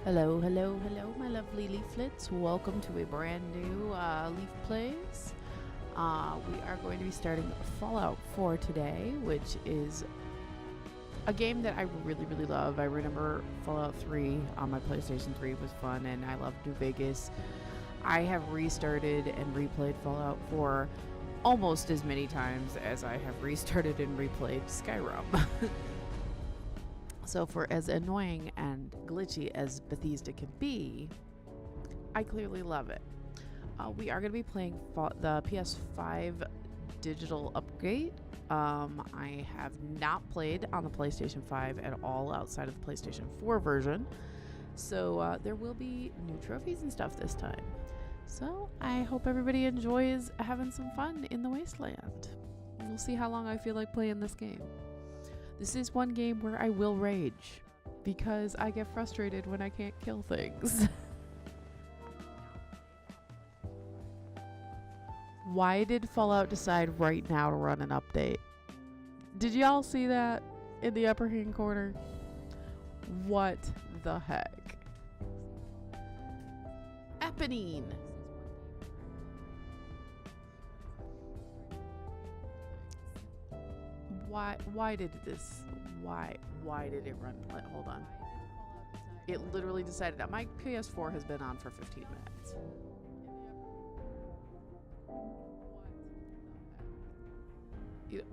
Hello, hello, hello, my lovely leaflets. Welcome to a brand new Leaf Plays. We are going to be starting Fallout 4 today, which is a game that I really, really love. I remember Fallout 3 on my PlayStation 3 was fun, and I loved New Vegas. I have restarted and replayed Fallout 4 almost as many times as I have restarted and replayed Skyrim. So for as annoying and glitchy as Bethesda can be, I clearly love it. We are going to be playing the PS5 digital upgrade. I have not played on the PlayStation 5 at all outside of the PlayStation 4 version. So there will be new trophies and stuff this time. So I hope everybody enjoys having some fun in the wasteland. We'll see how long I feel like playing this game. This is one game where I will rage because I get frustrated when I can't kill things. Why did Fallout decide right now to run an update? Did y'all see that in the upper hand corner? What the heck? Eponine. Why did it run? Hold on. It literally decided that my PS4 has been on for 15 minutes.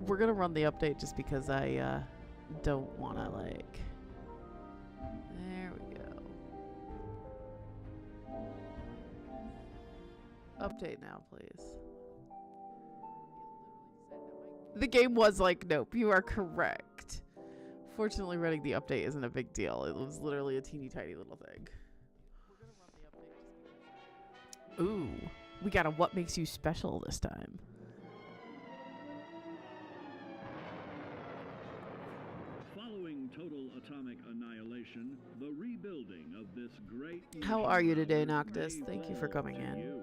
We're gonna run the update just because I don't wanna like. There we go. Update now, please. The game was like, nope, you are correct. Fortunately, running the update isn't a big deal. It was literally a teeny tiny little thing. Ooh, we got a what makes you special this time. Following total atomic annihilation, the rebuilding of this great... How are you today, Noctis? Thank you for coming in.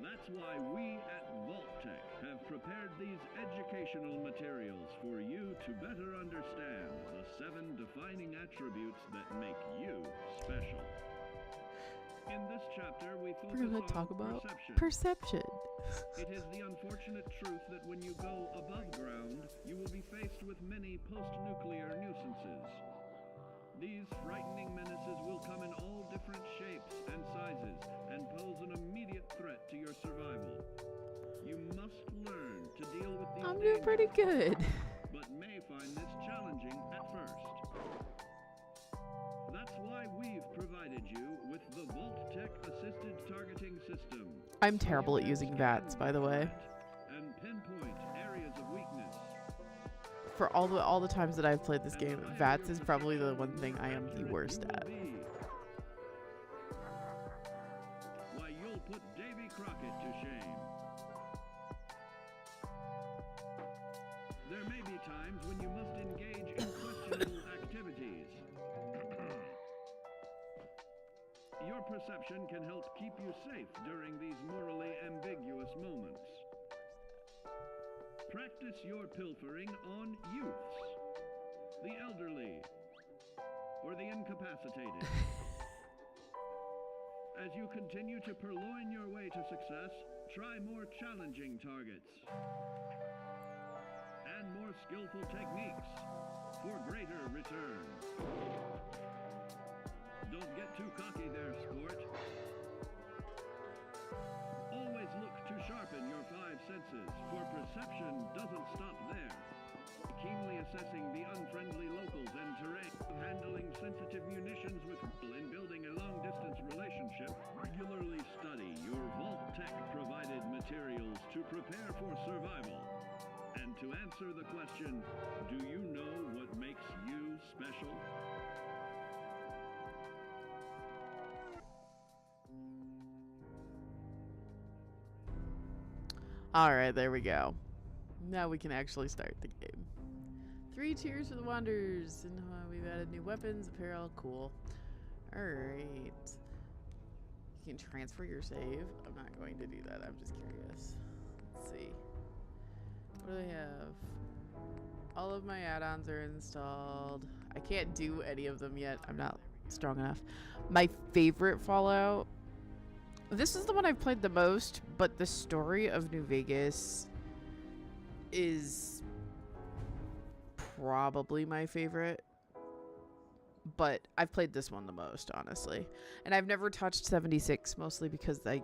That's why we at Vault-Tec have prepared these educational materials for you to better understand the 7 defining attributes that make you special. In this chapter, we focus We're going to talk about perception. It is the unfortunate truth that when you go above ground, you will be faced with many post-nuclear nuisances. These frightening menaces will come in all different shapes and sizes and pose an immediate threat to your survival. You must learn to deal with these I'm doing pretty good. But may find this challenging at first. That's why we've provided you with the Vault-Tec assisted targeting system. I'm terrible at using VATS, by the way. And pinpoint areas of weakness. For all the times that I've played this game, VATS is probably the one thing I am the worst at. Why, you'll put Davy Crockett to shame. There may be times when you must engage in questionable activities. Your perception can help keep you safe during these morally ambiguous moments. Practice your pilfering on youths, the elderly, or the incapacitated. As you continue to purloin your way to success, try more challenging targets and more skillful techniques for greater returns. Don't get too cocky there, sport. Always look to sharpen your 5 senses, for perception doesn't stop there. Keenly assessing the unfriendly locals and terrain, handling sensitive munitions with in building a long-distance relationship, regularly study your Vault-Tec provided materials to prepare for survival. And to answer the question, do you know what makes you special? Alright, there we go. Now we can actually start the game. 3 tiers for the Wanderers. And we've added new weapons, apparel, cool. Alright. You can transfer your save. I'm not going to do that, I'm just curious. Let's see. What do they have? All of my add-ons are installed. I can't do any of them yet. I'm not strong enough. My favorite Fallout. This is the one I've played the most, but the story of New Vegas is probably my favorite. But I've played this one the most, honestly. And I've never touched 76, mostly because I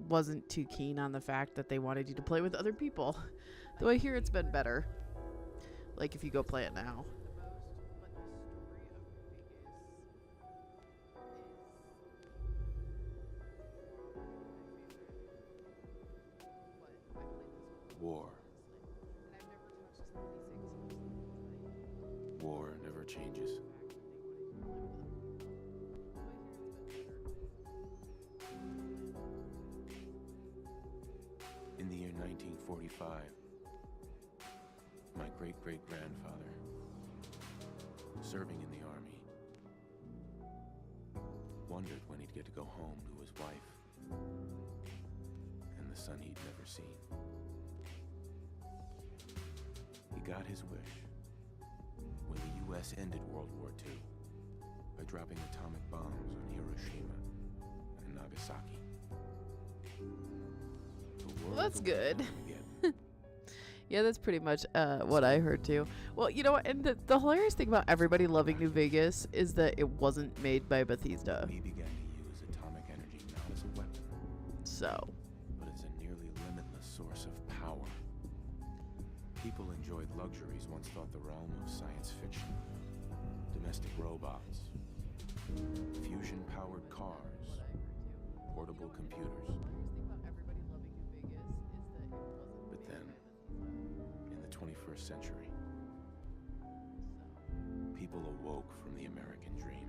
wasn't too keen on the fact that they wanted you to play with other people. Though I hear it's been better. Like if you go play it now. War. War never changes. In the year 1945, my great-great-grandfather, serving in the army, wondered when he'd get to go home to his wife and the son he'd never seen. He got his wish when the U.S. ended World War II by dropping atomic bombs on Hiroshima and Nagasaki. Well, that's good. Yeah, that's pretty much what I heard too. Well, you know what? And the hilarious thing about everybody loving New Vegas is that it wasn't made by Bethesda. We began to use atomic energy not as a weapon, So, but as a nearly limitless source of power. People enjoyed luxuries once thought the realm of science fiction. Domestic robots, fusion-powered cars, portable computers. But then, in the 21st century, people awoke from the American dream.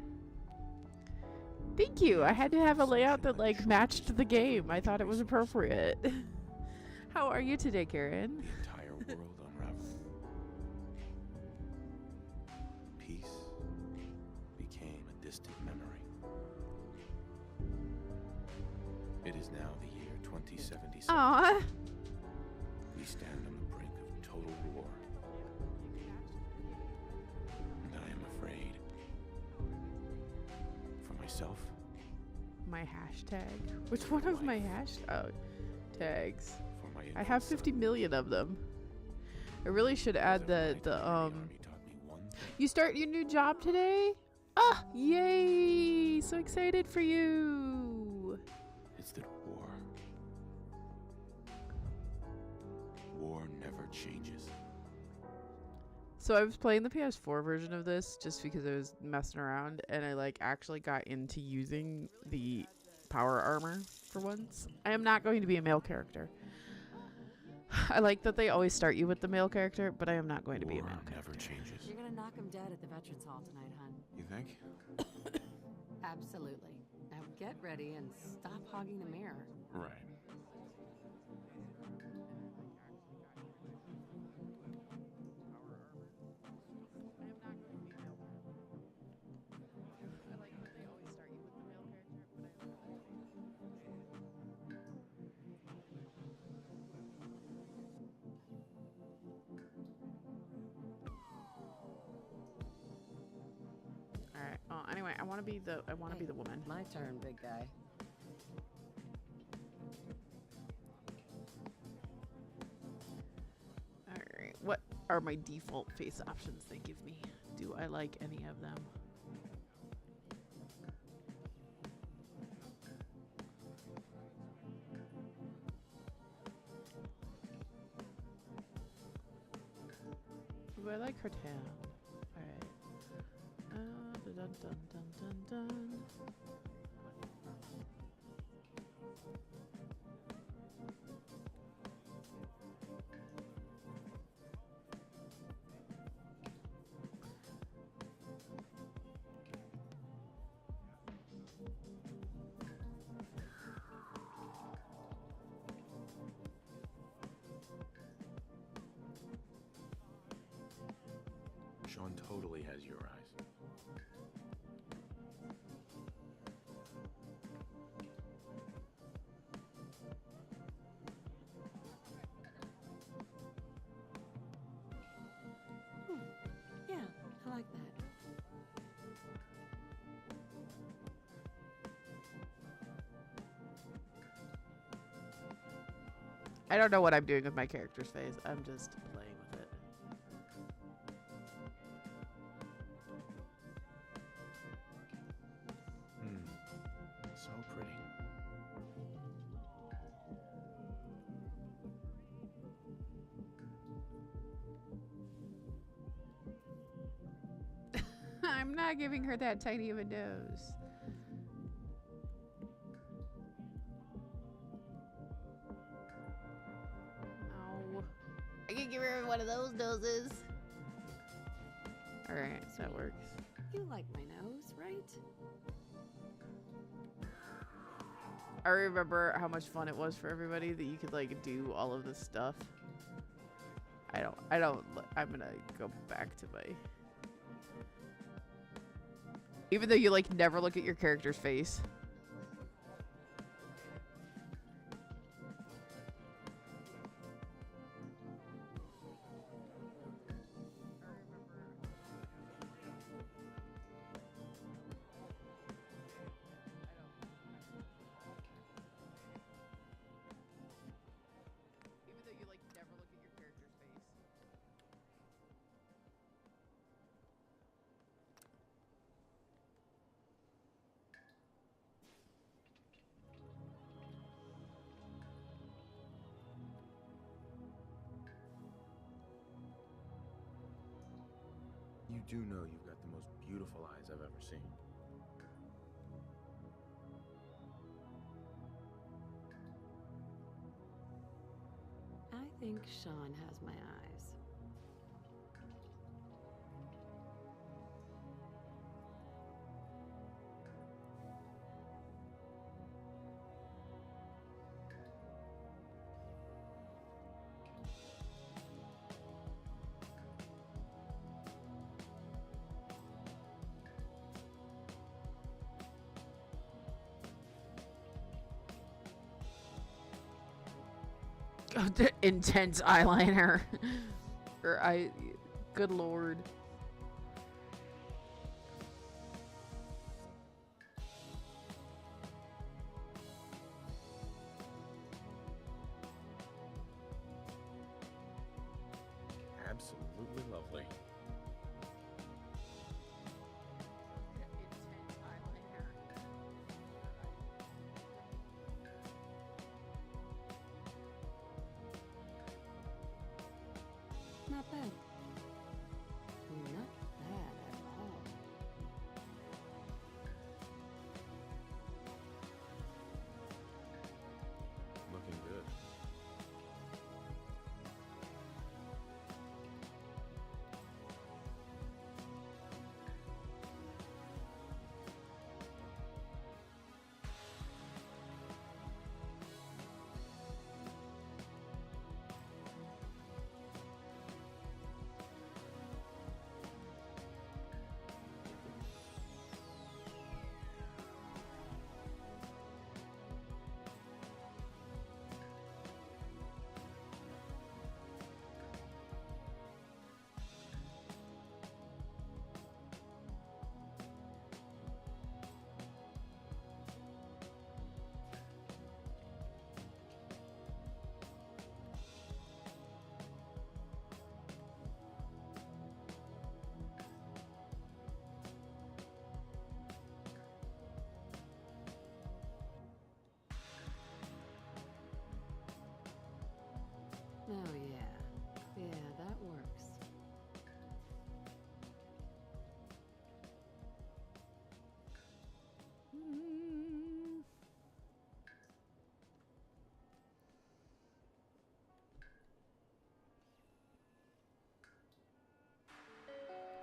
thank you. I had to have a layout that like matched the game. I thought it was appropriate. How are you today, Karen? The entire world unraveled. Peace became a distant memory. It is now the year 2077. Aw. We stand on the brink of total war. And I am afraid. For myself, My hashtag. Which one of my tags? for my I have 50 million of them. I really should add the Army taught me one thing. You start your new job today? Ah, yay! So excited for you. It's that war never changes. So I was playing the PS4 version of this just because I was messing around, and I like actually got into using the power armor for once. I am not going to be a male character. I like that they always start you with the male character, but I am not going to be a War male never character. changes. You're gonna knock him dead at the Veterans Hall tonight, hun. You think? Absolutely. Now get ready and stop hogging the mirror. Right. Alright. Oh, anyway, I want to be the woman. My turn, big guy. Alright. What are my default face options they give me? Do I like any of them? Do I like her tail? Alright. Dun dun dun dun dun dun. Sean totally has your eyes. Yeah, I like that. I don't know what I'm doing with my character's face. I'm just playing with it. So pretty. I'm not giving her that tiny of a nose. No. I can give her one of those noses. Alright, so that works. You like my nose, right? I remember how much fun it was for everybody that you could like do all of this stuff. I'm gonna go back to my... Even though you like never look at your character's face. Even though you like never look at your character's face. You do know you've got the most beautiful eyes I've ever seen. I think Sean has my eyes. Oh, the intense eyeliner. Good lord. Absolutely lovely. Not bad. Not bad at all. Looking good. Oh, yeah. Yeah, that works.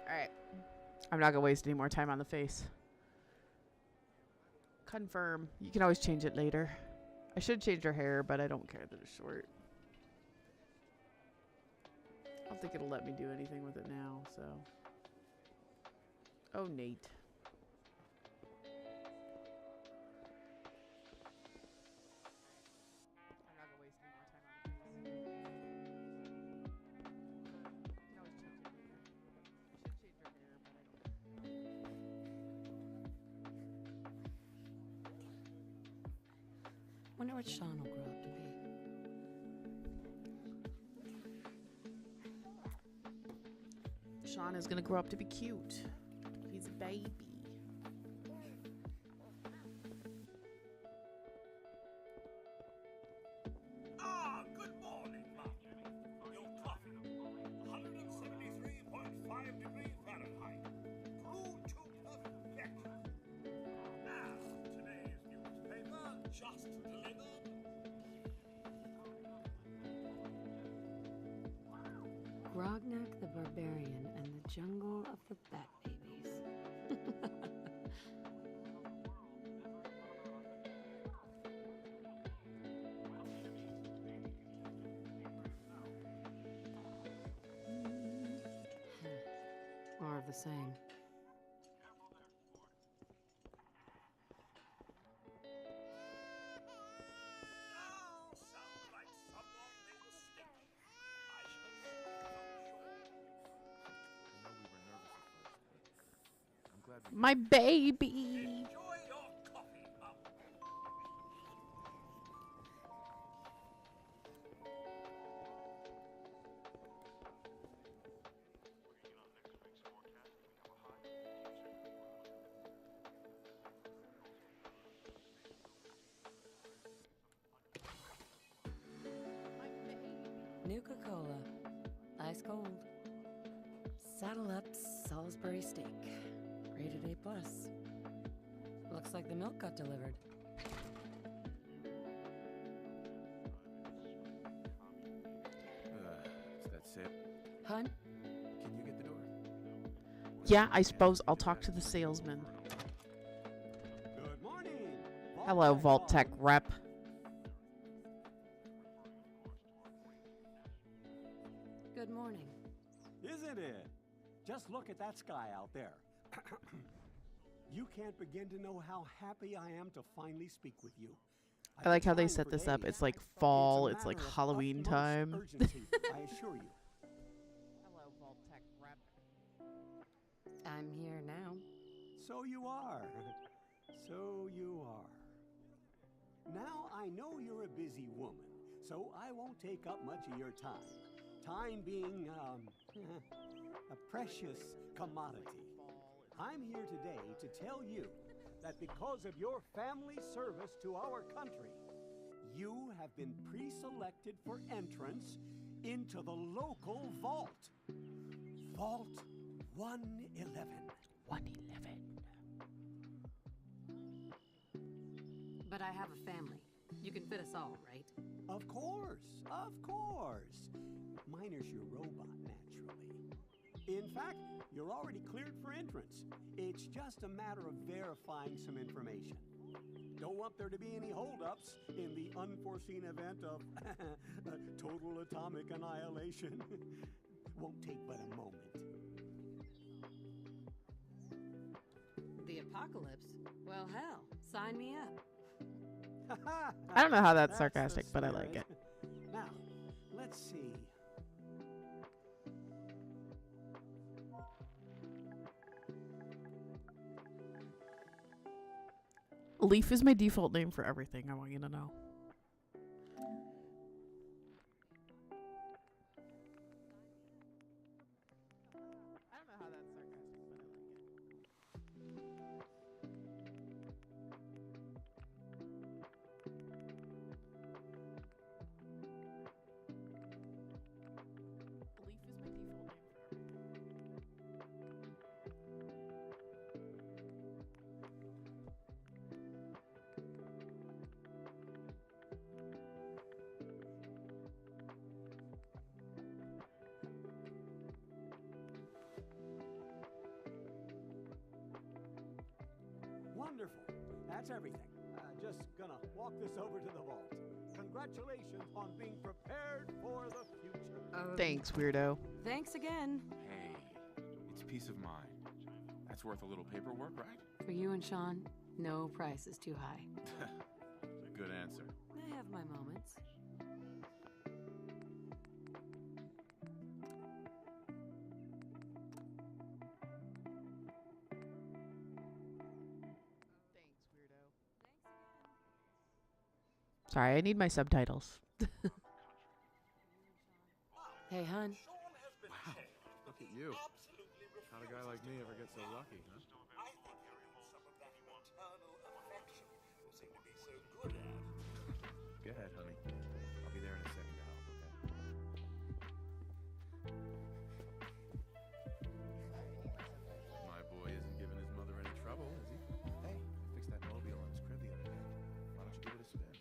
Alright. I'm not gonna waste any more time on the face. Confirm. You can always change it later. I should change her hair, but I don't care that it's short. I don't think it'll let me do anything with it now, so. Oh, Nate. I'm not gonna waste any more time on the face. You can always change it later. I should change her hair, but I don't. Wonder what Sean will grow up to be. Sean is gonna grow up to be cute. He's a baby. Good morning, Marjorie. Your coffee, 173.5 degrees Fahrenheit. Brewed to perfection. Now, today's newspaper just delivered. Grognak the Barbarian and the Jungle of the Bat Babies. More of the same. Now sounds like someone made a mistake. I shall I know we were nervous at first, but I'm glad we My baby. enjoy your coffee, Mum. Nuka-Cola. Ice cold. Saddle up Salisbury steak. Rated A+. Looks like the milk got delivered. Is that safe? Hun? Can you get the door? Yeah, I suppose I'll talk to the salesman. Good morning. Hello, Vault Tech rep. Good morning. Isn't it? Just look at that sky out there. You can't begin to know how happy I am to finally speak with you. I like how they I've been set trying this for up. days. It's like It's a fall. It's like matter of Halloween utmost time. Urgency, I assure you. Hello, Vault Tech rep. I'm here now. So you are. So you are. Now I know you're a busy woman, so I won't take up much of your time. Time being, a precious commodity. I'm here today to tell you that because of your family service to our country, you have been pre-selected for entrance into the local vault. Vault 111. 111. But I have a family. You can fit us all, right? Of course, of course. Miner's your robot, naturally. In fact, you're already cleared for entrance. It's just a matter of verifying some information. Don't want there to be any holdups in the unforeseen event of total atomic annihilation. Won't take but a moment. The apocalypse? Well, hell, sign me up. I don't know how that's the sarcastic, but I like spirit. it. Now, let's see. Leaf is my default name for everything, I want you to know. I don't know how that's sarcastic, but I like it. Leaf is my default name for everything. Wonderful. That's everything. Just gonna walk this over to the vault. Congratulations on being prepared for the future. Thanks, weirdo. Thanks again. Hey, it's peace of mind. That's worth a little paperwork, right? For you and Sean, no price is too high. It's a good answer. I have my moments. Thanks, weirdo. Sorry, I need my subtitles. Hey, hun. Sean has been Wow, changed, but look at he's you. absolutely like me ever get so lucky, huh? I think you're in some of that maternal affection you seem to be so good at. Go ahead, honey. I'll be there in a second to help, okay? My boy isn't giving his mother any trouble, is he? Hey, I fixed that mobile on his crib the other day. Why don't you give it a spin?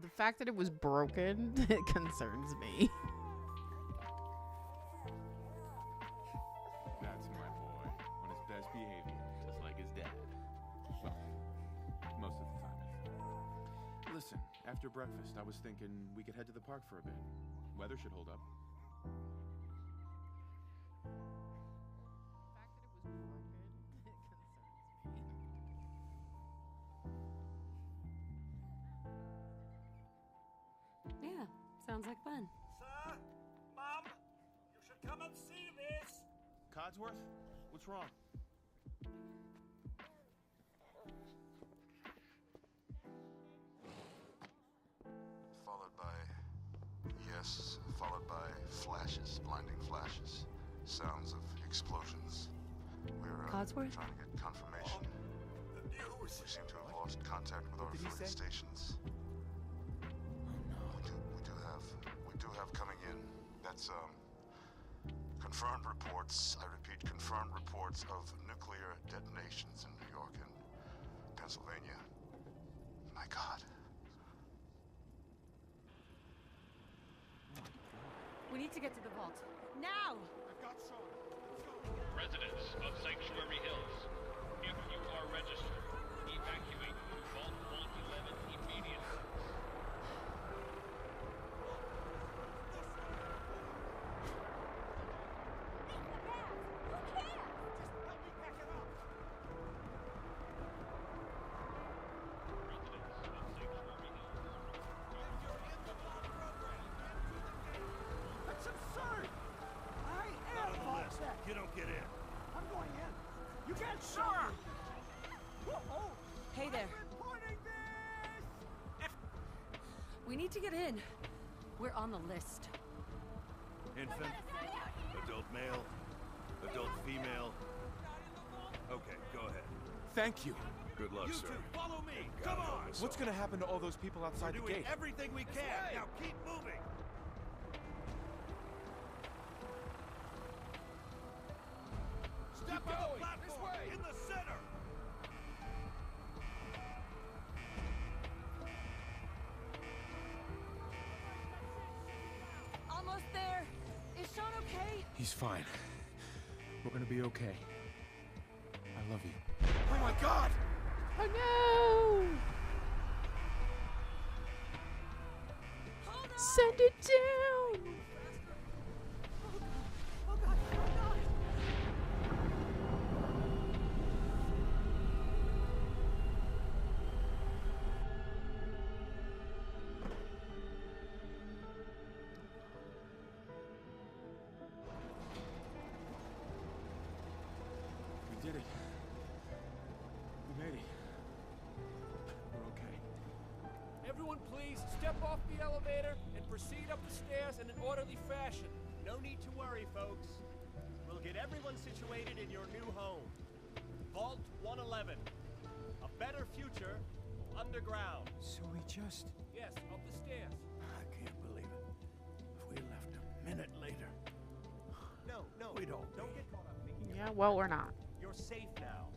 The fact that it was broken concerns me. That's my boy. On his best behavior, just like his dad. Well, most of the time. Listen, after breakfast, I was thinking we could head to the park for a bit. Weather should hold up. Yeah, sounds like fun. Sir, Mom, you should come and see this. Codsworth? What's wrong? Followed by, yes, followed by flashes, blinding flashes, sounds of explosions. We're Codsworth? trying to get confirmation. The news. We seem to have lost contact with our did he affiliate say? stations. We do have coming in. That's confirmed reports. I repeat, confirmed reports of nuclear detonations in New York and Pennsylvania. My God. We need to get to the vault. Now! Residents of Sanctuary Hills, if you are registered, evacuate to Vault 111 immediately. Residents of Sanctuary Hills. That's absurd! I am Vault Tech. You don't get in. I'm going in. You can't stop me. Oh, Hey there. reporting this! We need to get in. We're on the list. Infant, adult male, adult female. Okay, go ahead. Thank you. Good luck, sir. Follow me! God Come help on! us What's all. gonna happen to all those people We're outside the doing gate? everything we can! Now keep moving! Step on the platform! In the center! Almost there. Is Sean okay? He's fine. We're gonna be okay. I love you. Oh my God! Oh no! Send it down! Oh God! Oh God! We did it. We made it. We're okay. Everyone please step off the elevator and proceed up the stairs in an orderly fashion. No need to worry, folks. We'll get everyone situated in your new home. Vault 111. A better future underground. So we just... Yes, up the stairs. I can't believe it. If we left a minute later. No, We don't Don't get caught up thinking Yeah, well, we're not. you're safe now.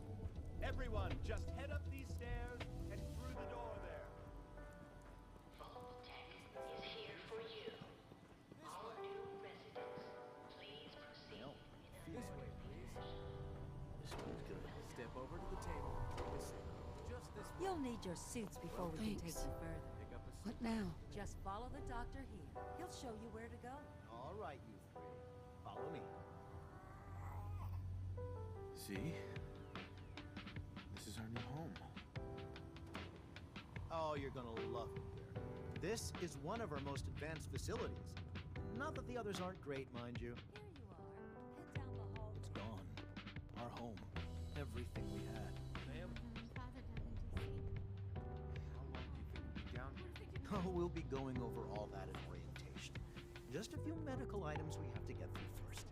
Everyone, just head up these stairs and through the door there. Vault Tech is here for you. All new residents, please proceed. This way, please. This one's good. Step over to the table. Just this way. You'll need your suits before we can take Thanks. you further. Pick up a What now? Just follow the doctor here. He'll show you where to go. All right, you three. Follow me. See? This is our new home. Oh, you're gonna love it here. This is one of our most advanced facilities. Not that the others aren't great, mind you. Here you are. Head down the hall. It's gone. Our home. Everything we had. Ma'am, How long do you think we'll be down here? Oh, we'll be going over all that in orientation. Just a few medical items we have to get through first.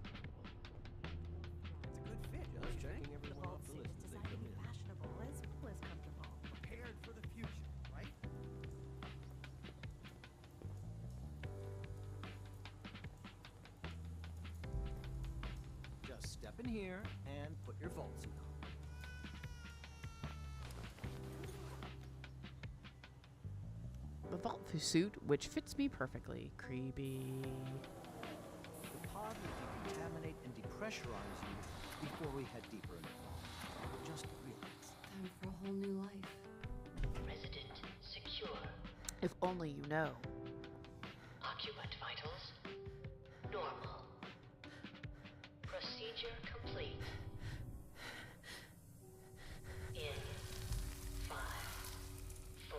step in here and put your vault suit on. The vault suit, which fits me perfectly. Creepy. The pod will decontaminate and depressurize you before we head deeper into the vault. Just relax. Time for a whole new life. Resident secure. If only you know. Occupant vitals normal. Procedure complete. In 5, 4,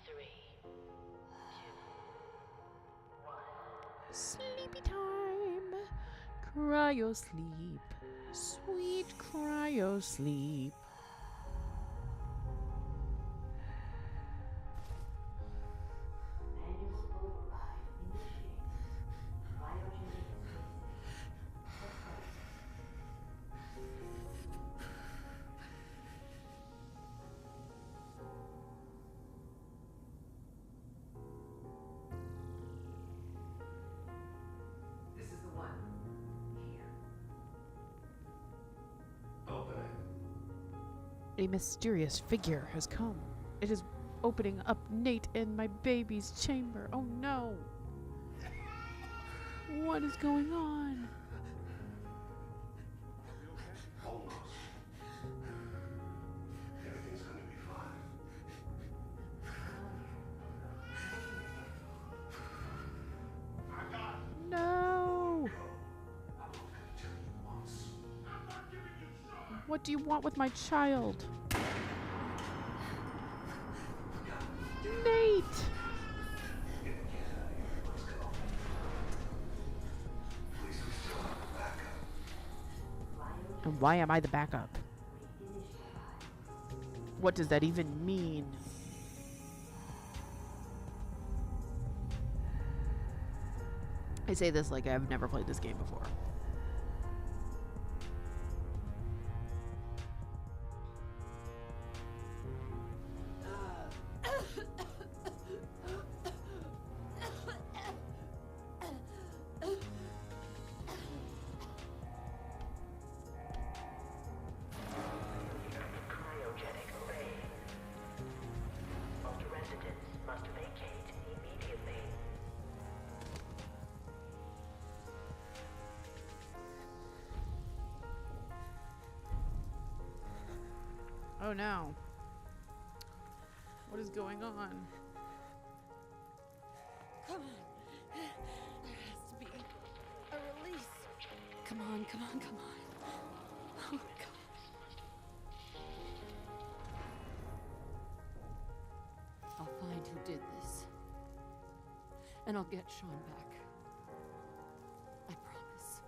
3, 2, 1. Sleepy time. Cryo sleep. Sweet cryo sleep. Manual override initiated. Cryogenic This is the one. Here. Open it. A mysterious figure has come. It is opening up Nate in my baby's chamber. Oh no. What is going on? Almost. Everything's gonna be fine. I got it. No. I'm only gonna tell you once. I'm not giving you trouble. What do you want with my child? Nate! And why am I the backup? What does that even mean? I say this like I've never played this game before. cryogenic array. Most residents must vacate immediately. Oh no. What is going on? Come on. There has to be a release. Come on, come on, come on. Oh, God. I'll find who did this. And I'll get Sean back. I promise.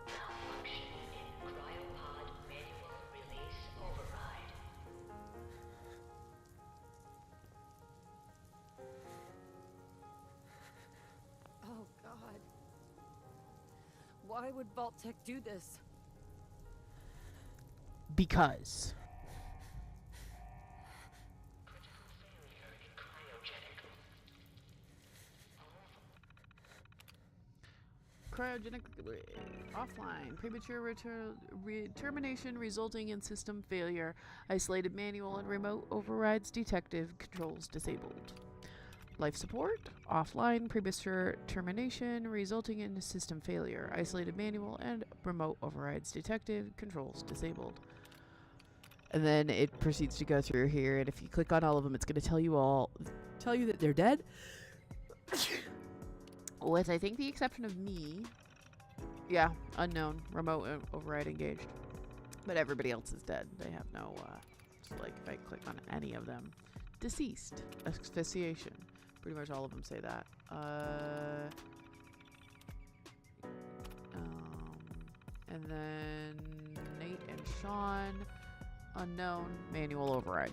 Malfunction in cryopod manual release override. Oh, God. Why would Vault-Tec do this? Because. Cryogenic offline. Premature termination resulting in system failure. Isolated manual and remote overrides detective. Controls disabled. Life support. Offline. Premature termination resulting in system failure. Isolated manual and remote overrides detective. Controls disabled. And then it proceeds to go through here, and if you click on all of them, it's going to tell you that they're dead. With, I think, the exception of me. Yeah, unknown. Remote override engaged. But everybody else is dead. They have no, just like, if I click on any of them. Deceased. Asphyxiation. Pretty much all of them say that. And then Nate and Sean. Unknown. Manual override.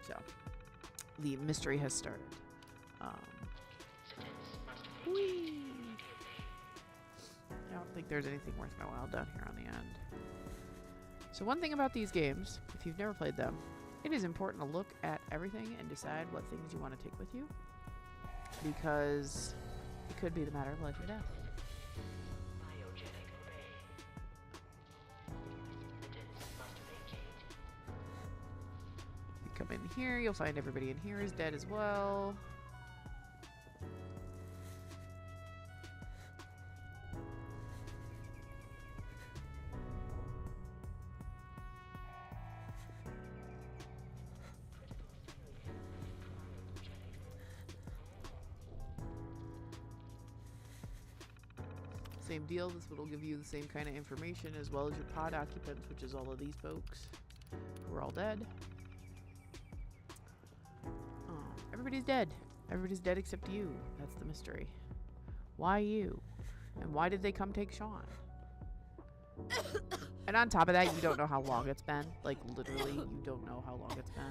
So, the mystery has started. Whee! I don't think there's anything worth my while down here on the end. So one thing about these games, if you've never played them, it is important to look at everything and decide what things you want to take with you. Because it could be the matter of life or death. come in here, you'll find everybody in here is dead as well. Same deal, this one will give you the same kind of information as well as your pod occupants, which is all of these folks who are all dead. Everybody's dead. Everybody's dead except you. That's the mystery. Why you? And why did they come take Sean? And on top of that, you don't know how long it's been. Like, literally, you don't know how long it's been.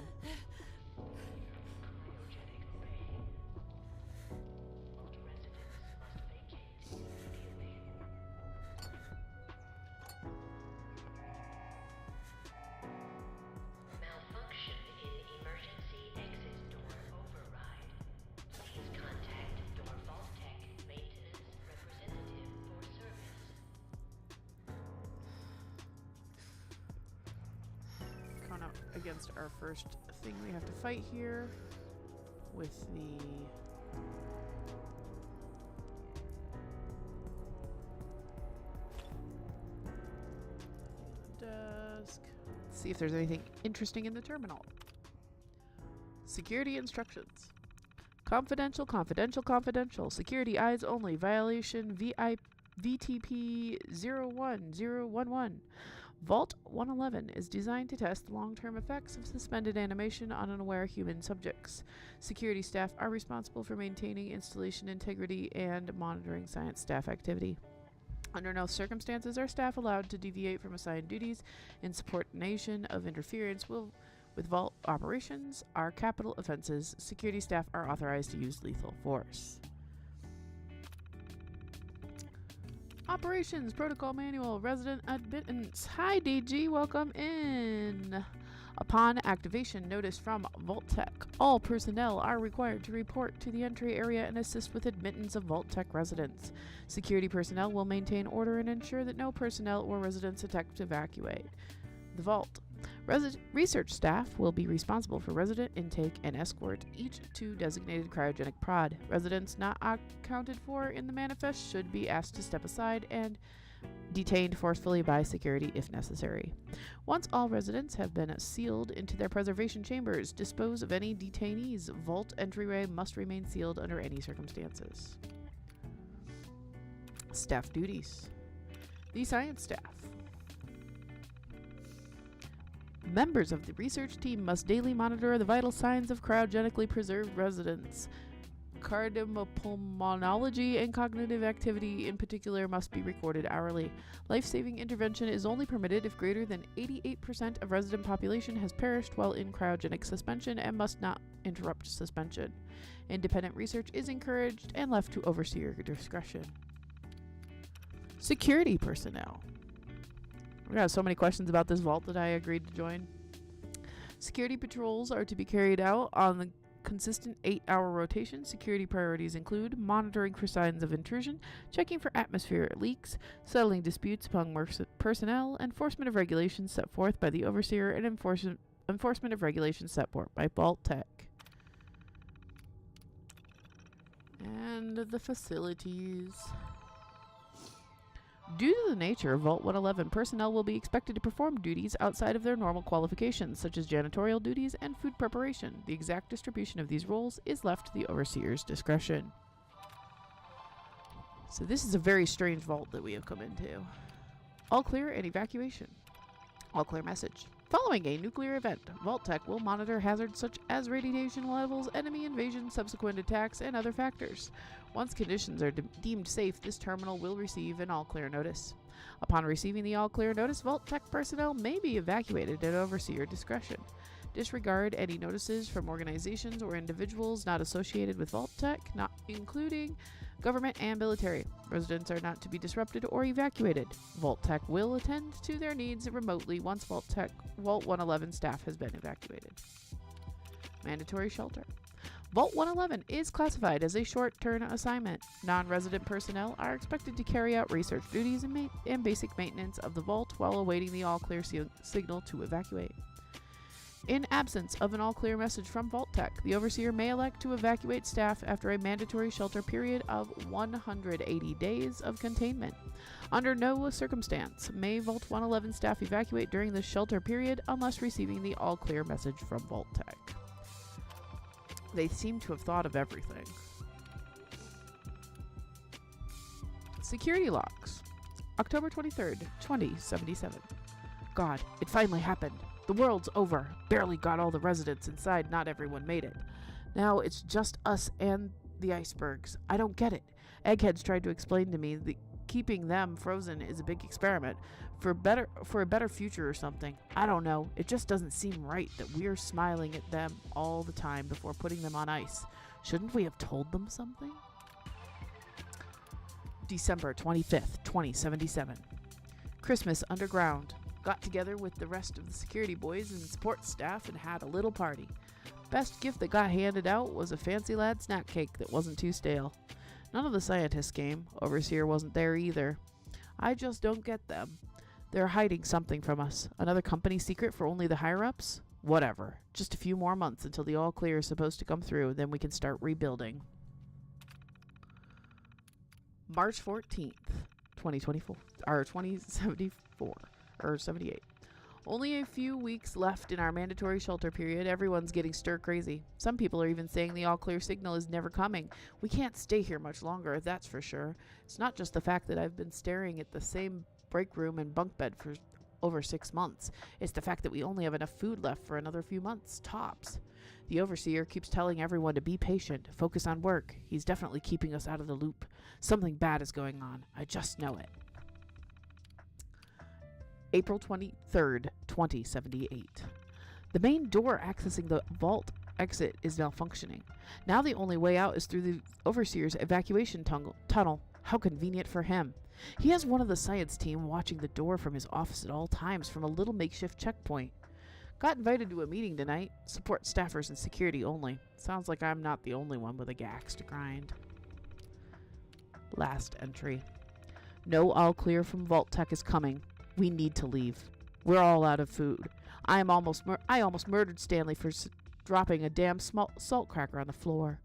Malfunction in emergency exit door override. Please contact door vault tech maintenance representative for service. Coming up against our first thing we have to fight here with the desk. Let's see if there's anything interesting in the terminal. Security instructions. Confidential, confidential, confidential. Security eyes only. Violation VTP 01011. Vault 111 is designed to test long-term effects of suspended animation on unaware human subjects. Security staff are responsible for maintaining installation integrity and monitoring science staff activity. Under no circumstances are staff allowed to deviate from assigned duties in subordination of interference with vault operations are capital offenses. Security staff are authorized to use lethal force. Operations Protocol Manual, Resident Admittance. Hi DG, welcome in. Upon activation notice from Vault Tech, all personnel are required to report to the entry area and assist with admittance of Vault Tech residents. Security personnel will maintain order and ensure that no personnel or residents attempt to evacuate the vault. Research staff will be responsible for resident intake and escort each to designated cryogenic prod. Residents not accounted for in the manifest should be asked to step aside and detained forcefully by security if necessary. Once all residents have been sealed into their preservation chambers, dispose of any detainees. Vault entryway must remain sealed under any circumstances. Staff duties. The science staff. Members of the research team must daily monitor the vital signs of cryogenically preserved residents. Cardiopulmonology and cognitive activity in particular must be recorded hourly. Life-saving intervention is only permitted if greater than 88% of resident population has perished while in cryogenic suspension and must not interrupt suspension. Independent research is encouraged and left to overseer discretion. Security personnel. We got so many questions about this vault that I agreed to join. Security patrols are to be carried out on the consistent 8-hour rotation. Security priorities include monitoring for signs of intrusion, checking for atmospheric leaks, settling disputes among personnel, enforcement of regulations set forth by the overseer, and enforcement of regulations set forth by Vault Tech. And the facilities. Due to the nature of Vault 111, personnel will be expected to perform duties outside of their normal qualifications, such as janitorial duties and food preparation. The exact distribution of these roles is left to the overseer's discretion. So this is a very strange vault that we have come into. All clear and evacuation. All clear message. Following a nuclear event, Vault Tech will monitor hazards such as radiation levels, enemy invasion, subsequent attacks, and other factors. Once conditions are deemed safe, this terminal will receive an all-clear notice. Upon receiving the all-clear notice, Vault Tech personnel may be evacuated at overseer discretion. Disregard any notices from organizations or individuals not associated with Vault Tech, not including government and military. Residents are not to be disrupted or evacuated. Vault Tech will attend to their needs remotely once Vault 111 staff has been evacuated. Mandatory shelter. Vault 111 is classified as a short-term assignment. Non-resident personnel are expected to carry out research duties and basic maintenance of the vault while awaiting the all-clear signal to evacuate. In absence of an all-clear message from Vault Tech, the Overseer may elect to evacuate staff after a mandatory shelter period of 180 days of containment. Under no circumstance may Vault 111 staff evacuate during the shelter period unless receiving the all-clear message from Vault Tech. They seem to have thought of everything. Security logs. October 23rd, 2077. God, it finally happened. The world's over. Barely got all the residents inside. Not everyone made it. Now it's just us and the icebergs. I don't get it. Eggheads tried to explain to me that keeping them frozen is a big experiment for a better future or something. I don't know. It just doesn't seem right that we're smiling at them all the time before putting them on ice. Shouldn't we have told them something? December 25th, 2077. Christmas underground. Got together with the rest of the security boys and support staff and had a little party. Best gift that got handed out was a fancy lad snack cake that wasn't too stale. None of the scientists came. Overseer wasn't there either. I just don't get them. They're hiding something from us. Another company secret for only the higher-ups? Whatever. Just a few more months until the all-clear is supposed to come through, then we can start rebuilding. March 14th, 2024. Or 2074. Or 78. Only a few weeks left in our mandatory shelter period. Everyone's getting stir-crazy. Some people are even saying the all-clear signal is never coming. We can't stay here much longer, that's for sure. It's not just the fact that I've been staring at the same break room and bunk bed for over 6 months. It's the fact that we only have enough food left for another few months, tops. The Overseer keeps telling everyone to be patient, focus on work. He's definitely keeping us out of the loop. Something bad is going on. I just know it. April 23rd, 2078. The main door accessing the vault exit is malfunctioning. Now the only way out is through the Overseer's evacuation tunnel. How convenient for him. He has one of the science team watching the door from his office at all times from a little makeshift checkpoint. Got invited to a meeting tonight. Support staffers and security only. Sounds like I'm not the only one with a axe to grind. Last entry. No all clear from Vault Tech is coming. We need to leave. We're all out of food. I almost murdered Stanley for dropping a damn salt cracker on the floor.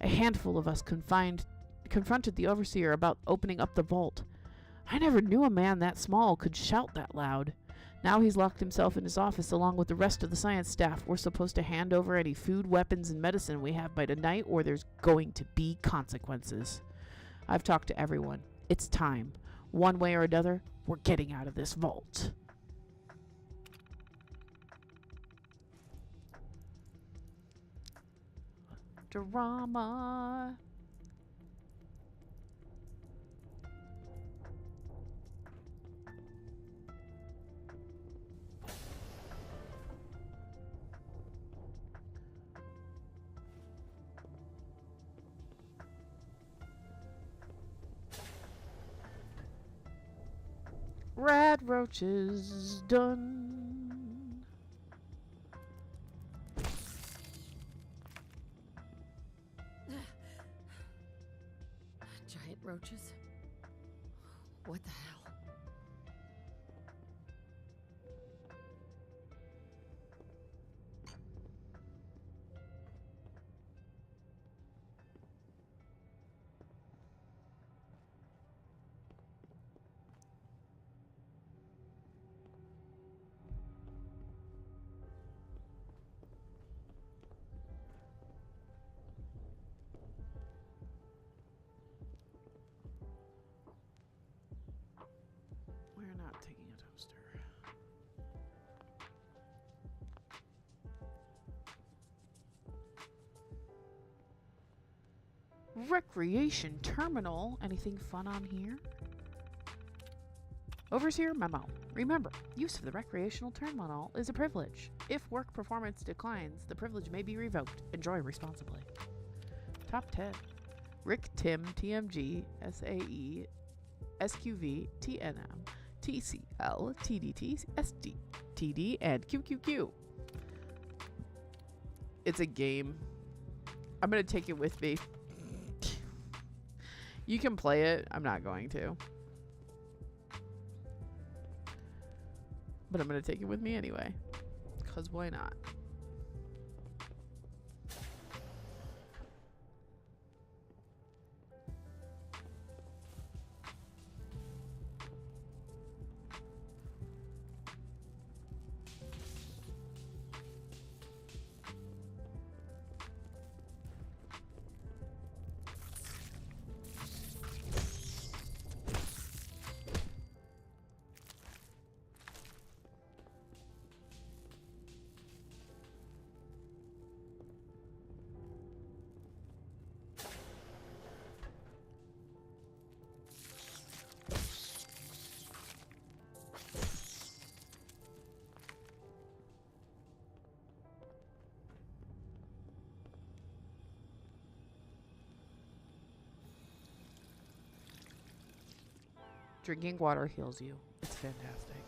A handful of us confronted the Overseer about opening up the vault. I never knew a man that small could shout that loud. Now he's locked himself in his office along with the rest of the science staff. We're supposed to hand over any food, weapons, and medicine we have by tonight, or there's going to be consequences. I've talked to everyone. It's time. One way or another, we're getting out of this vault. Drama. Rad roaches done. Giant roaches? What the hell? We're not taking a toaster. Recreation terminal. Anything fun on here? Overseer memo. Remember, use of the recreational terminal is a privilege. If work performance declines, the privilege may be revoked. Enjoy responsibly. Top 10. Rick, Tim, TMG, SAE, SQV, TNM, TCL, TDT, SDTD, and QQQ. It's a game. I'm going to take it with me. You can play it. I'm not going to. But I'm going to take it with me anyway. 'Cause why not? Drinking water heals you. It's fantastic.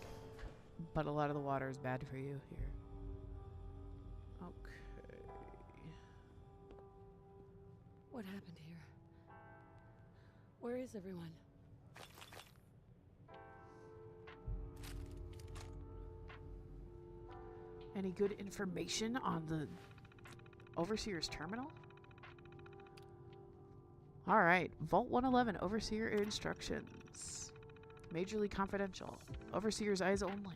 But a lot of the water is bad for you here. Okay. What happened here? Where is everyone? Any good information on the Overseer's terminal? All right. Vault 111, Overseer instructions. Majorly confidential. Overseer's eyes only.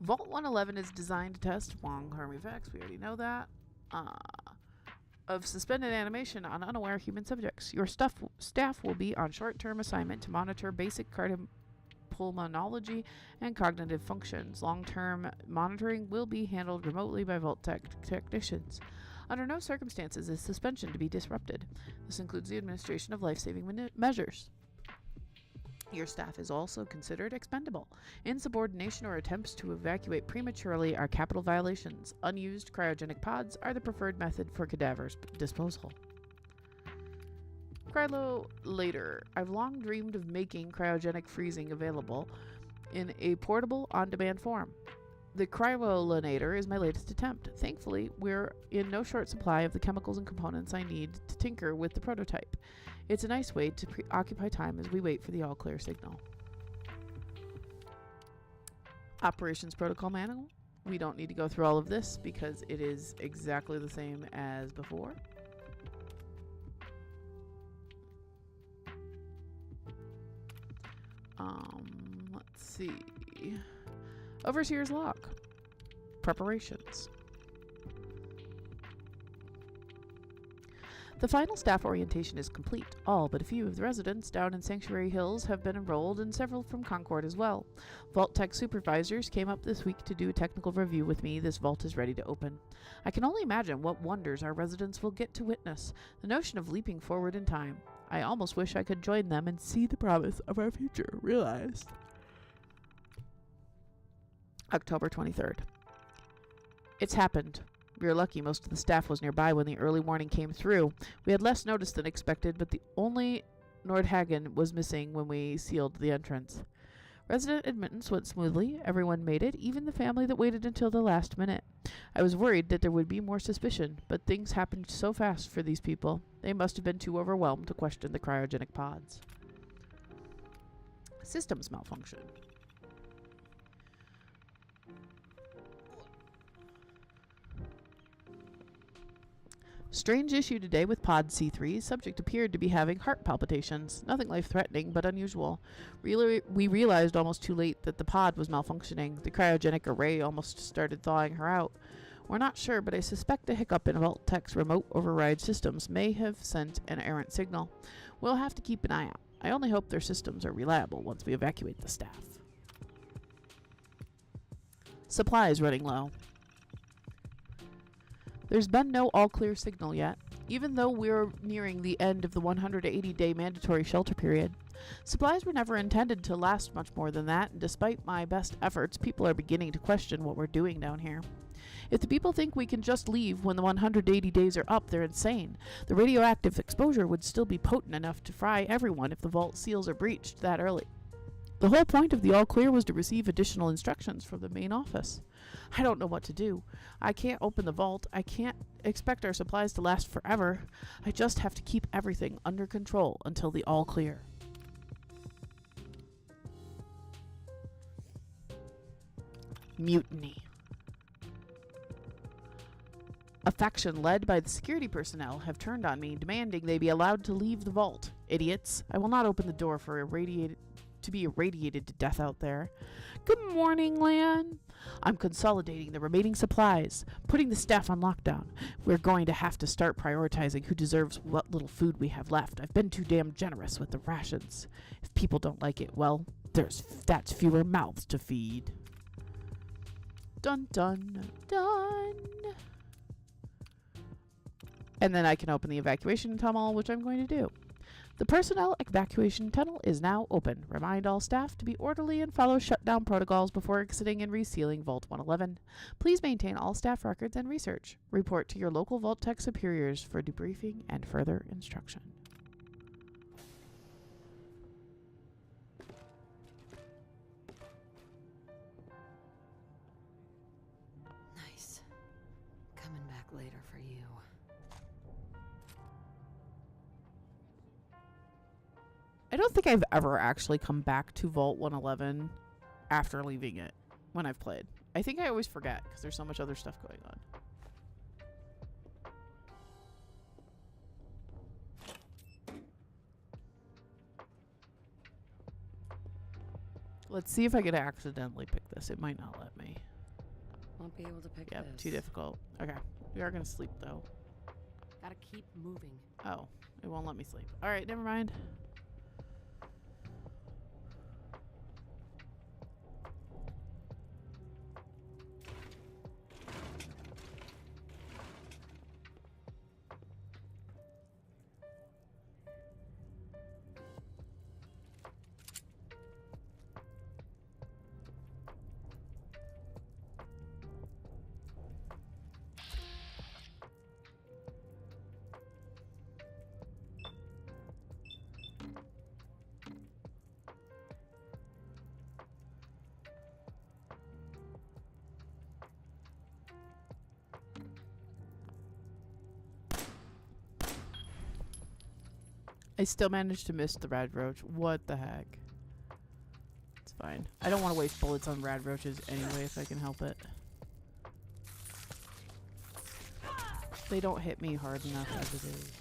Vault 111 is designed to test Wong harm effects. We already know that. Of suspended animation on unaware human subjects. Your staff will be on short-term assignment to monitor basic cardiopulmonology and cognitive functions. Long-term monitoring will be handled remotely by Vault technicians. Under no circumstances is suspension to be disrupted. This includes the administration of life-saving measures. Your staff is also considered expendable. Insubordination or attempts to evacuate prematurely are capital violations. Unused cryogenic pods are the preferred method for cadavers disposal. Krylo later. I've long dreamed of making cryogenic freezing available in a portable, on-demand form. The cryolinator is my latest attempt. Thankfully, we're in no short supply of the chemicals and components I need to tinker with the prototype. It's a nice way to occupy time as we wait for the all-clear signal. Operations Protocol Manual. We don't need to go through all of this because it is exactly the same as before. Let's see. Overseer's log. Preparations. The final staff orientation is complete. All but a few of the residents down in Sanctuary Hills have been enrolled, and several from Concord as well. Vault Tech supervisors came up this week to do a technical review with me. This vault is ready to open. I can only imagine what wonders our residents will get to witness. The notion of leaping forward in time. I almost wish I could join them and see the promise of our future realized. October 23rd. It's happened. We were lucky most of the staff was nearby when the early warning came through. We had less notice than expected, but the only Nordhagen was missing when we sealed the entrance. Resident admittance went smoothly. Everyone made it, even the family that waited until the last minute. I was worried that there would be more suspicion, but things happened so fast for these people. They must have been too overwhelmed to question the cryogenic pods. Systems malfunction. Strange issue today with pod C3. Subject appeared to be having heart palpitations. Nothing life-threatening, but unusual. We realized almost too late that the pod was malfunctioning. The cryogenic array almost started thawing her out. We're not sure, but I suspect a hiccup in Vault Tech's remote override systems may have sent an errant signal. We'll have to keep an eye out. I only hope their systems are reliable once we evacuate the staff. Supplies running low. There's been no all-clear signal yet, even though we're nearing the end of the 180-day mandatory shelter period. Supplies were never intended to last much more than that, and despite my best efforts, people are beginning to question what we're doing down here. If the people think we can just leave when the 180 days are up, they're insane. The radioactive exposure would still be potent enough to fry everyone if the vault seals are breached that early. The whole point of the all-clear was to receive additional instructions from the main office. I don't know what to do. I can't open the vault. I can't expect our supplies to last forever. I just have to keep everything under control until the all-clear. Mutiny. A faction led by the security personnel have turned on me, demanding they be allowed to leave the vault. Idiots. I will not open the door for to be irradiated to death out there. Good morning, Lan. I'm consolidating the remaining supplies, putting the staff on lockdown. We're going to have to start prioritizing who deserves what little food we have left. I've been too damn generous with the rations. If people don't like it, well, that's fewer mouths to feed. Dun dun dun. And then I can open the evacuation tunnel, which I'm going to do. The personnel evacuation tunnel is now open. Remind all staff to be orderly and follow shutdown protocols before exiting and resealing Vault 111. Please maintain all staff records and research. Report to your local Vault Tech superiors for debriefing and further instruction. Nice. Coming back later for you. I don't think I've ever actually come back to Vault 111 after leaving it when I've played. I think I always forget because there's so much other stuff going on. Let's see if I could accidentally pick this. It might not let me. Won't be able to pick Yep, this. too difficult. Okay, we are going to sleep though. Gotta keep moving. Oh, it won't let me sleep. All right, never mind. I still managed to miss the rad roach. What the heck? It's fine. I don't want to waste bullets on rad roaches anyway if I can help it. They don't hit me hard enough as it is.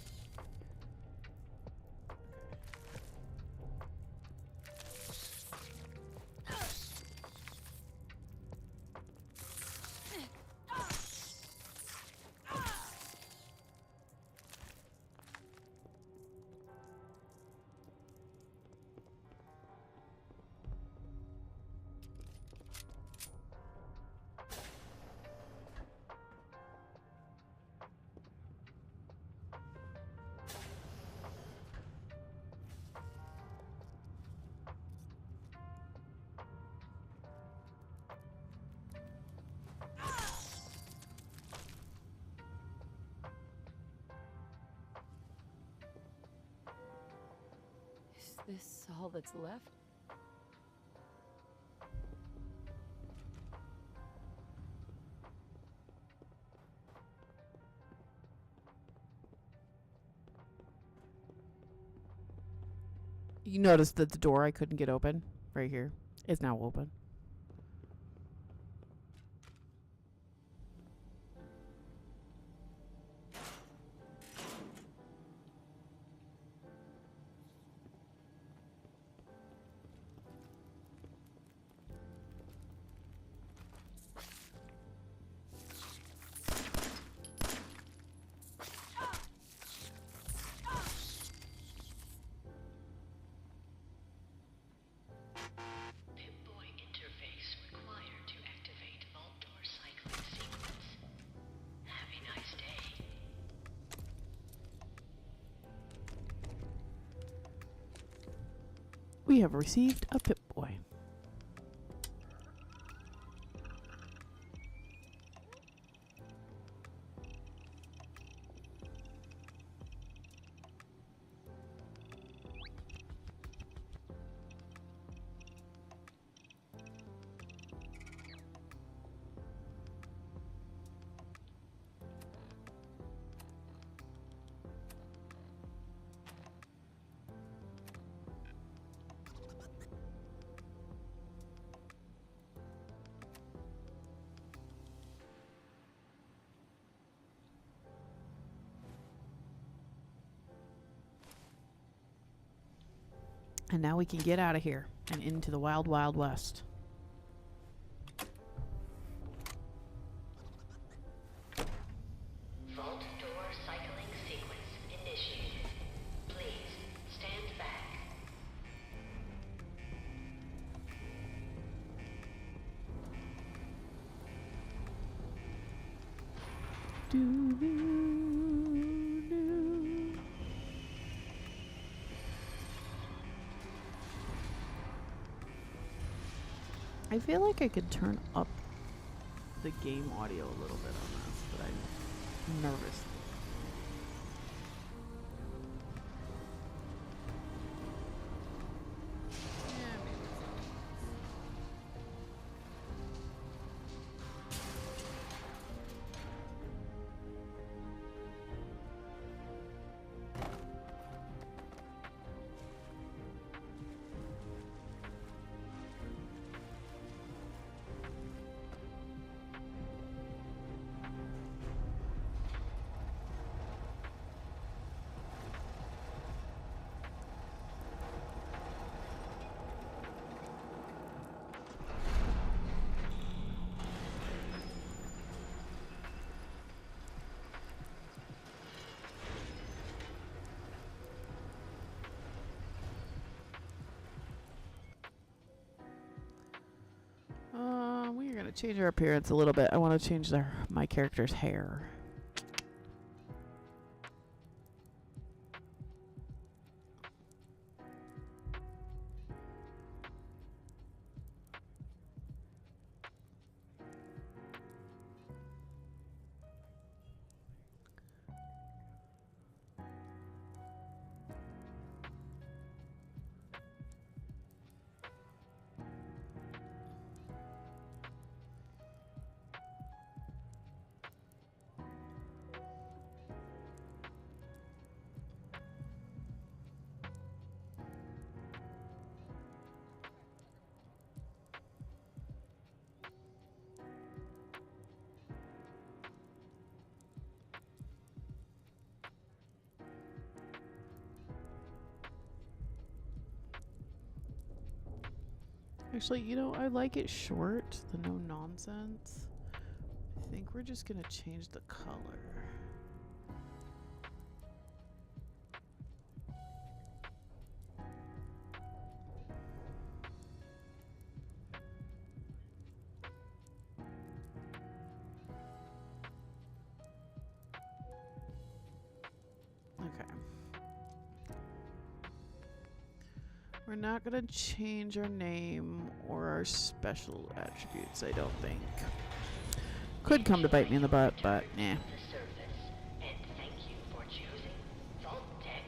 Is this all that's left? You notice that the door I couldn't get open right here is now open. Pip-Boy interface required to activate vault door cycling sequence. Have a nice day. We have received a Pip-Boy. And now we can get out of here and into the wild, wild west. Vault door cycling sequence initiated. Please stand back. I feel like I could turn up the game audio a little bit on this, but I'm nervous. We are going to change our appearance a little bit. I want to change my character's hair. Actually, you know, I like it short, the no nonsense. I think we're just gonna change the color. Okay. We're not gonna change our name or our special attributes, I don't think. Could come to bite me in the butt, but nah. The surface, and thank you for choosing Vault Tech.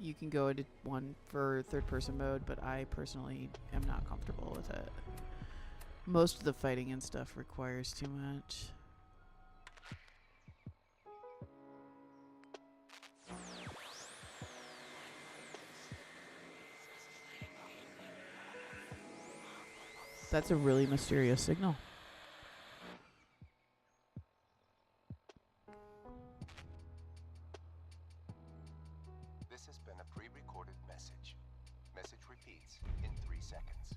You can go into one for third-person mode, but I personally am not comfortable with it. Most of the fighting and stuff requires too much. That's a really mysterious signal. This has been a pre-recorded message. Message repeats in 3 seconds.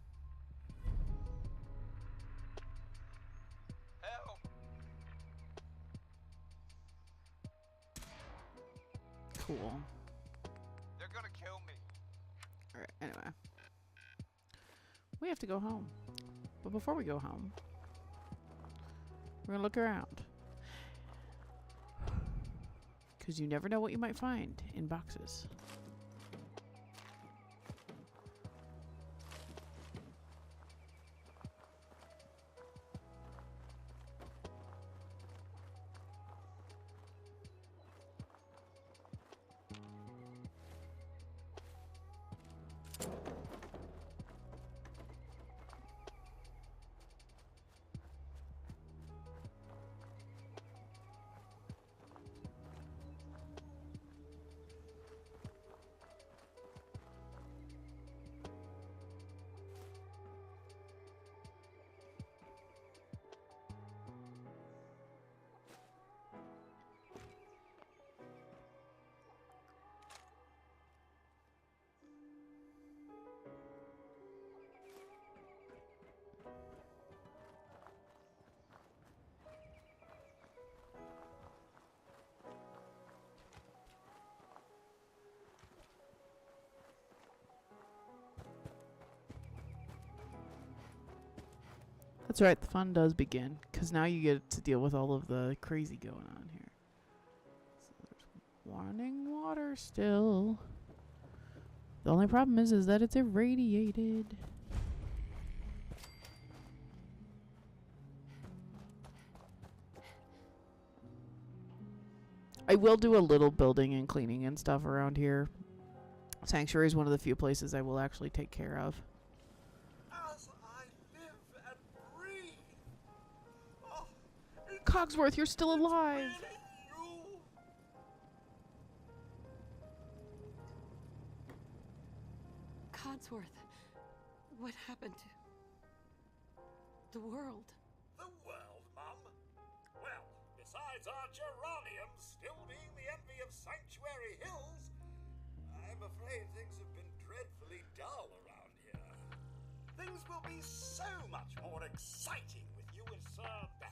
Help! Cool. They're gonna kill me. Alright, anyway. We have to go home. But before we go home, we're gonna look around. Because you never know what you might find in boxes. That's right, the fun does begin, because now you get to deal with all of the crazy going on here. So there's running water still. The only problem is that it's irradiated. I will do a little building and cleaning and stuff around here. Sanctuary is one of the few places I will actually take care of. Cogsworth, you're still alive. Codsworth, what happened to the world? The world, Mum? Well, besides our geraniums still being the envy of Sanctuary Hills, I'm afraid things have been dreadfully dull around here. Things will be so much more exciting with you and Sir back.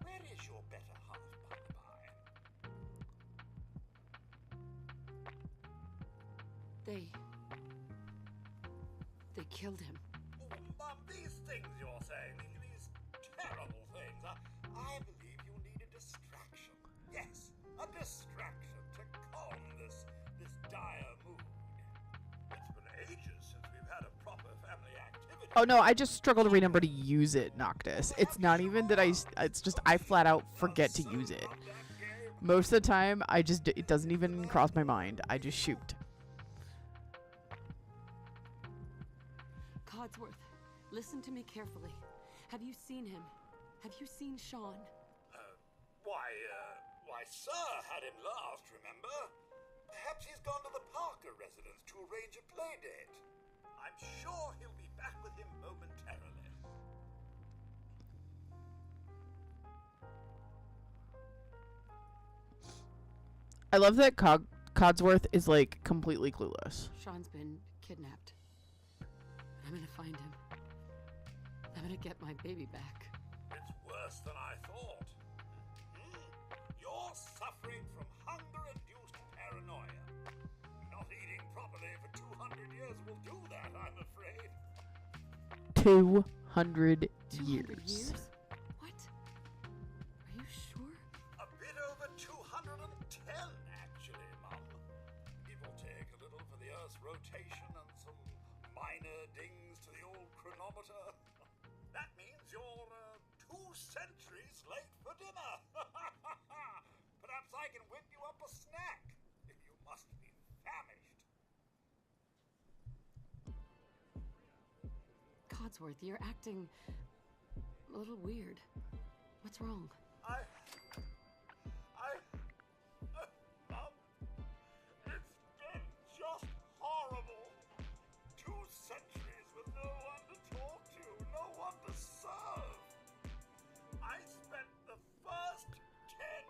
Where is your better half, by the by? They killed him. Oh, Mum, these things you're saying, these terrible things, I believe you need a distraction. Yes, a distraction to calm this dire mood. It's been ages since we've had a proper family activity. Oh no, I just struggle to remember to use it, Noctis. It's not even that it's just I flat out forget to use it. Most of the time, it doesn't even cross my mind. I just shoot. Codsworth, listen to me carefully. Have you seen him? Have you seen Sean? Why, Sir had him last, remember? Perhaps he's gone to the Parker residence to arrange a play date. I'm sure he'll be back with him momentarily. I love that Codsworth is like completely clueless. Sean's been kidnapped. I'm gonna find him. I'm gonna get my baby back. It's worse than I thought. You're suffering from hunger-induced paranoia. Not eating properly for 200 years will do that, I'm afraid. 200 years. 200 years? What? Are you sure? A bit over 210, actually, Mum. Give or take a little for the Earth's rotation and some minor dings to the old chronometer. That means you're 2 centuries late for dinner. Perhaps I can whip you up a snack. You must be famished. Codsworth, you're acting a little weird. What's wrong? Mum, it's been just horrible. 2 centuries with no one to talk to, no one to serve. I spent the first 10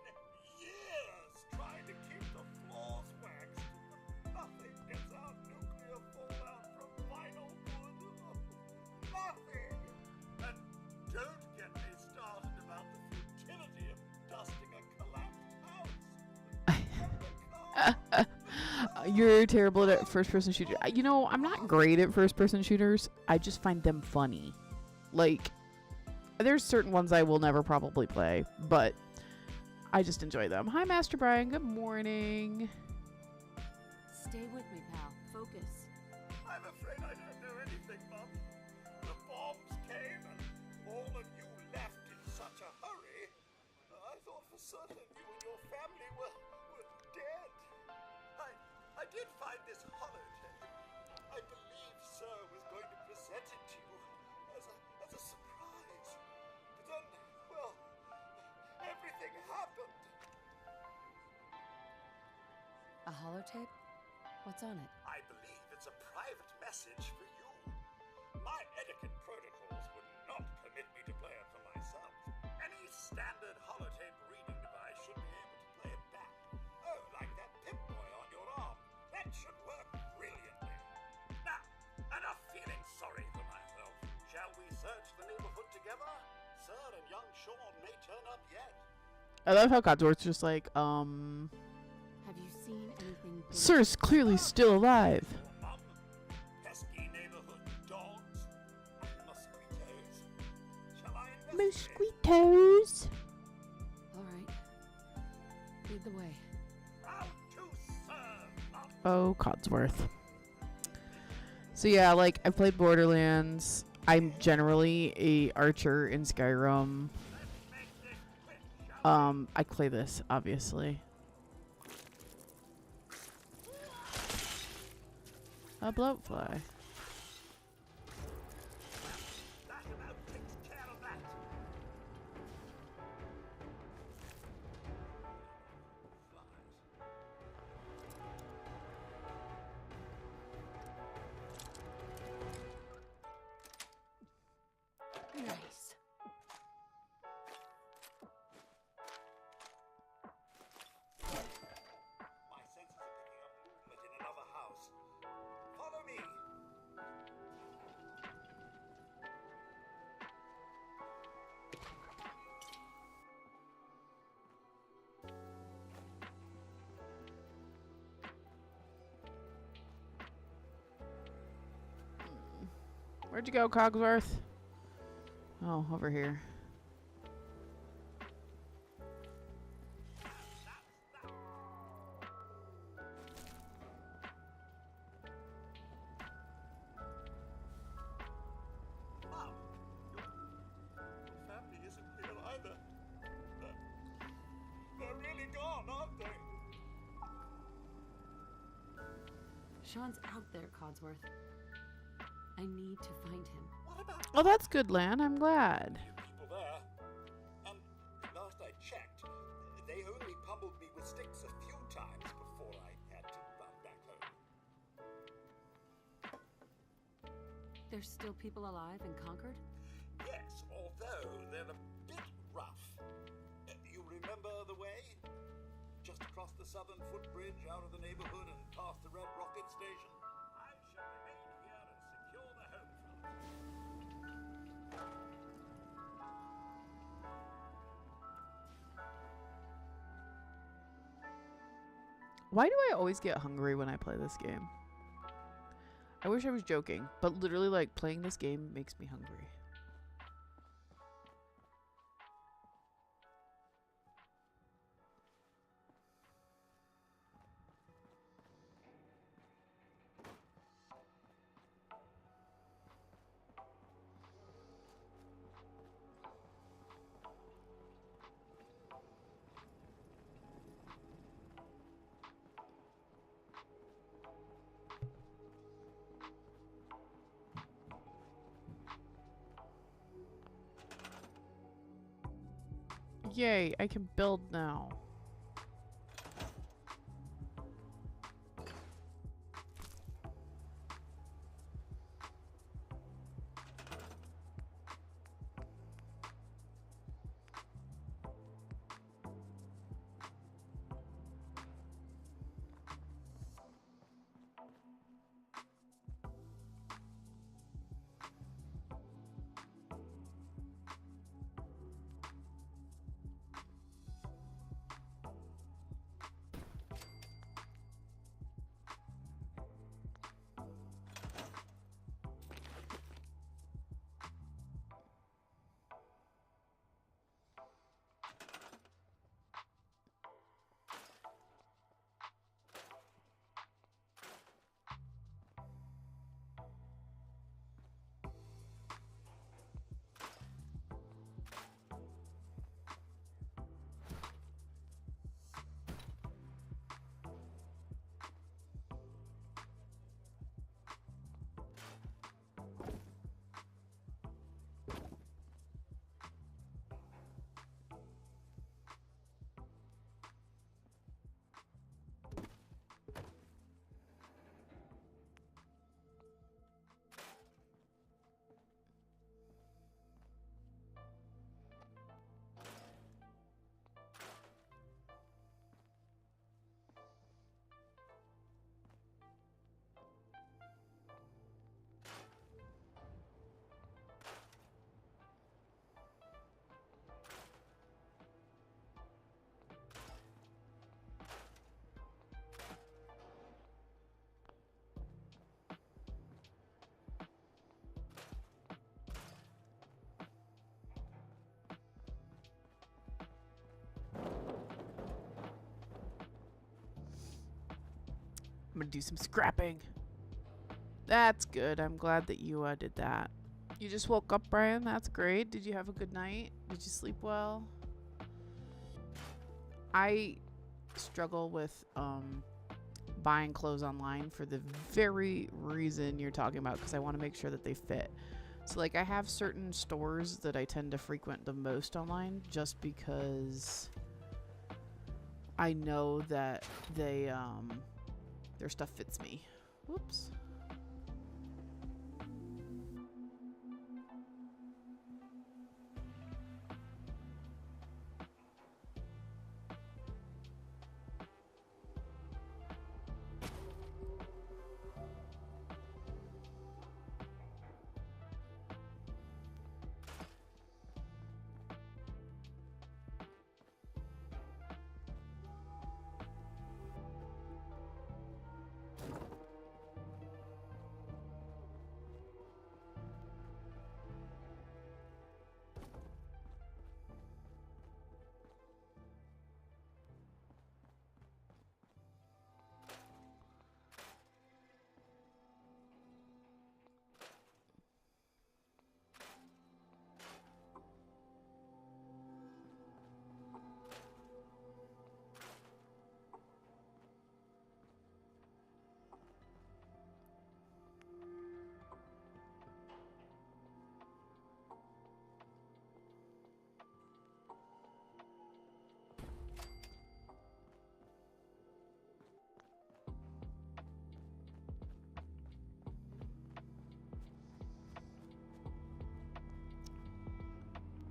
years trying to keep the floors waxed. Nothing gets out nuclear fallout from vinyl wood. Nothing. And don't get me started about the futility of dusting a collapsed house. You're terrible at first-person shooter. You know, I'm not great at first-person shooters. I just find them funny. Like, there's certain ones I will never probably play, but I just enjoy them. Hi, Master Brian. Good morning. Stay with me, pal. Focus. I'm afraid I don't know anything, Mum. The bombs came and all of you left in such a hurry. I thought for certain you and your family were dead. I did find this holotape. I believe Sir was going to present it to you as a surprise. But then, well, everything happened. A holotape? What's on it? I believe it's a private message for you. My etiquette protocols would not permit me to play it for myself. Any standard holotape reading device should be able to play it back. Oh, like that Pip-Boy on your arm. That should work brilliantly. Now, enough feeling sorry for myself. Shall we search the neighborhood together? Sir and young Sean may turn up yet. I love how Codsworth's just like, Have you seen anything? Sir's clearly still alive. Pesky neighborhood dogs and mosquitoes. Shall I investigate? Mosquitoes. All right. Lead the way. Out to serve. Oh, Codsworth. So yeah, like I've played Borderlands. I'm generally a archer in Skyrim. I play this obviously. A bloatfly. That about takes care of that. Nice. My senses are picking up movement in another house. Follow me. Where'd you go, Cogsworth? Oh, over here. Mom, your family isn't here either. They're really gone, aren't they? Sean's out there, Codsworth. I need to find him. What about Oh, that's good, Lan. I'm glad. people there? And last I checked, they only pummeled me with sticks a few times before I had to run back home. There's still people alive in Concord? Yes, although they're a bit rough. You remember the way? Just across the southern footbridge, out of the neighborhood and past the Red Rocket Station? I shall remain here and secure the home front. Why do I always get hungry when I play this game? I wish I was joking, but literally, like, playing this game makes me hungry. Yay, I can build now. I'm gonna do some scrapping. That's good. I'm glad that you did that. You just woke up, Brian. That's great. Did you have a good night? Did you sleep well? I struggle with buying clothes online for the very reason you're talking about, because I want to make sure that they fit. So like I have certain stores that I tend to frequent the most online just because I know that they their stuff fits me. Whoops.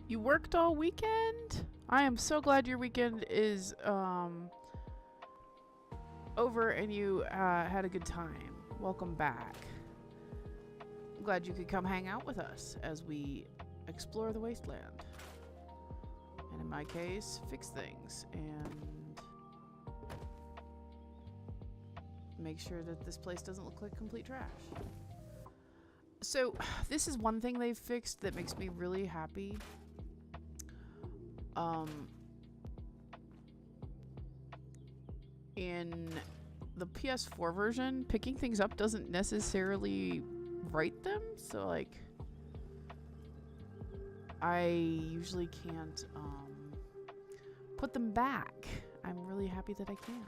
You worked all weekend? I am so glad your weekend is over and you had a good time. Welcome back. I'm glad you could come hang out with us as we explore the wasteland. And in my case, fix things and make sure that this place doesn't look like complete trash. So, this is one thing they've fixed that makes me really happy. In the PS4 version, picking things up doesn't necessarily write them, so like I usually can't put them back. I'm really happy that I can.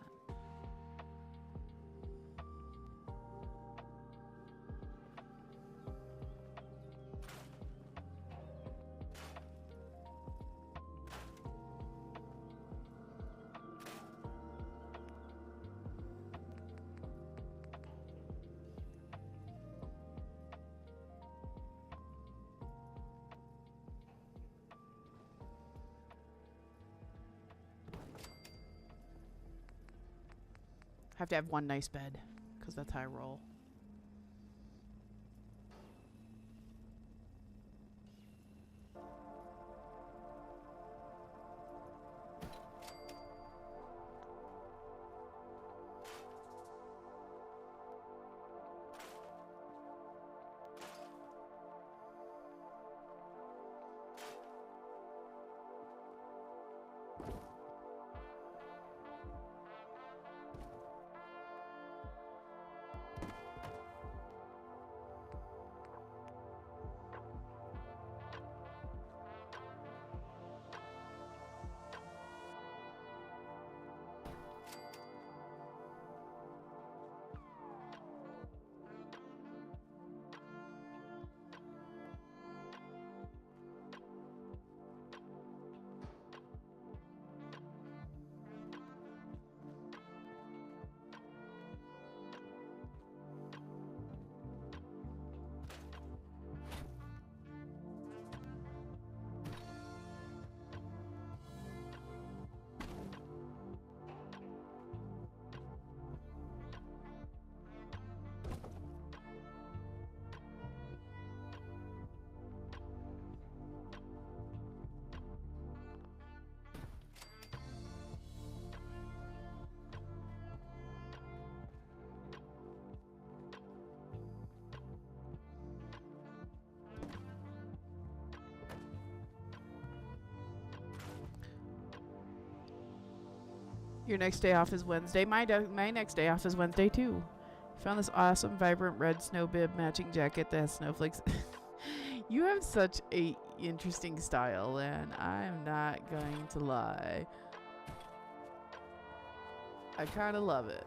Have to have one nice bed, because that's how I roll. Your next day off is Wednesday. My next day off is Wednesday too. Found this awesome vibrant red snow bib matching jacket that has snowflakes. You have such a interesting style, and I'm not going to lie. I kind of love it.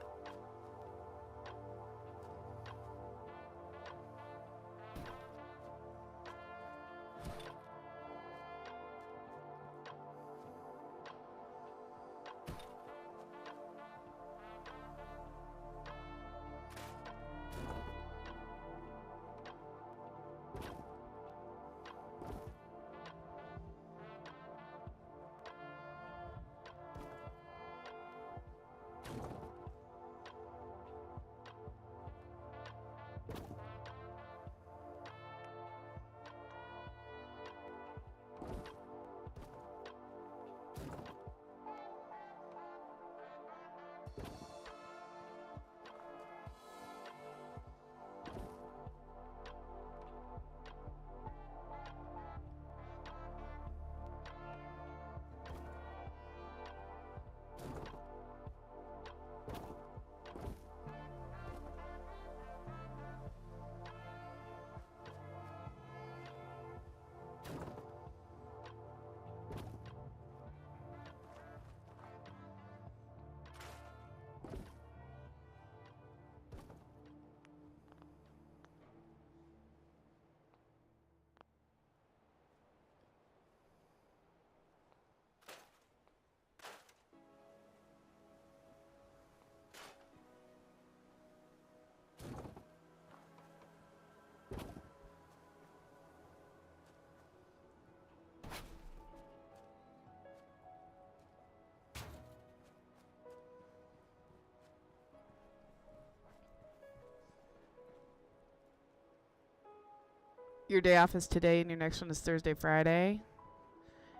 Your day off is today, and your next one is Thursday, Friday.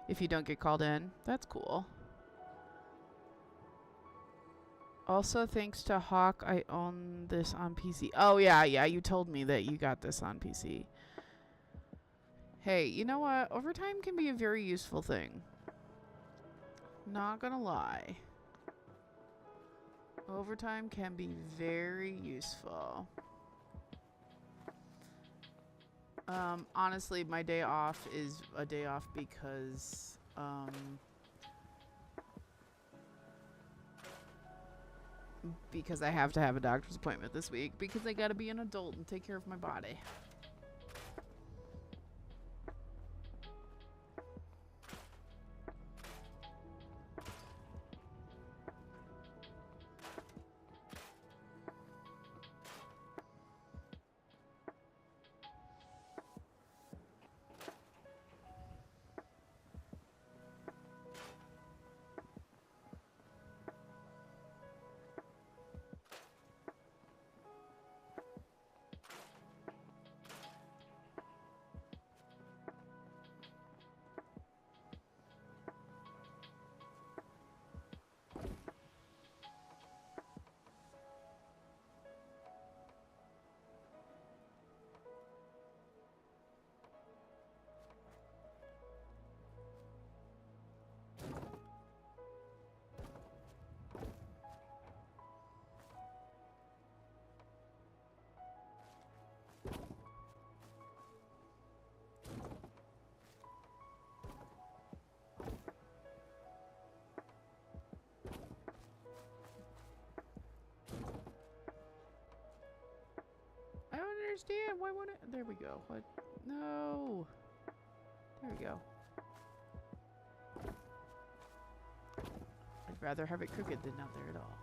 If you don't get called in, that's cool. Also, thanks to Hawk, I own this on PC. Oh, yeah, you told me that you got this on PC. Hey, you know what? Overtime can be a very useful thing. Not gonna lie. Overtime can be very useful. Honestly, my day off is a day off because, because I have to have a doctor's appointment this week because I gotta be an adult and take care of my body. I don't understand. Why won't it? There we go. What? No. There we go. I'd rather have it crooked than not there at all.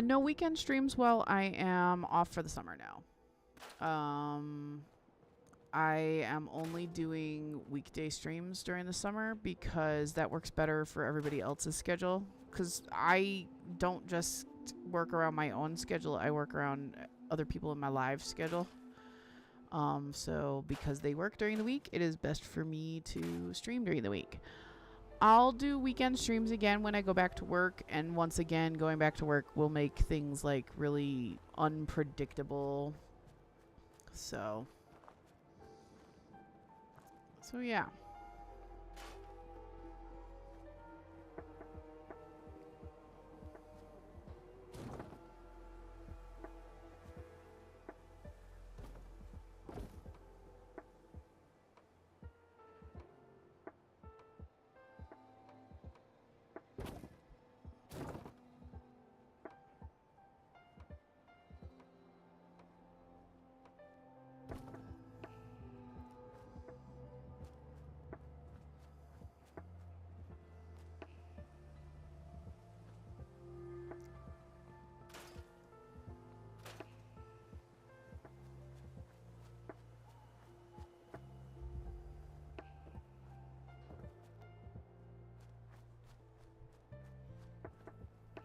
No weekend streams while I am off for the summer now. I am only doing weekday streams during the summer because that works better for everybody else's schedule. Because I don't just work around my own schedule, I work around other people in my live schedule. So because they work during the week, it is best for me to stream during the week. I'll do weekend streams again when I go back to work, and once again, going back to work will make things like really unpredictable. So yeah.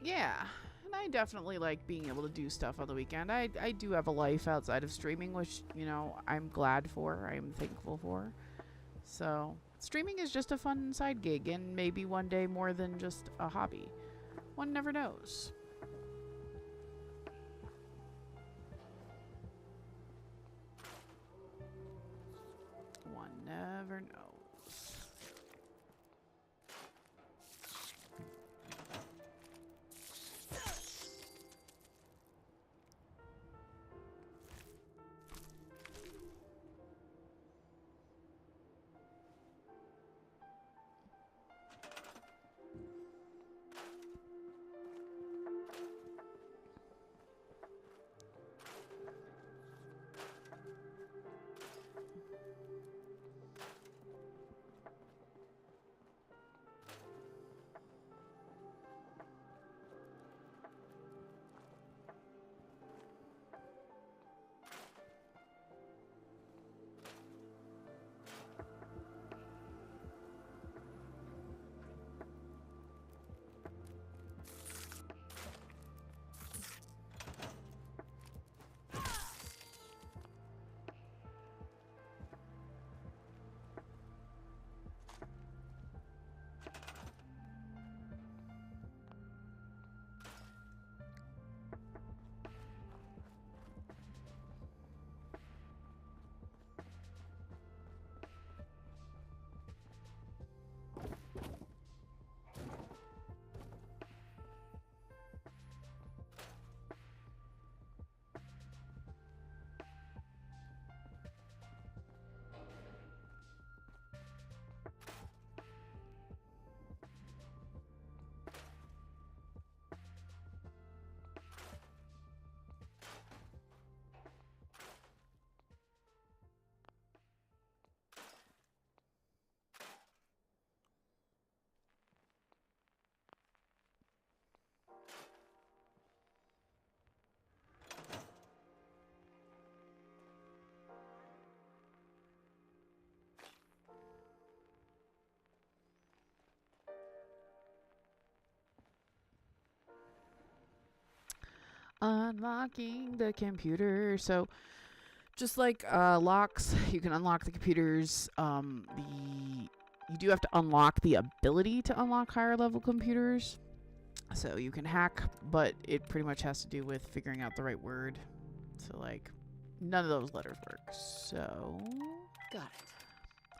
Yeah, and I definitely like being able to do stuff on the weekend. I do have a life outside of streaming, which, you know, I'm glad for, I'm thankful for. So, streaming is just a fun side gig, and maybe one day more than just a hobby. One never knows. One never knows. Unlocking the computer. So just like locks, you can unlock the computers. You do have to unlock the ability to unlock higher level computers. So you can hack, but it pretty much has to do with figuring out the right word. So like none of those letters work. So Got it.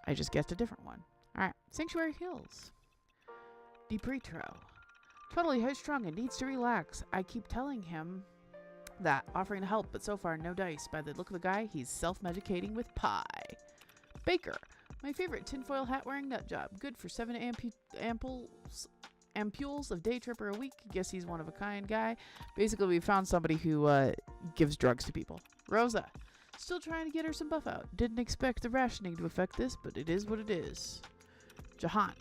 I just guessed a different one. Alright, Sanctuary Hills. Deep retro. Totally high strung and needs to relax. I keep telling him that, offering to help, but so far no dice. By the look of the guy, he's self-medicating with pie. Baker. My favorite tinfoil hat wearing nut job. Good for 7 ampules of day tripper a week. Guess he's one of a kind guy. Basically, we found somebody who gives drugs to people. Rosa. Still trying to get her some buff out. Didn't expect the rationing to affect this, but it is what it is. Jahan.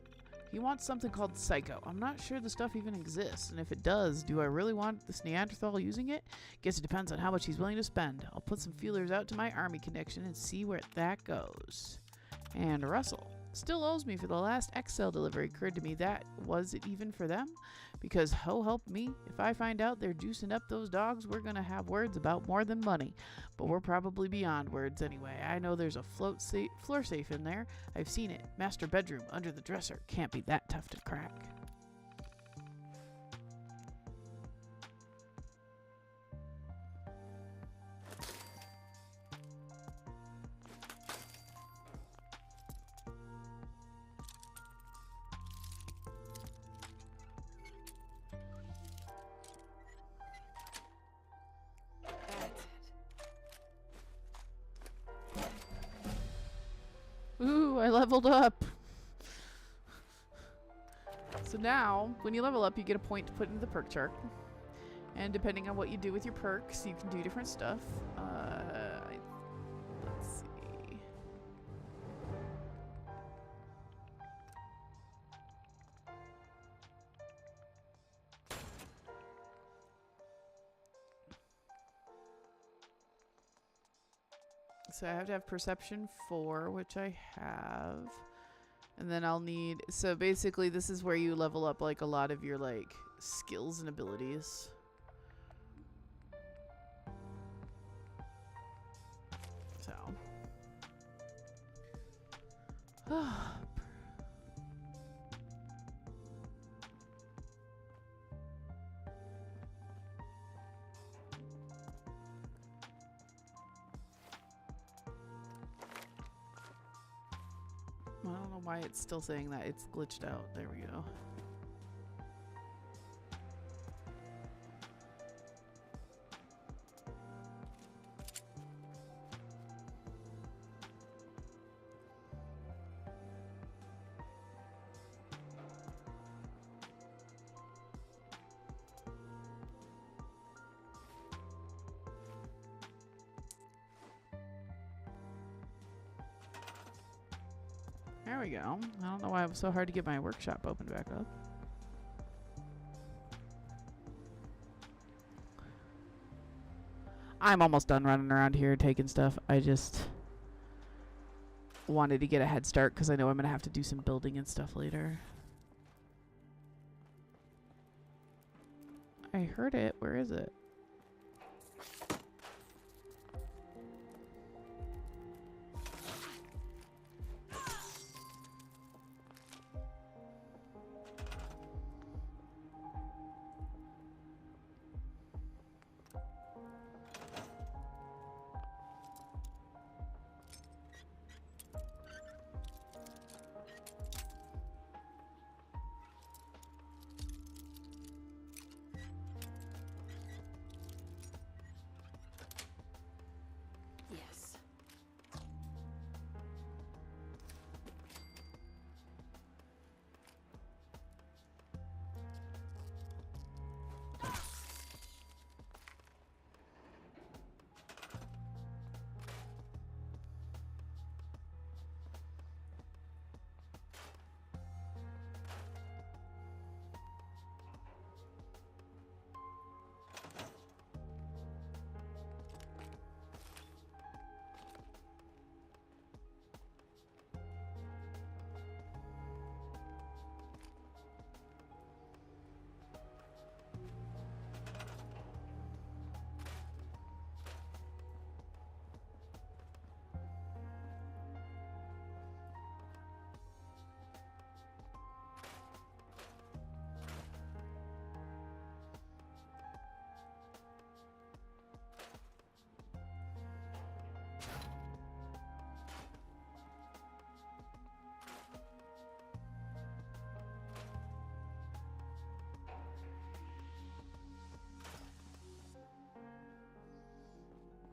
He wants something called Psycho. I'm not sure the stuff even exists, and if it does, do I really want this Neanderthal using it? Guess it depends on how much he's willing to spend. I'll put some feelers out to my army connection and see where that goes. And Russell. still owes me for the last Excel delivery. Occurred to me that was it even for them? Because ho help me, if I find out they're juicing up those dogs, we're gonna have words about more than money. But we're probably beyond words anyway. I know there's a floor safe in there. I've seen it. Master bedroom under the dresser. Can't be that tough to crack. Ooh, I leveled up. So now, when you level up, you get a point to put into the perk chart. And depending on what you do with your perks, you can do different stuff. Let's see. So I have to have perception 4, which I have. And then I'll need... So basically this is where you level up like a lot of your like skills and abilities. So. I don't know why it's still saying that. It's glitched out. There we go. There we go. I don't know why it was so hard to get my workshop opened back up. I'm almost done running around here taking stuff. I just wanted to get a head start because I know I'm going to have to do some building and stuff later. I heard it. Where is it? Yes.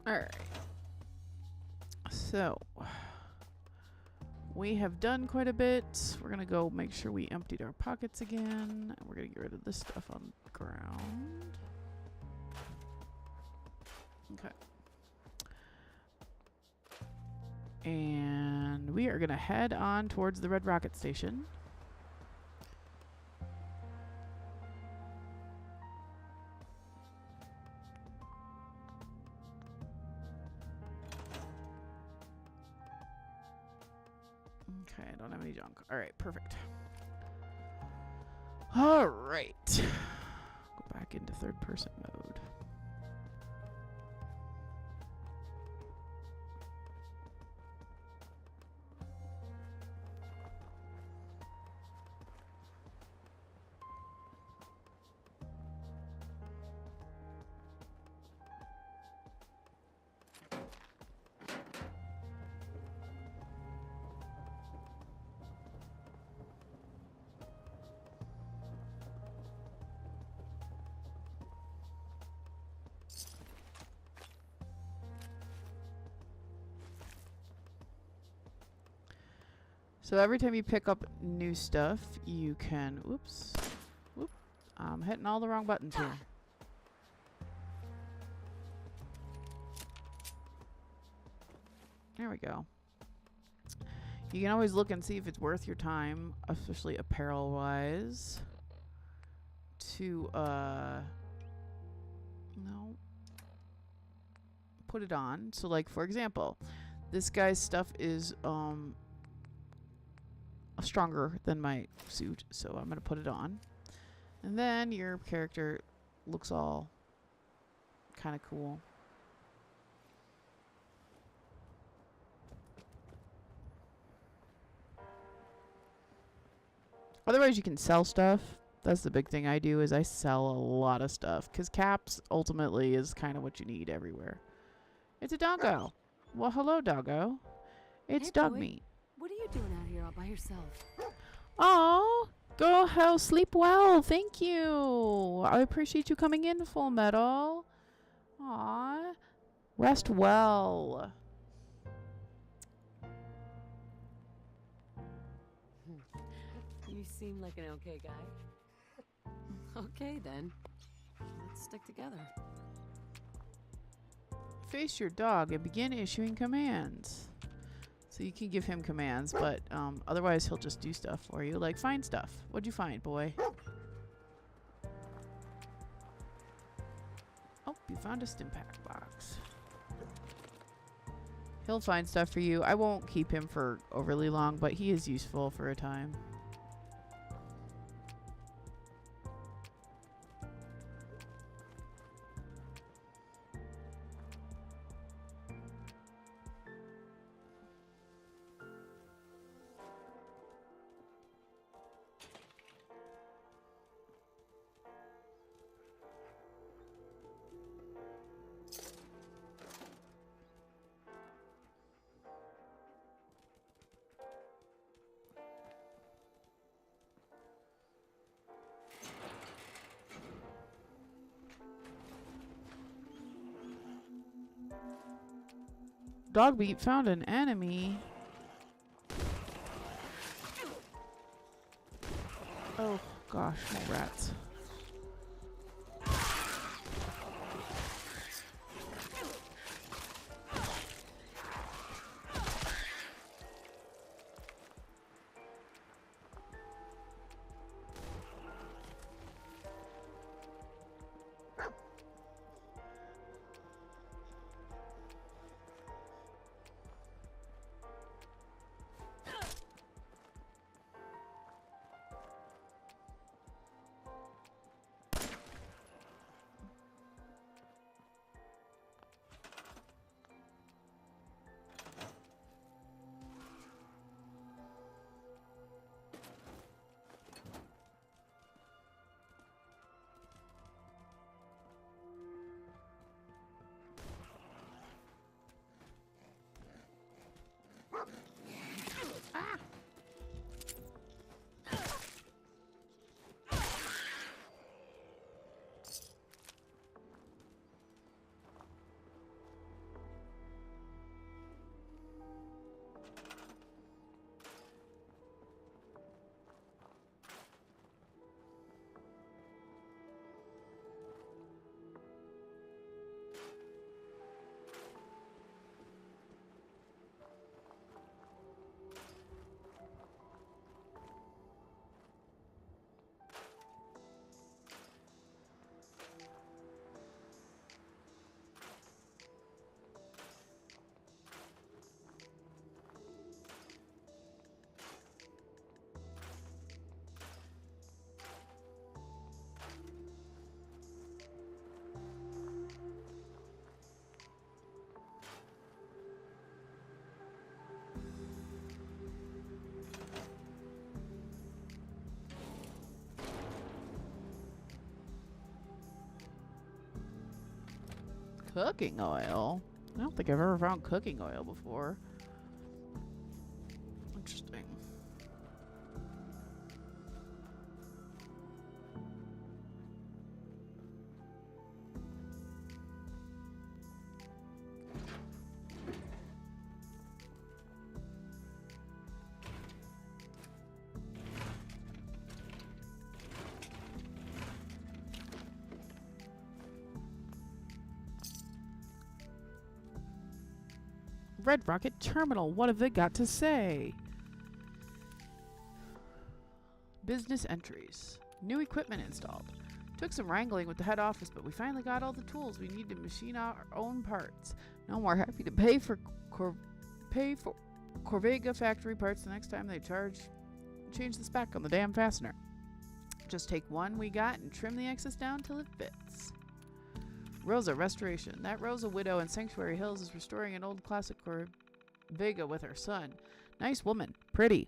Alright. So, we have done quite a bit. We're going to go make sure we emptied our pockets again. We're going to get rid of this stuff on the ground. Okay. And we are going to head on towards the Red Rocket Station. Okay, I don't have any junk. All right, perfect. All right. Go back into third person mode. So every time you pick up new stuff, you can, oops, whoop, I'm hitting all the wrong buttons here. There we go. You can always look and see if it's worth your time, especially apparel-wise, to, no, put it on. So, like, for example, this guy's stuff is, stronger than my suit, so I'm going to put it on. And then your character looks all kind of cool. Otherwise, you can sell stuff. That's the big thing I do, is I sell a lot of stuff, because caps ultimately is kind of what you need everywhere. It's a doggo. Well, hello, doggo. It's Hey, dog boy. meat. What are you doing out here all by yourself? Oh, go hell, sleep well. Thank you. I appreciate you coming in, Full Metal. Aw, rest well. You seem like an okay guy. Okay, then. Let's stick together. Face your dog and begin issuing commands. So you can give him commands, but otherwise he'll just do stuff for you. Like, find stuff. What'd you find, boy? Oh, you found a Stimpack box. He'll find stuff for you. I won't keep him for overly long, but he is useful for a time. Dogbeat found an enemy. Oh gosh, rats. Cooking oil? I don't think I've ever found cooking oil before. Interesting. Red Rocket Terminal. What have they got to say? Business entries. New equipment installed. Took some wrangling with the head office, but we finally got all the tools we need to machine out our own parts. Now we're happy to pay for Corvega factory parts the next time they change the spec on the damn fastener. Just take one we got and trim the excess down till it fits. Rosa Restoration. That Rosa widow in Sanctuary Hills is restoring an old classic Corvega with her son. Nice woman. Pretty.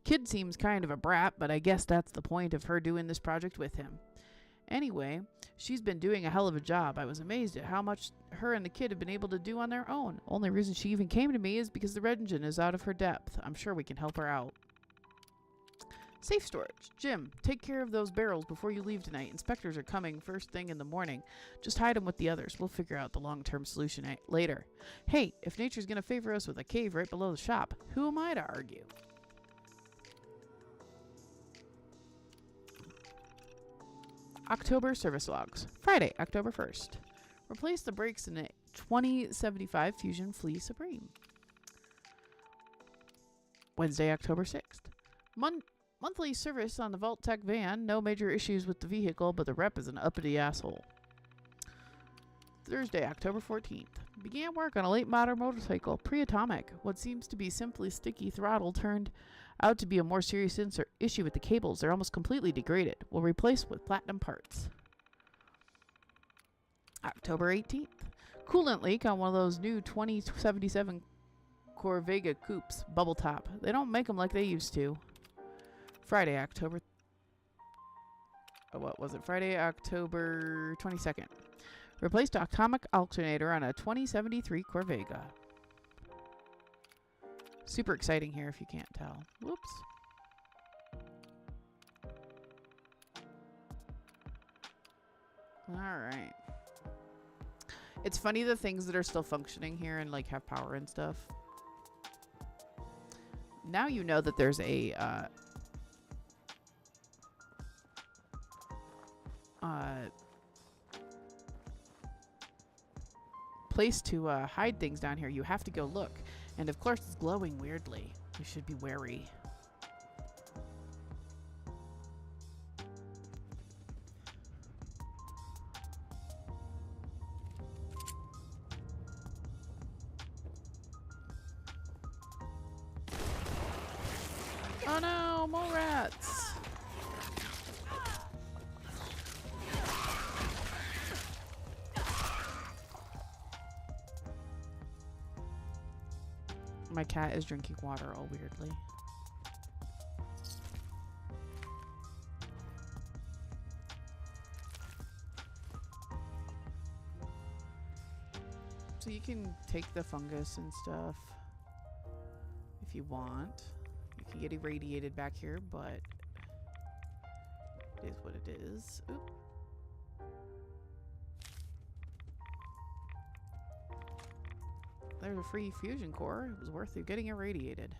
Kid seems kind of a brat, but I guess that's the point of her doing this project with him. Anyway, she's been doing a hell of a job. I was amazed at how much her and the kid have been able to do on their own. Only reason she even came to me is because the red engine is out of her depth. I'm sure we can help her out. Safe storage. Jim, take care of those barrels before you leave tonight. Inspectors are coming first thing in the morning. Just hide them with the others. We'll figure out the long-term solution later. Hey, if nature's going to favor us with a cave right below the shop, who am I to argue? October service logs. Friday, October 1st. Replace the brakes in a 2075 Fusion Flea Supreme. Wednesday, October 6th. Monthly service on the Vault Tech van. No major issues with the vehicle, but the rep is an uppity asshole. Thursday, October 14th. Began work on a late modern motorcycle, pre-atomic. What seems to be simply sticky throttle turned out to be a more serious issue with the cables. They're almost completely degraded. We'll replace with platinum parts. October 18th. Coolant leak on one of those new 2077 Corvega coupes. Bubble top. They don't make them like they used to. Friday, October... what was it? Friday, October 22nd. Replaced atomic alternator on a 2073 Corvega. Super exciting here if you can't tell. Whoops. Alright. It's funny the things that are still functioning here and like have power and stuff. Now you know that there's a place to hide things down here. You have to go look. And of course it's glowing weirdly. You should be wary. Oh no, more rats! My cat is drinking water all weirdly. So you can take the fungus and stuff if you want. You can get irradiated back here, but it is what it is. Oop. There's a free fusion core. It was worth it getting irradiated.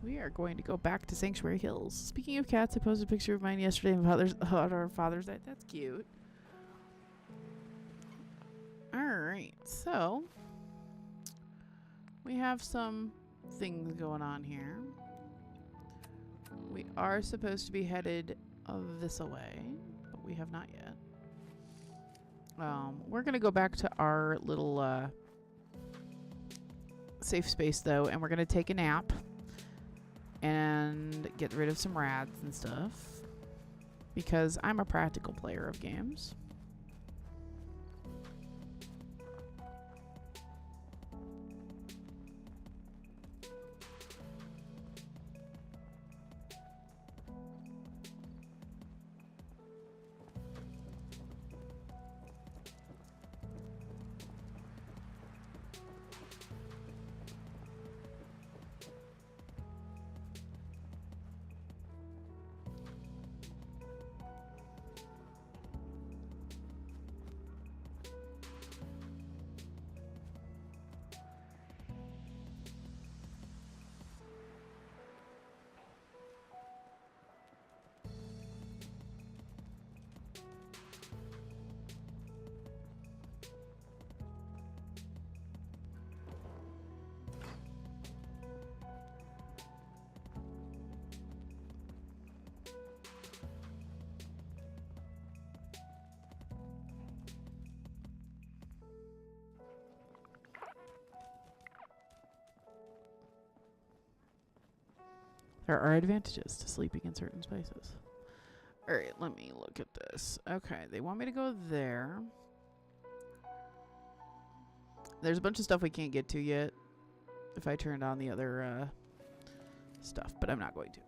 We are going to go back to Sanctuary Hills. Speaking of cats, I posted a picture of mine yesterday on our Father's Day. That's cute. Alright, so we have some things going on here. We are supposed to be headed this away, but we have not yet. We're going to go back to our little safe space, though, and we're going to take a nap and get rid of some rads and stuff, because I'm a practical player of games. There are advantages to sleeping in certain spaces. Alright, let me look at this. Okay, they want me to go there. There's a bunch of stuff we can't get to yet if I turned on the other stuff, but I'm not going to.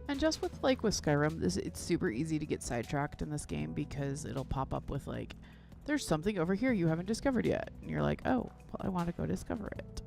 And just with Skyrim, it's super easy to get sidetracked in this game because it'll pop up with there's something over here you haven't discovered yet. And you're like, oh, well, I want to go discover it.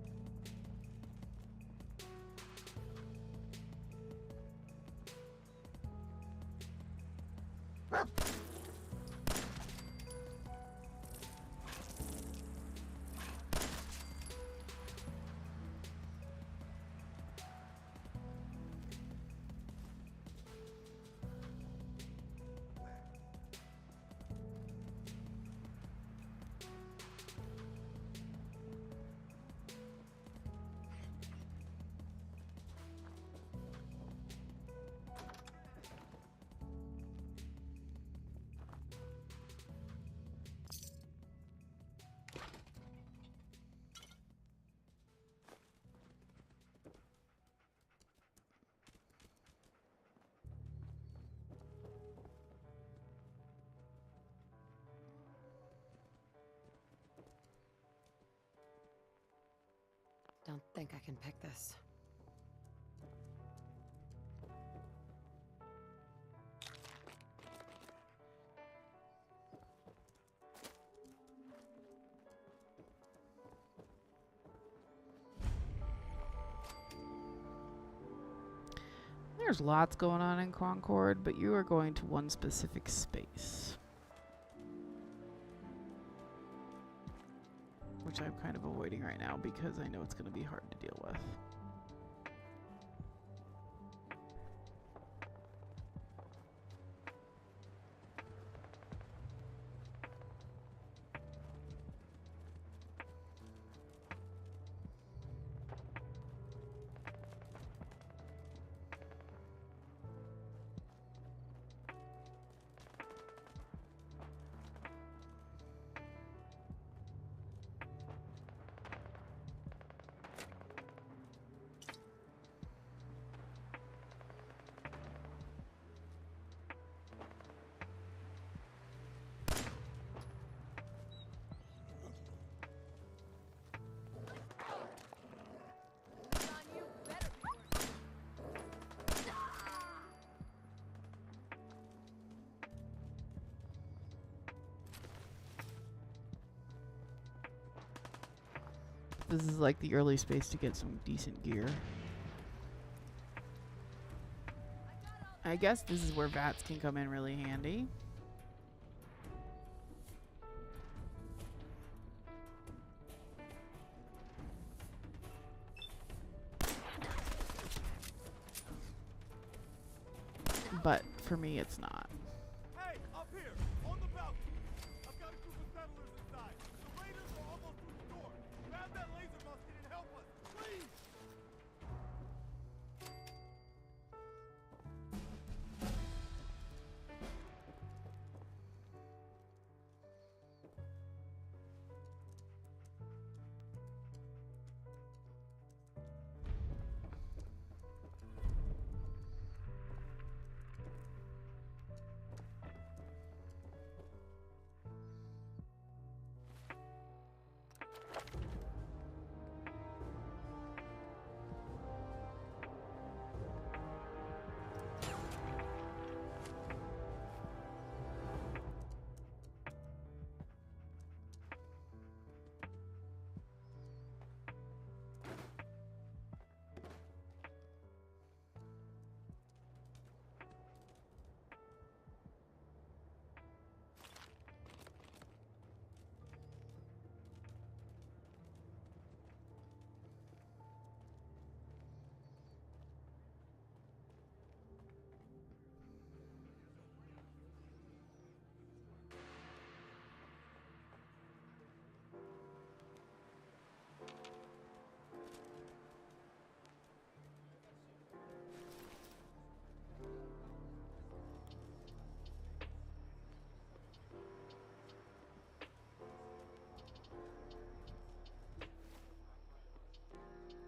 Don't think I can pick this. There's lots going on in Concord, but you are going to one specific space, which I'm kind of avoiding right now because I know it's going to be hard to deal with. This is like the early space to get some decent gear. I guess this is where VATS can come in really handy. But for me, it's not. Hey, up here, on the balcony. I've got a group of settlers inside. The raiders are almost through the door. Grab that laser musket and help us, please.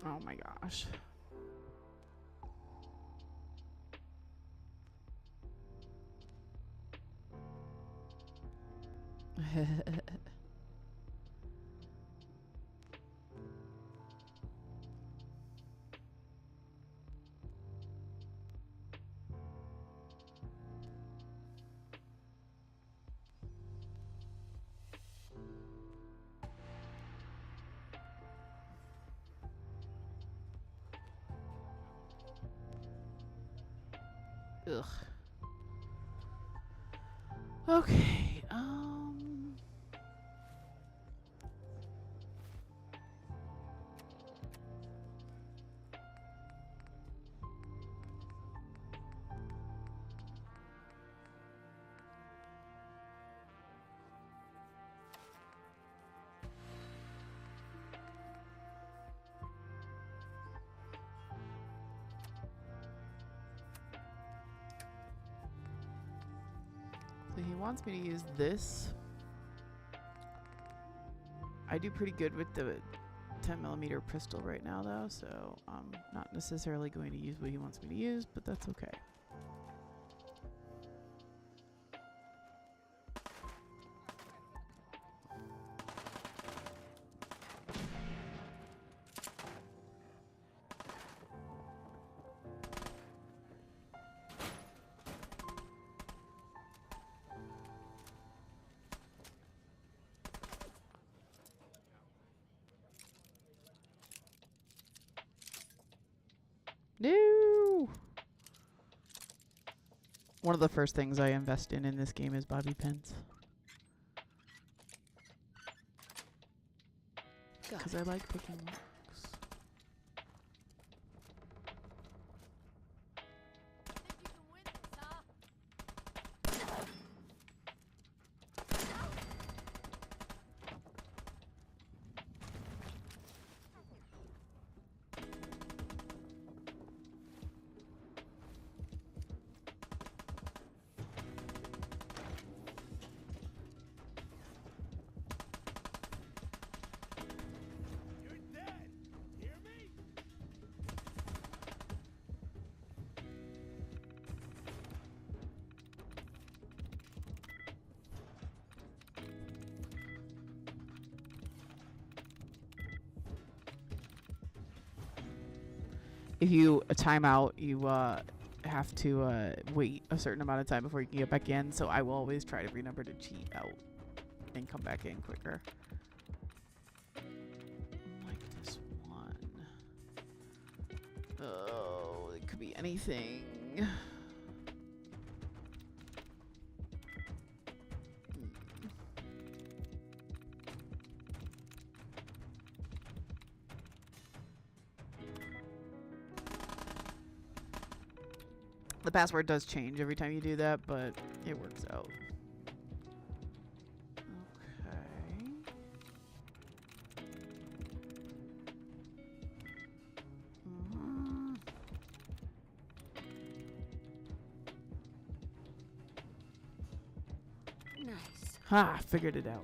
Oh my gosh. Ugh. Okay. So he wants me to use this. I do pretty good with the 10mm pistol right now though, so I'm not necessarily going to use what he wants me to use, but that's okay. No! One of the first things I invest in this game is bobby pins. Because I like picking locks. If you time out, you have to wait a certain amount of time before you can get back in. So I will always try to remember to cheat out and come back in quicker. Like Oh, it could be anything. The password does change every time you do that, but it works out. Okay. Nice. Ha! Figured it out.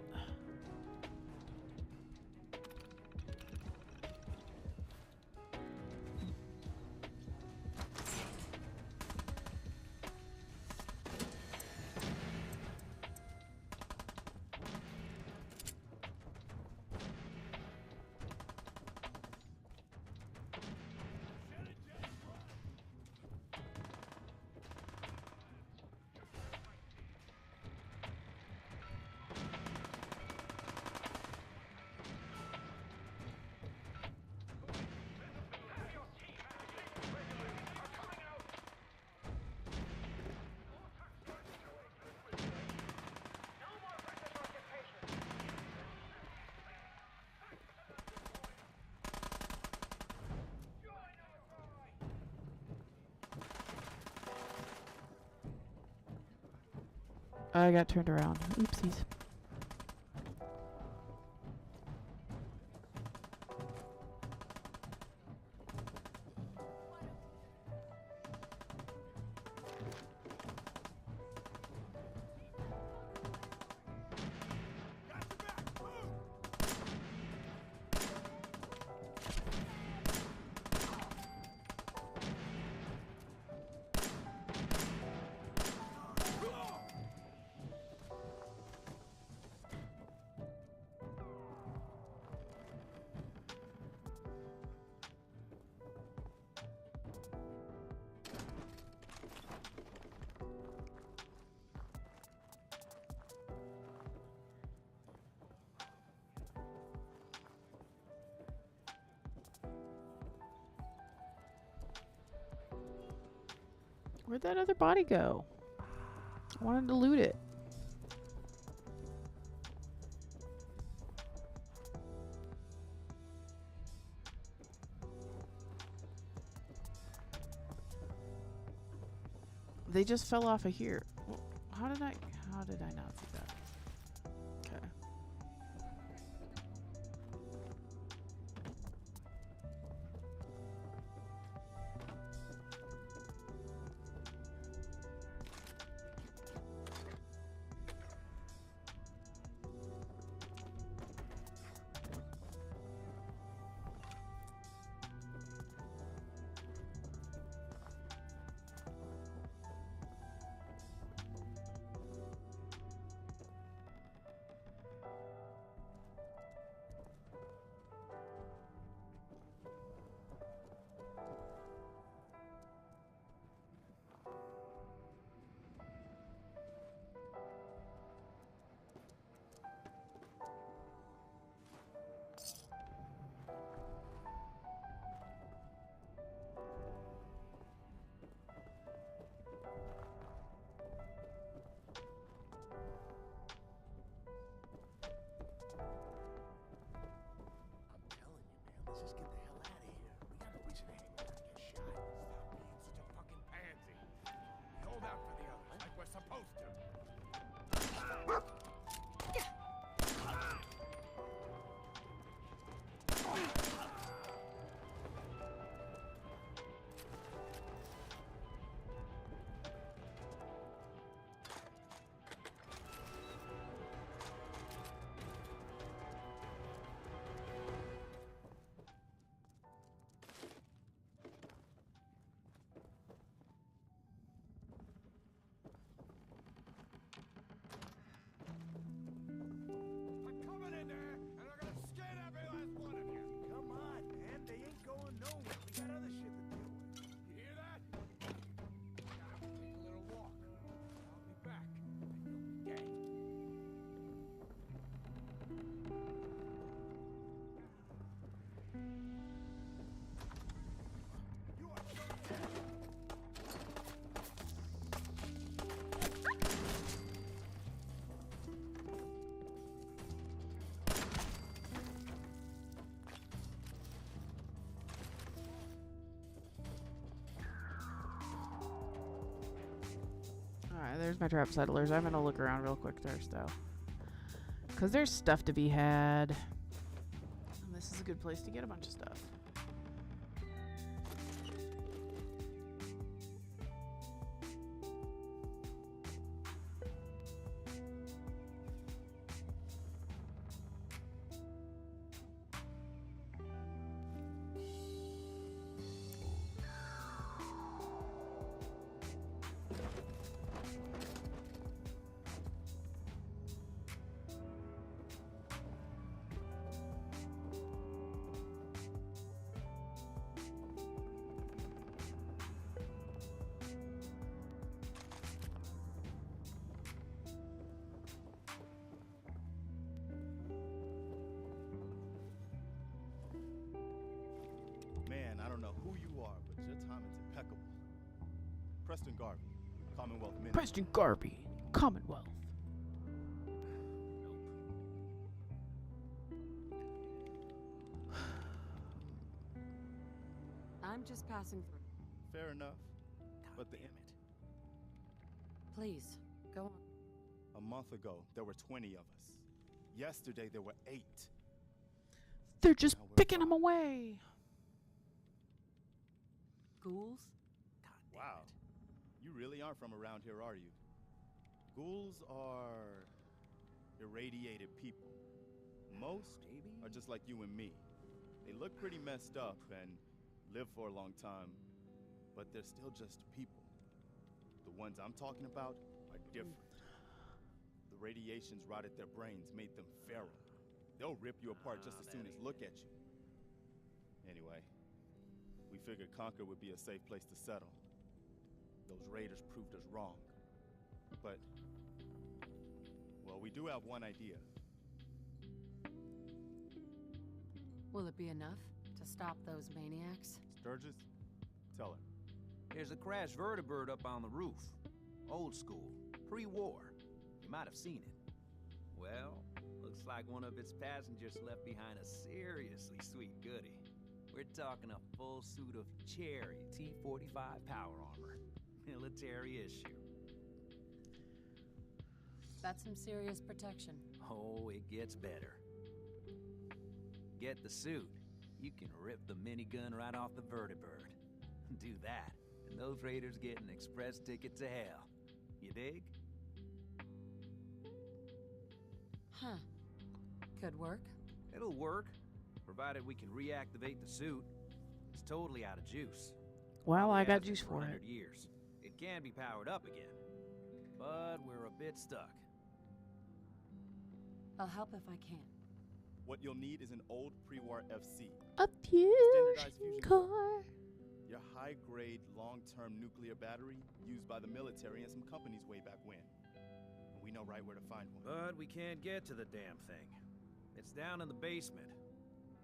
I got turned around. Oopsies. Where'd that other body go? I wanted to loot it. They just fell off of here. Well, how did I not see that? Okay. there's my trap settlers. I'm gonna look around real quick first, though. Because there's stuff to be had. And this is a good place to get a bunch of stuff. Man, I don't know who you are, but your timing's impeccable. Preston Garvey, Commonwealth Minister. Preston Garvey, Commonwealth. I'm just passing through. Fair enough. But Damn it. Please, go on. a month ago, there were 20 of us. Yesterday, there were 8. They're just Now we're picking 5. them away. Ghouls? Wow. You really aren't from around here, are you? Ghouls are irradiated people. Most are just like you and me. They look pretty messed up and live for a long time, but they're still just people. The ones I'm talking about are different. The radiations rotted their brains, made them feral. They'll rip you apart just as soon as look at you. Anyway, we figured Concord would be a safe place to settle. Those raiders proved us wrong. But, well, we do have one idea. Will it be enough to stop those maniacs? Sturgis, tell her. There's a crashed vertibird up on the roof. Old school, pre-war. You might have seen it. Well, looks like one of its passengers left behind a seriously sweet goodie. We're talking a full suit of cherry T-45 power armor. Military issue. That's some serious protection. Oh, it gets better. Get the suit. You can rip the minigun right off the vertibird. Do that, and those raiders get an express ticket to hell. You dig? Huh. Could work. It'll work, provided we can reactivate the suit. It's totally out of juice. Well, I got Has been juice for 100 it. years. It can be powered up again, but we're a bit stuck. I'll help if I can. What you'll need is an old pre-war FC. A Standardized fusion fusion core. Your high-grade, long-term nuclear battery used by the military and some companies way back when. And we know right where to find one. But we can't get to the damn thing. It's down in the basement,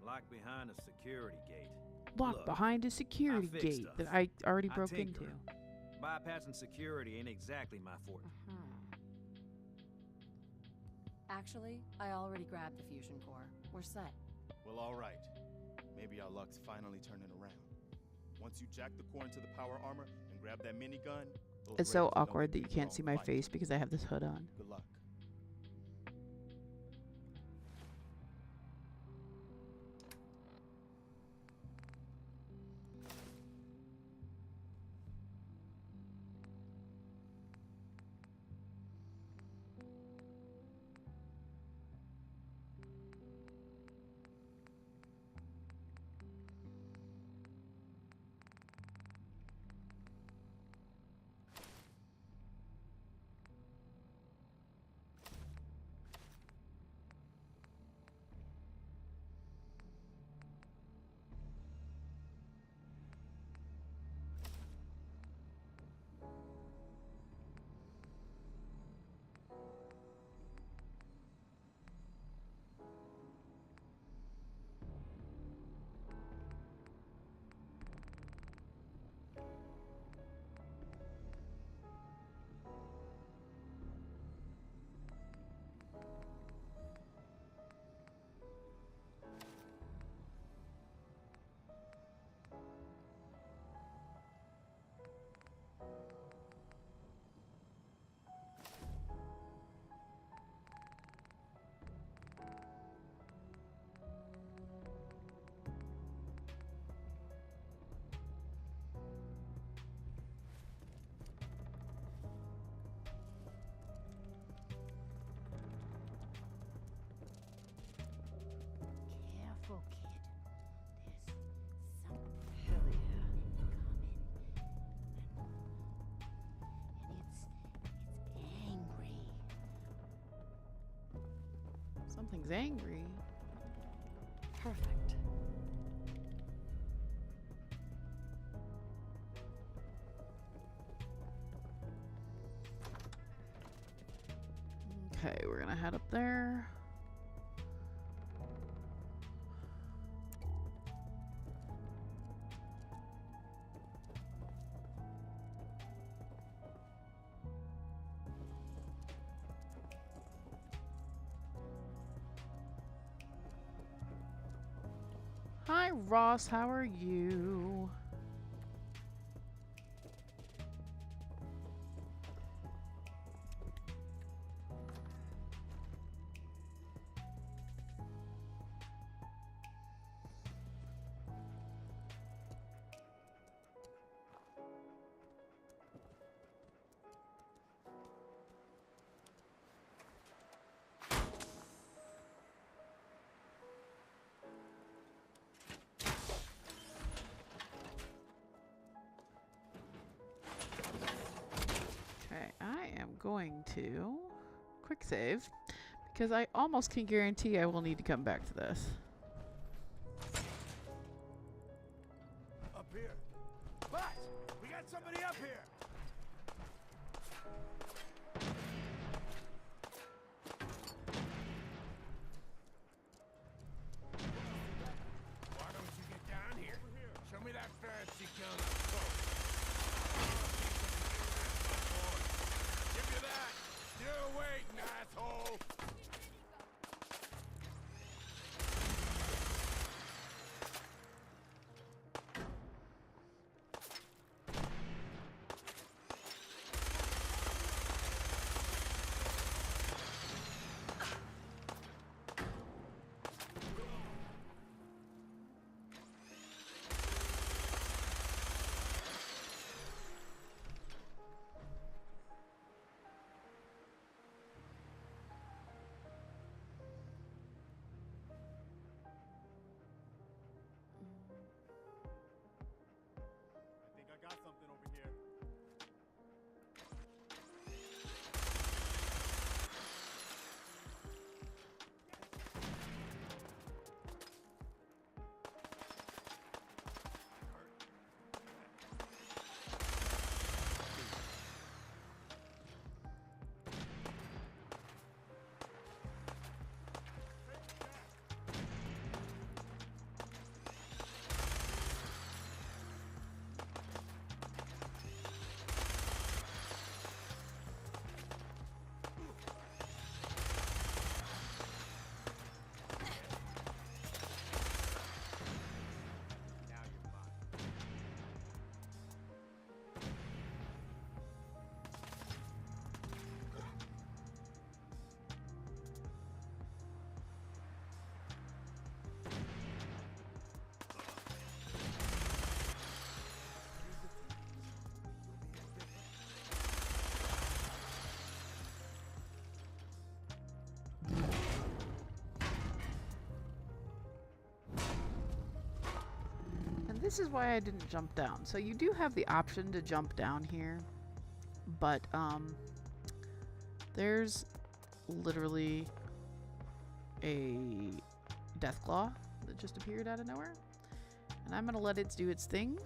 locked behind a security gate. Locked Look, behind a security I fix gate stuff. that I already I broke tinker. into. Bypassing security ain't exactly my forte. Actually, I already grabbed the fusion core. We're set. Well, all right. Maybe our luck's finally turning around. Once you jack the core into the power armor and grab that minigun, those It's so raiders will know awkward that you you're can't on see my fight. face because I have this hood on. Good luck. Something's angry. Perfect. Okay, we're gonna head up there. Hi, Ross. How are you? Okay, I am going to quick save because I almost can guarantee I will need to come back to this. Up here. Boss, we got somebody up here. Why don't you get down here? Show me that fancy gun up close. Give you that. Still waiting, asshole. I think I got something over here. And this is why I didn't jump down. So you do have the option to jump down here, but there's literally a death claw that just appeared out of nowhere, and I'm gonna let it do its thing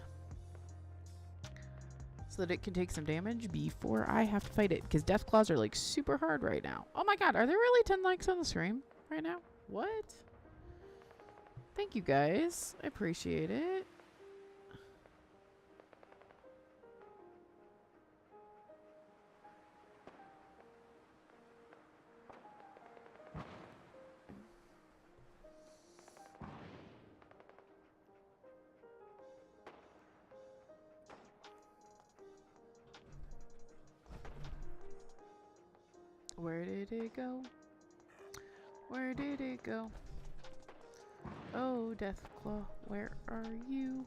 so that it can take some damage before I have to fight it, because death claws are like super hard right now. Oh my god, are there really 10 likes on the stream right now? What? Thank you guys, I appreciate it. Where did it go? Where did it go? Oh, Deathclaw, where are you?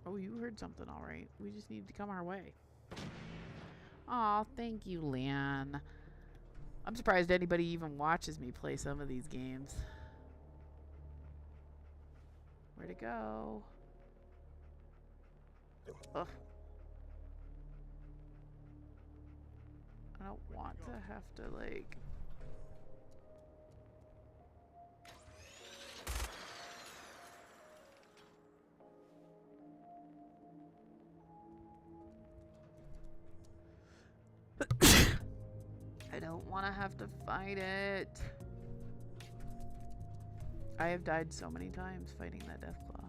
Oh, you heard something all right. We just need to come our way. Aw, thank you, Leon. I'm surprised anybody even watches me play some of these games. Where'd it go? Ugh. I don't want to have to, like... I don't want to have to fight it. I have died so many times fighting that Deathclaw.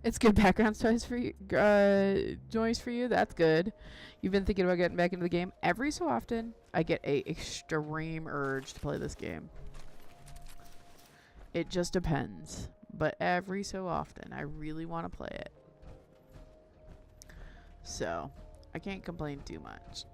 It's good background noise for you. Noise for you. That's good. You've been thinking about getting back into the game. Every so often, I get a extreme urge to play this game. It just depends, but every so often, I really want to play it. So, I can't complain too much.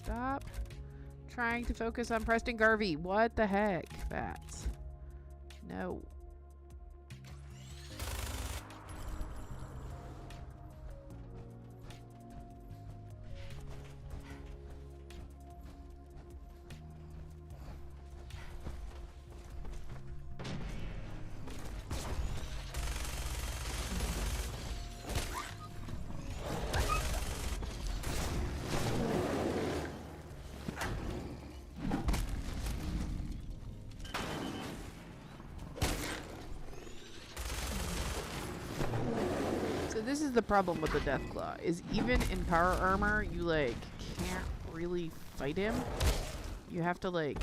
Stop trying to focus on Preston Garvey. What the heck, Bats? No. This is the problem with the Deathclaw, is even in power armor, you, like, can't really fight him. You have to, like...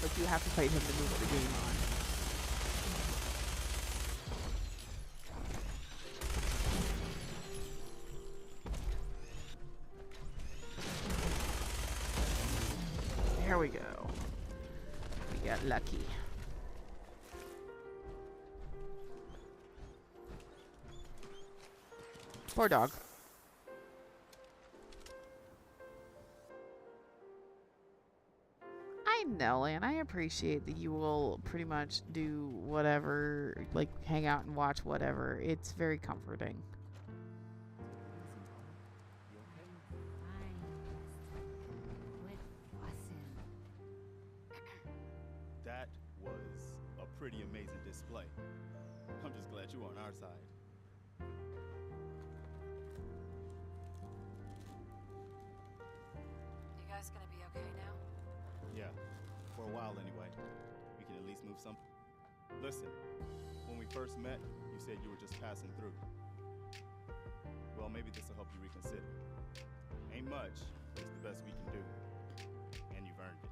Like, you have to fight him to move the game on. Here we go. We got lucky. Poor dog. I know, and I appreciate that you will pretty much do whatever, like hang out and watch whatever. It's very comforting. That was a pretty amazing display. I'm just glad you're on our side. You guys gonna be okay now? Yeah, for a while anyway. We can at least move some. Listen, when we first met, you said you were just passing through. Well, maybe this will help you reconsider. Ain't much, but it's the best we can do. And you've earned it.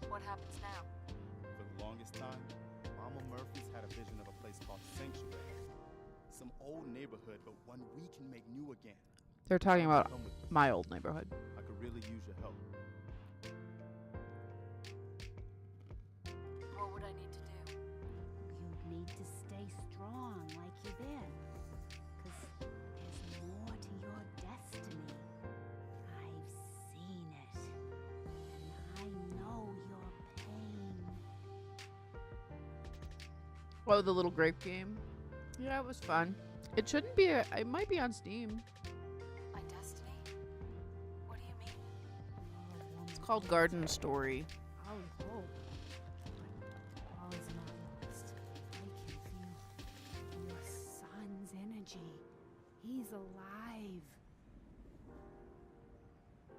What happens now? For the longest time, Mama Murphy's had a vision of a place called Sanctuary. Some old neighborhood, but one we can make new again. They're talking about my old neighborhood. I could really use your help. What would I need to do? You need to stay strong like you've been. Because there's more to your destiny. I've seen it. And I know your pain. Oh, the little grape game. Yeah, it was fun. It shouldn't be. It might be on Steam. My destiny? What do you mean? It's called Garden Story. I'll hope. All is not lost. I can feel your son's energy. He's alive.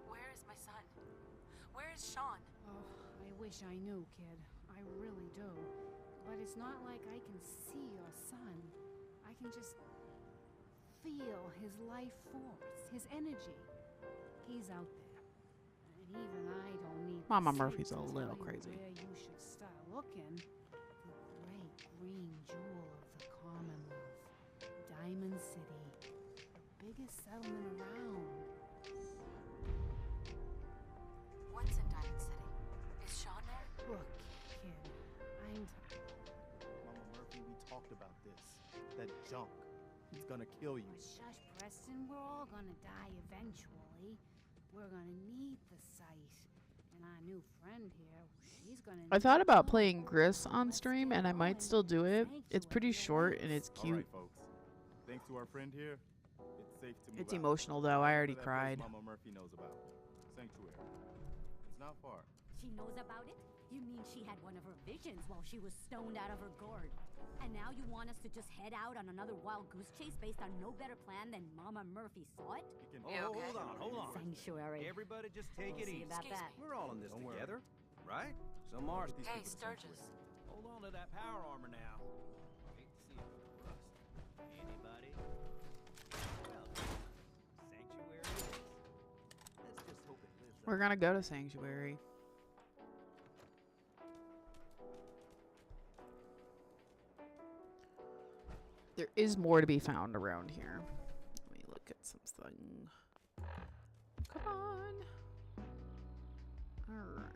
Where is my son? Where is Sean? Oh, I wish I knew, kid. I really do. But it's not like I can see your son. I can just feel his life force, his energy. He's out there. And even I don't need Mama to Murphy's see a to little tell you crazy. where you should start looking. The great green jewel of the Commonwealth. Diamond City. The biggest settlement around. What's in Diamond City? Is Sean there? Look, kid, I'm... Mama Murphy, we talked about this. That junk. It's gonna kill you. Shush, Preston. We're all gonna die eventually. We're gonna need the sight. And our new friend here, she's gonna... I thought about playing Gris on stream, and I might still do it. It's pretty short and it's All cute. right, folks. Thanks to our friend here, it's safe to move It's out. emotional though. I already That place cried. Mama Murphy knows about. Sanctuary. It's not far. She knows about it? You mean she had one of her visions while she was stoned out of her gourd? And now you want us to just head out on another wild goose chase based on no better plan than Mama Murphy saw it? Oh, hold on. Sanctuary. Everybody just take We'll it see easy. about that. We're all in this Don't worry. together, right? Some are. Hey, Sturgis. Hold on to that power armor now. Hate to see it rust. Anybody? Well, sanctuary. Let's just hope it lives up. We're gonna go to Sanctuary. There is more to be found around here. Let me look at something. Come on. Alright.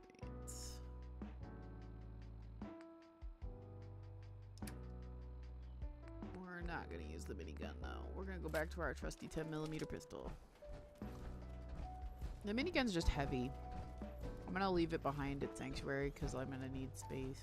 We're not going to use the minigun though. We're going to go back to our trusty 10mm pistol. The minigun's just heavy. I'm going to leave it behind at Sanctuary because I'm going to need space.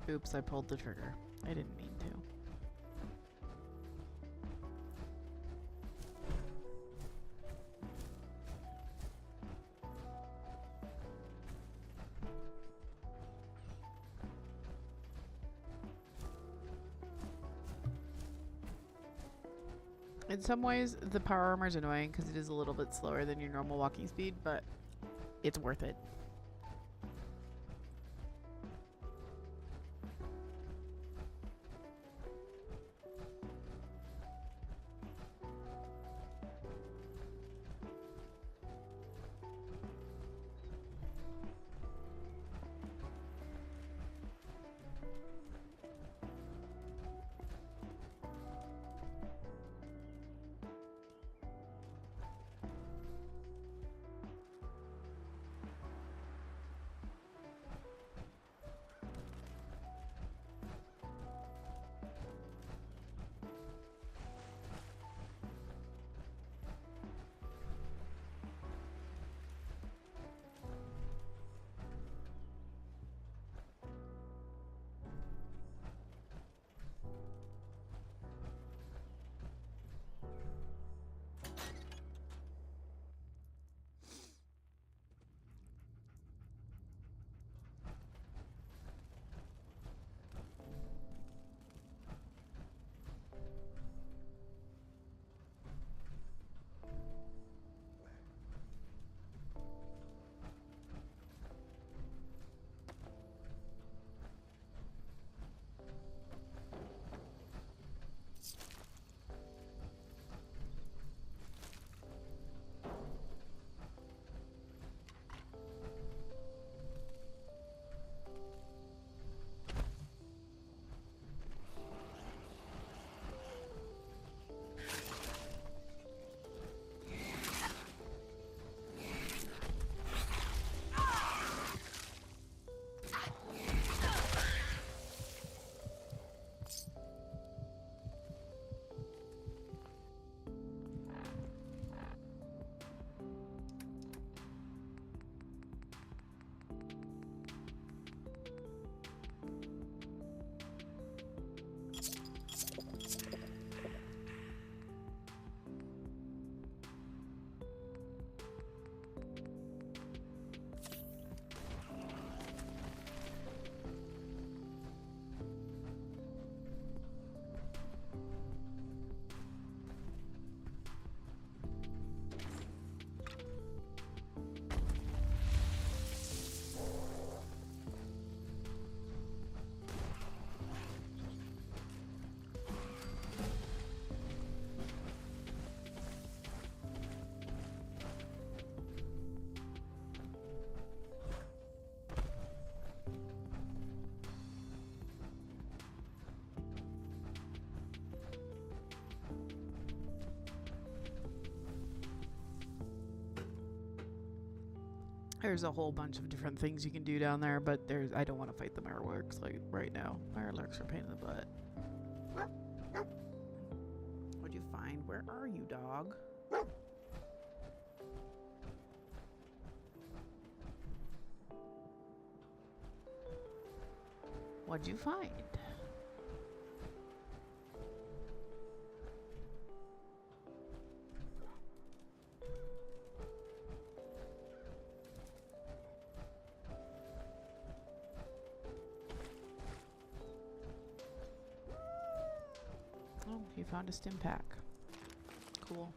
Oops, I pulled the trigger. I didn't mean to. In some ways, the power armor is annoying because it is a little bit slower than your normal walking speed, but it's worth it. There's a whole bunch of different things you can do down there, but I don't want to fight the mirelurks like right now. Mirelurks are a pain in the butt. What'd you find? Where are you, dog? What'd you find? Oh, you found a stim pack. Cool.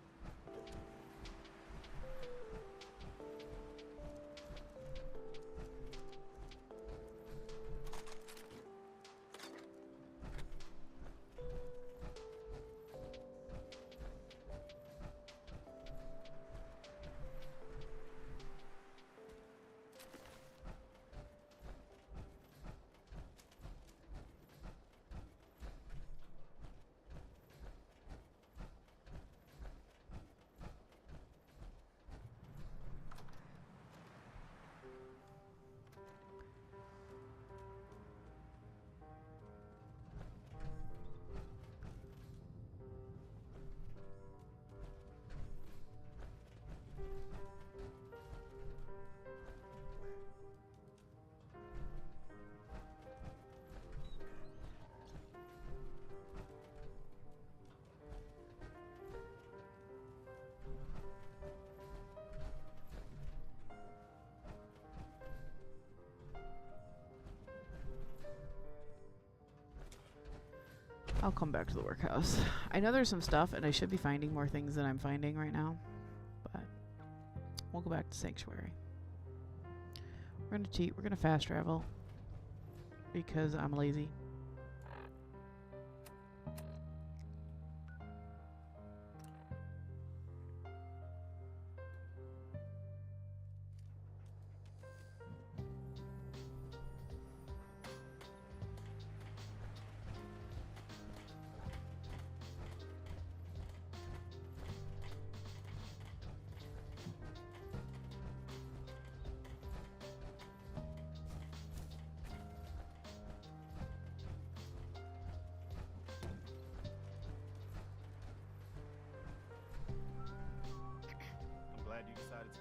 I'll come back to the workhouse. I know there's some stuff, and I should be finding more things than I'm finding right now. But we'll go back to Sanctuary. We're going to cheat. We're going to fast travel. Because I'm lazy.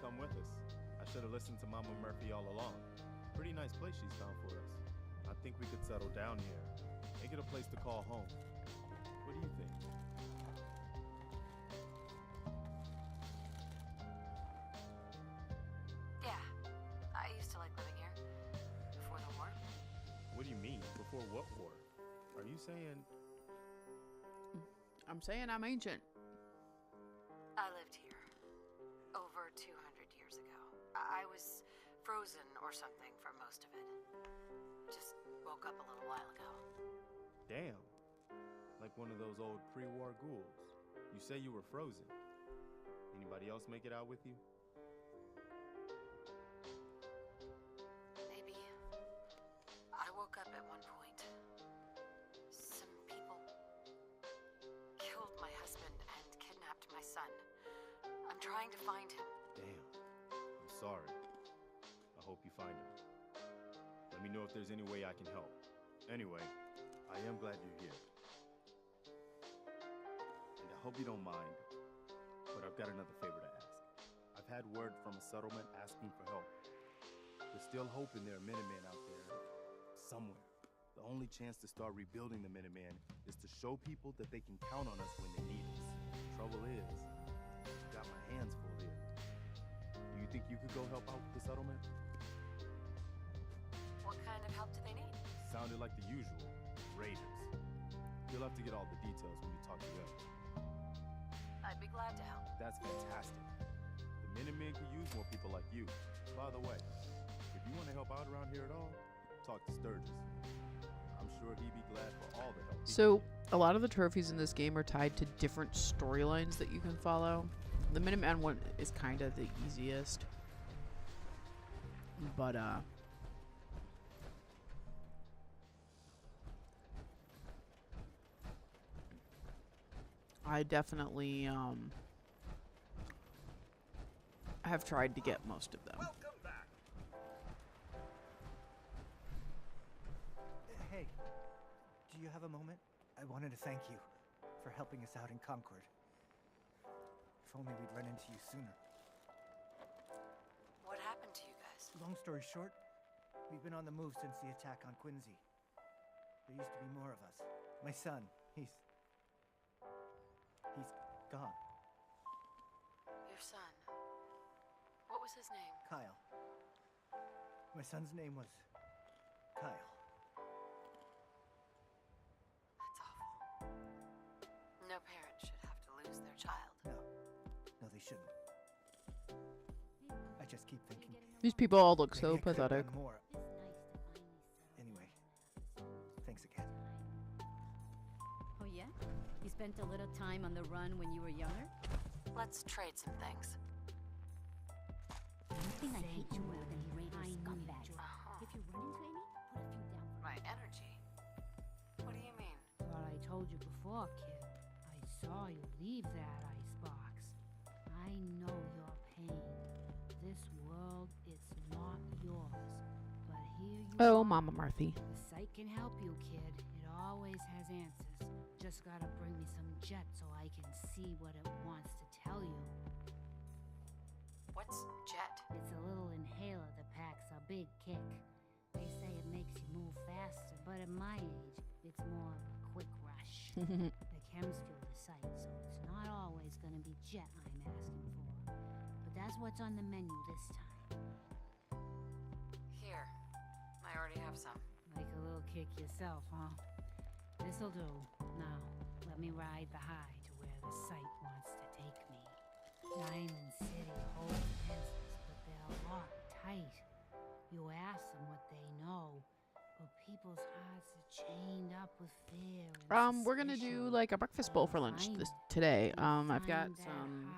Come with us. I should have listened to Mama Murphy all along. Pretty nice place she's found for us. I think we could settle down here. Make it a place to call home. What do you think? Yeah. I used to like living here. Before the war. What do you mean? Before what war? Are you saying... I'm saying I'm ancient. I lived here. Over 200 years ago. I was frozen or something for most of it. Just woke up a little while ago. Damn. Like one of those old pre-war ghouls. You say you were frozen. Anybody else make it out with you? Maybe. I woke up at one point. Some people killed my husband and kidnapped my son. I'm trying to find him. Damn. I'm sorry. I hope you find him. Let me know if there's any way I can help. Anyway, I am glad you're here. And I hope you don't mind, but I've got another favor to ask. I've had word from a settlement asking for help. There's still hope in there are Minutemen out there. Somewhere. The only chance to start rebuilding the Minutemen is to show people that they can count on us when they need us. The trouble is, got my hands full here. Do you think you could go help out with the settlement? What kind of help do they need? Sounded like the usual. Raiders. You'll have to get all the details when you talk to them. I'd be glad to help. That's fantastic. The Minutemen could use more people like you. By the way, if you want to help out around here at all, talk to Sturgis. I'm sure he'd be glad for all the help. So, a lot of the trophies in this game are tied to different storylines that you can follow. The Minuteman one is kind of the easiest. But, I definitely, have tried to get most of them. Welcome back. have a moment? I wanted to thank you for helping us out in Concord. If only we'd run into you sooner. What happened to you guys? Long story short, we've been on the move since the attack on Quincy. There used to be more of us. My son, he's gone. Your son. What was his name? Kyle. My son's name was Kyle. That's awful. No parent should have to lose their child. No, they shouldn't. I just keep thinking. These people all look maybe so I could've pathetic. done more. Anyway, thanks again. Oh, yeah? You spent a little time on the run when you were younger? Let's trade some things. One thing I hate you more than raider scumbags. If you run into any, put a few down for My energy? What do you mean? But I told you before, kid. I saw you leave that icebox. I know your pain. This world, it's not yours. But here you Oh, are. Mama Murphy. The site can help you, kid. It always has answers. Just gotta bring me some jet so I can see what it wants to tell you. What's jet? It's a little inhaler that packs a big kick. They say it makes you move faster, but at my age, it's more of a quick rush. The chems fuel the site, so it's not always gonna be jet I'm asking for. But that's what's on the menu this time. Here. I already have some. Like a little kick yourself, huh? This'll do. Now, let me ride the high to where the site wants to take me. Diamond City holds answers, but they're locked tight. You ask them what they know, but people's hearts are chained up with fear. And We're gonna do like a breakfast bowl for lunch today. I've got some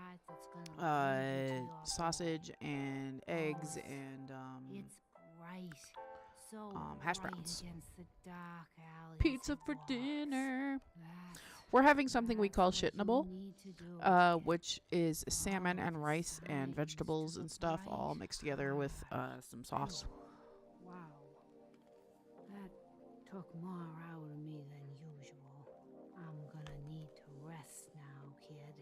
sausage and eggs and it's bright. So hash bright browns. against the dark alleys Pizza of for walls. dinner. That's We're having something we call what you shitnable, need to do. which is salmon and rice and vegetables and stuff all mixed together with some sauce. Wow. That took more out of me than usual. I'm gonna need to rest now, kid.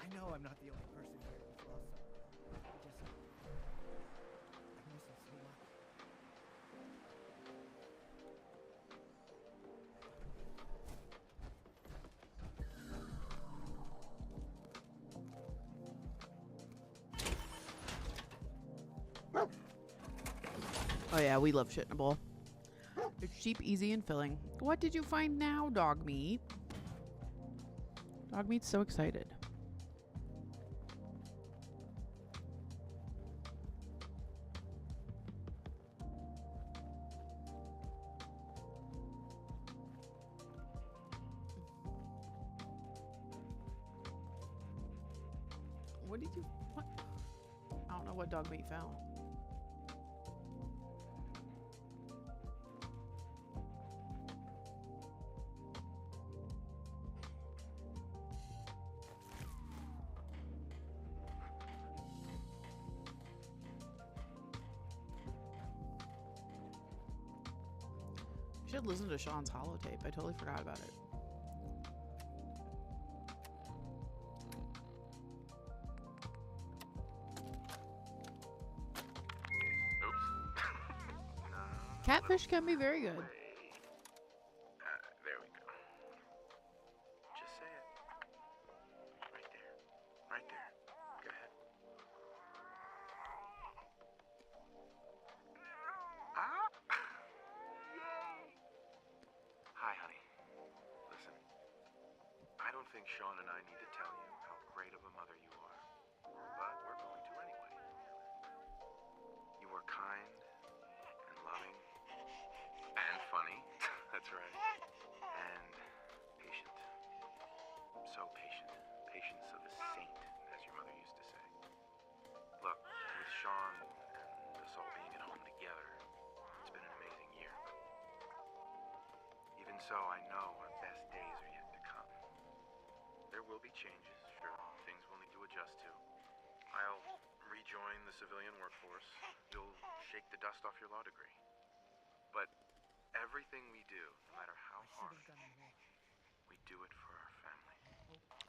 I know I'm not the only person here who's lost someone. I miss him so much. Oh yeah, we love shit in a bowl. It's cheap, easy, and filling. What did you find now, dog meat? Dog meat's so excited. What did you... What? I don't know what dog meat found. You should listen to Sean's holotape. I totally forgot about it. Catfish can be very good. There we go. Just say it. Right there. Right there. Go ahead. Ah! Yay! Hi, honey. Listen, I don't think Sean and I need to tell you how great of a mother you are, but we're going to anyway. You were kind and loving and funny. That's right. And patient. So patient. Patience of a saint, as your mother used to say. Look, with Sean and us all being at home together, it's been an amazing year. Even so, I know our best days are yet to come. There will be changes, sure. Things we'll need to adjust to. I'll rejoin the civilian workforce. You'll shake the dust off your law degree. But everything we do, no matter how hard, we do it for our family.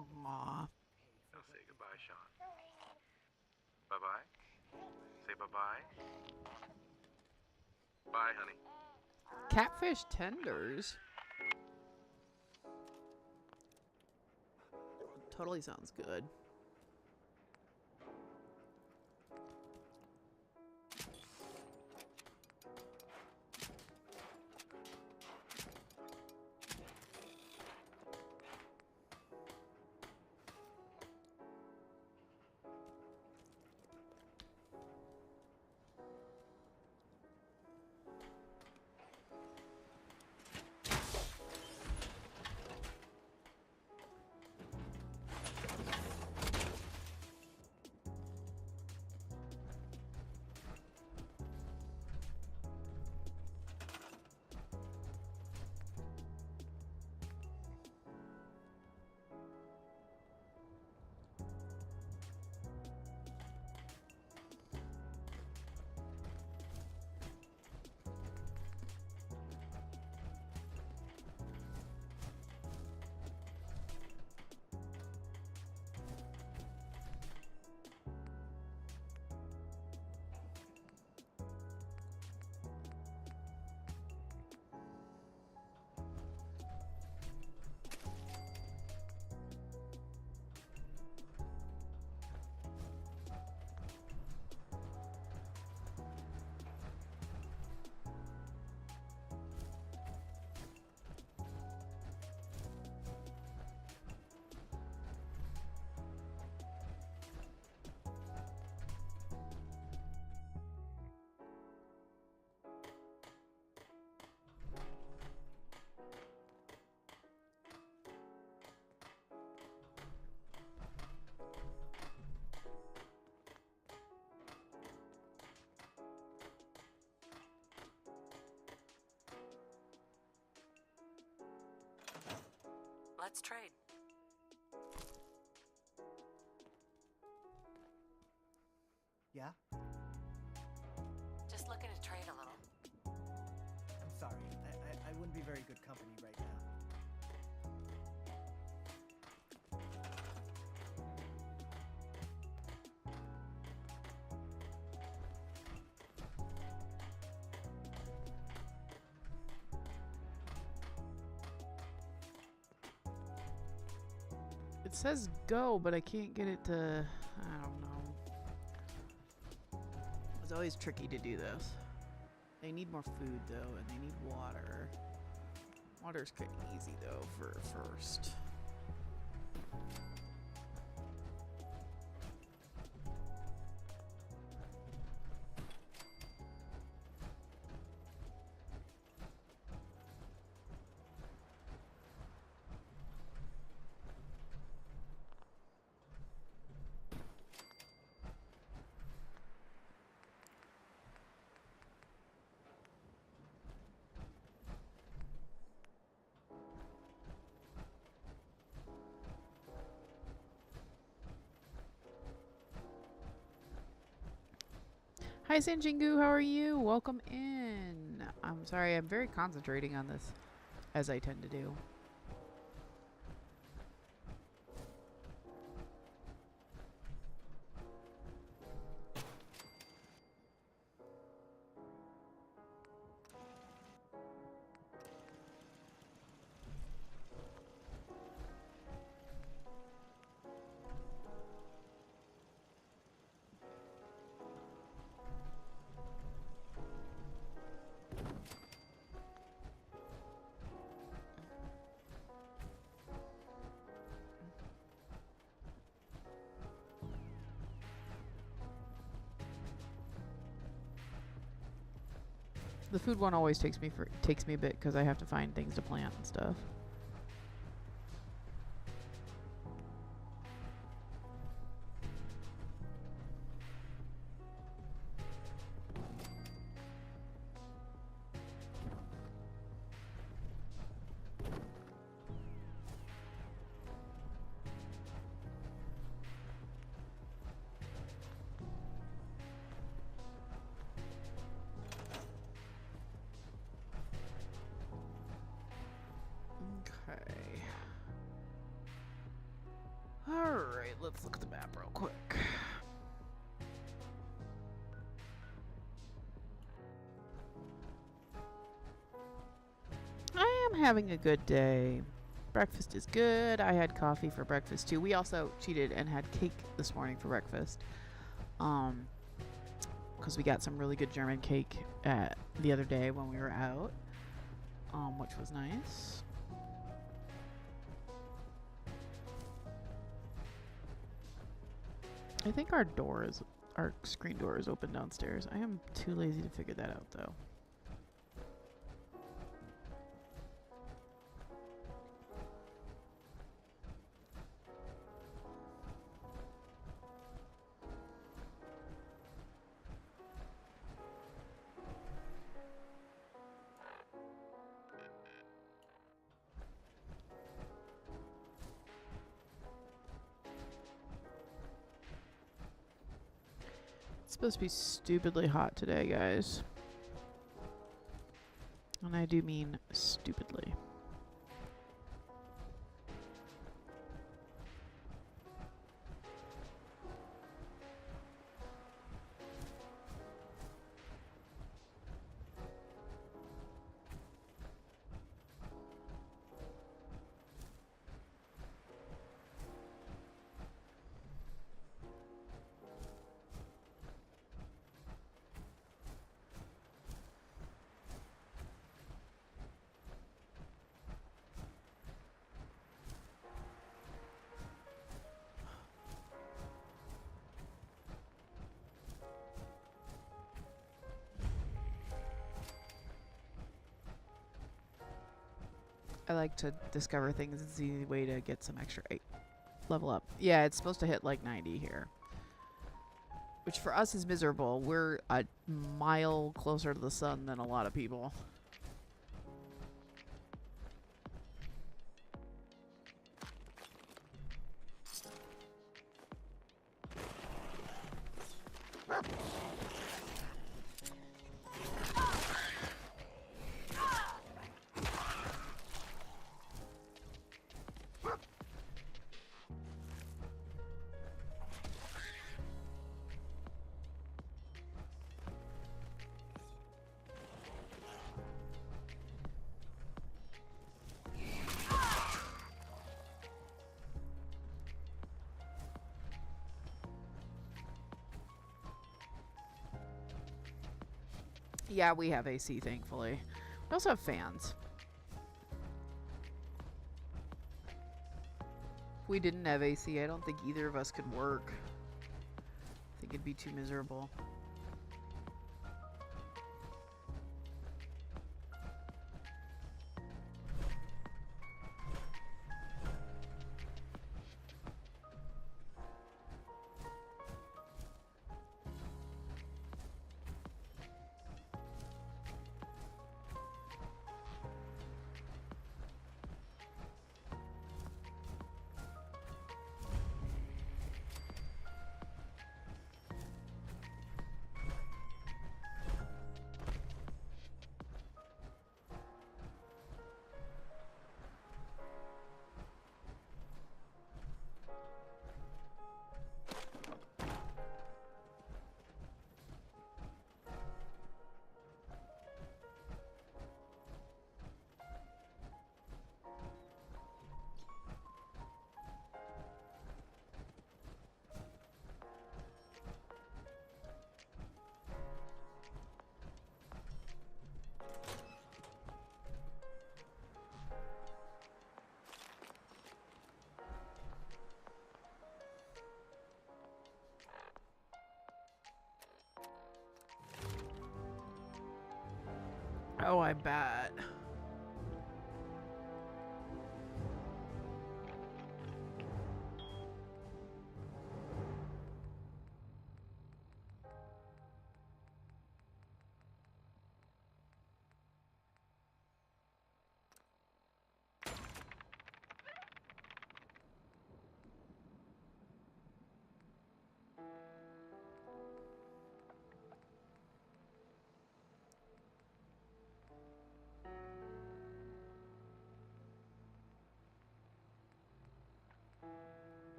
Aww. Now say goodbye, Sean. Bye-bye. Say bye-bye. Bye, honey. Catfish tenders. Totally sounds good. Let's trade. Yeah? Just looking to trade a little. I'm sorry. I wouldn't be very good company right now. It says go, but I can't get it to... I don't know. It's always tricky to do this. They need more food, though, and they need water. Water's kind of easy, though, for first. Hi Sanjingu, how are you? Welcome in. I'm sorry, I'm very concentrating on this, as I tend to do. The food one always takes me a bit because I have to find things to plant and stuff. Alright, let's look at the map real quick. I am having a good day. Breakfast is good. I had coffee for breakfast too. We also cheated and had cake this morning for breakfast. Because we got some really good German cake the other day when we were out, which was nice. I think our screen door is open downstairs. I am too lazy to figure that out though. It's supposed to be stupidly hot today, guys. And I do mean stupidly. I like to discover things. It's the easy way to get some extra level up. Yeah, it's supposed to hit like 90 here. Which for us is miserable. We're a mile closer to the sun than a lot of people. Yeah, we have AC, thankfully. We also have fans. If we didn't have AC, I don't think either of us could work. I think it'd be too miserable. Oh, I bet.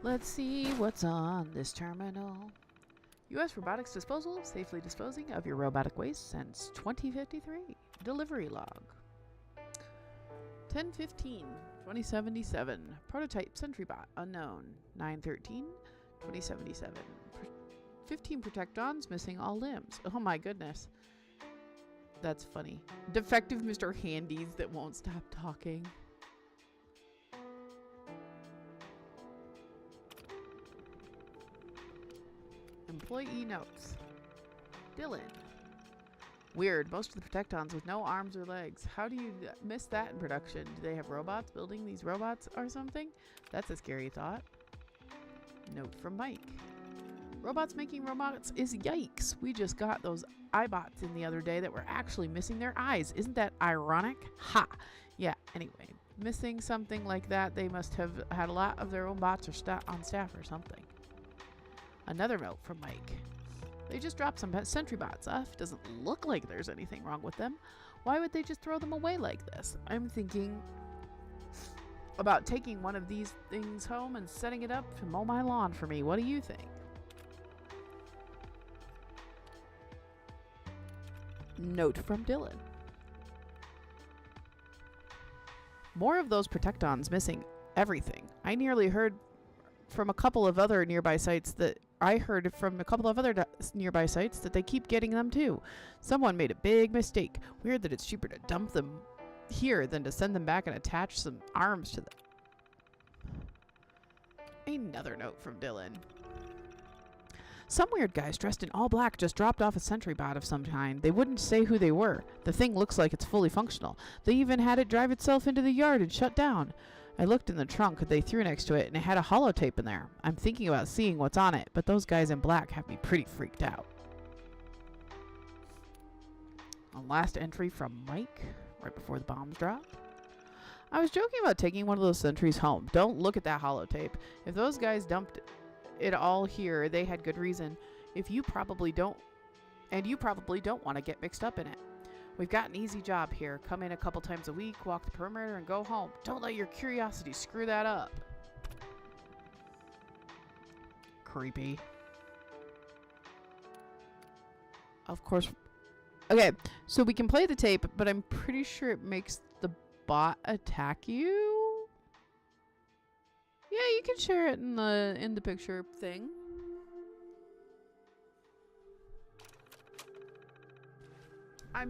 Let's see what's on this terminal. U.S. Robotics Disposal, safely disposing of your robotic waste since 2053. Delivery log. 10/15/2077. Prototype SentryBot unknown. 9/13/2077. 15 Protectons missing all limbs. Oh my goodness. That's funny. Defective Mr. Handies that won't stop talking. Employee notes. Dylan. Weird. Most of the Protectons with no arms or legs. How do you miss that in production? Do they have robots building these robots or something? That's a scary thought. Note from Mike. Robots making robots is yikes. We just got those iBots in the other day that were actually missing their eyes. Isn't that ironic? Ha! Yeah, anyway. Missing something like that, they must have had a lot of their own bots or on staff or something. Another note from Mike. They just dropped some sentry bots off. Doesn't look like there's anything wrong with them. Why would they just throw them away like this? I'm thinking about taking one of these things home and setting it up to mow my lawn for me. What do you think? Note from Dylan. More of those Protectons missing everything. I nearly heard from a couple of other nearby sites that they keep getting them too. Someone made a big mistake. Weird that it's cheaper to dump them here than to send them back and attach some arms to them. Another note from Dylan. Some weird guys dressed in all black just dropped off a sentry bot of some kind. They wouldn't say who they were. The thing looks like it's fully functional. They even had it drive itself into the yard and shut down. I looked in the trunk they threw next to it, and it had a holotape in there. I'm thinking about seeing what's on it, but those guys in black have me pretty freaked out. A last entry from Mike, right before the bombs drop. I was joking about taking one of those sentries home. Don't look at that holotape. If those guys dumped it all here, they had good reason. You probably don't want to get mixed up in it. We've got an easy job here. Come in a couple times a week, walk the perimeter, and go home. Don't let your curiosity screw that up. Creepy. Of course. Okay, so we can play the tape, but I'm pretty sure it makes the bot attack you. Yeah, you can share it in the picture thing.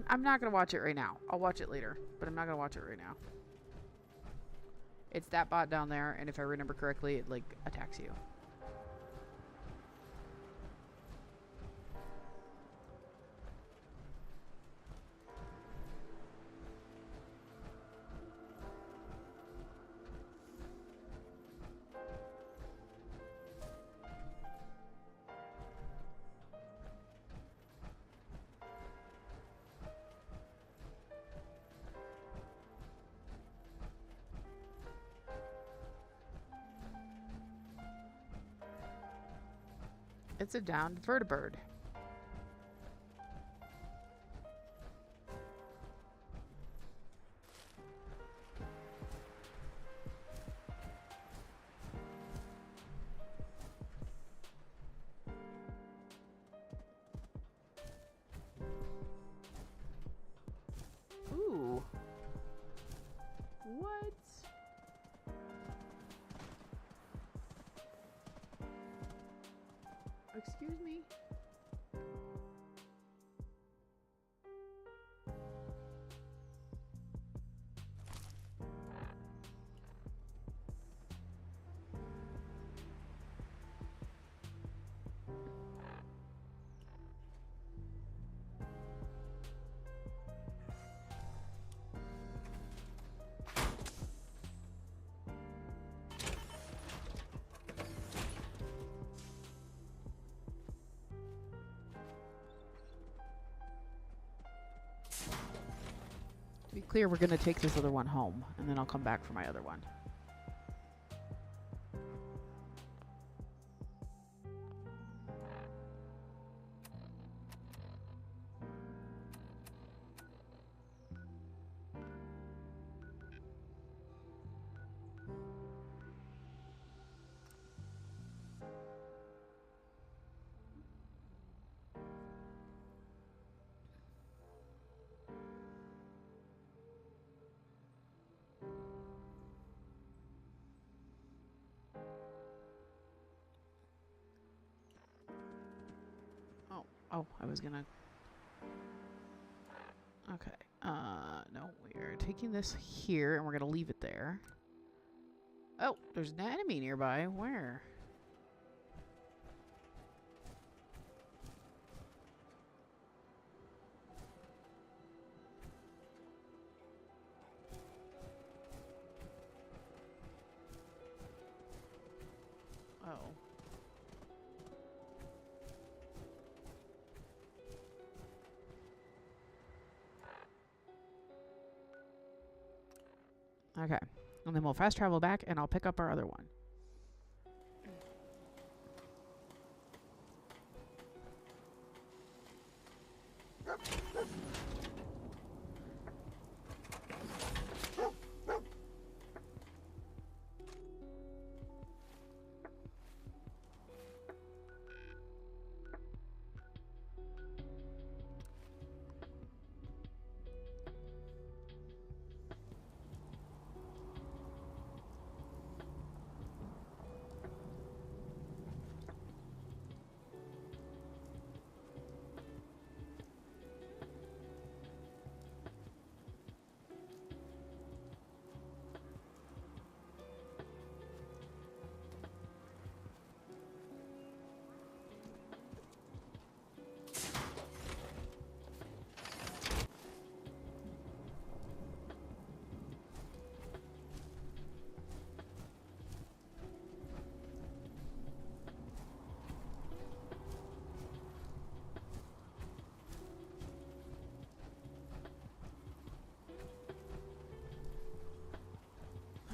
I'm not gonna watch it right now. I'll watch it later, but I'm not gonna watch it right now. It's that bot down there, and if I remember correctly, it like attacks you. It's a downed vertibird. Ooh. What? Excuse me? To be clear, we're going to take this other one home, and then I'll come back for my other one. Oh, I was gonna... Okay. No, we are taking this here, and we're gonna leave it there. Oh, there's an enemy nearby. Where? Oh. Okay. And then we'll fast travel back, and I'll pick up our other one.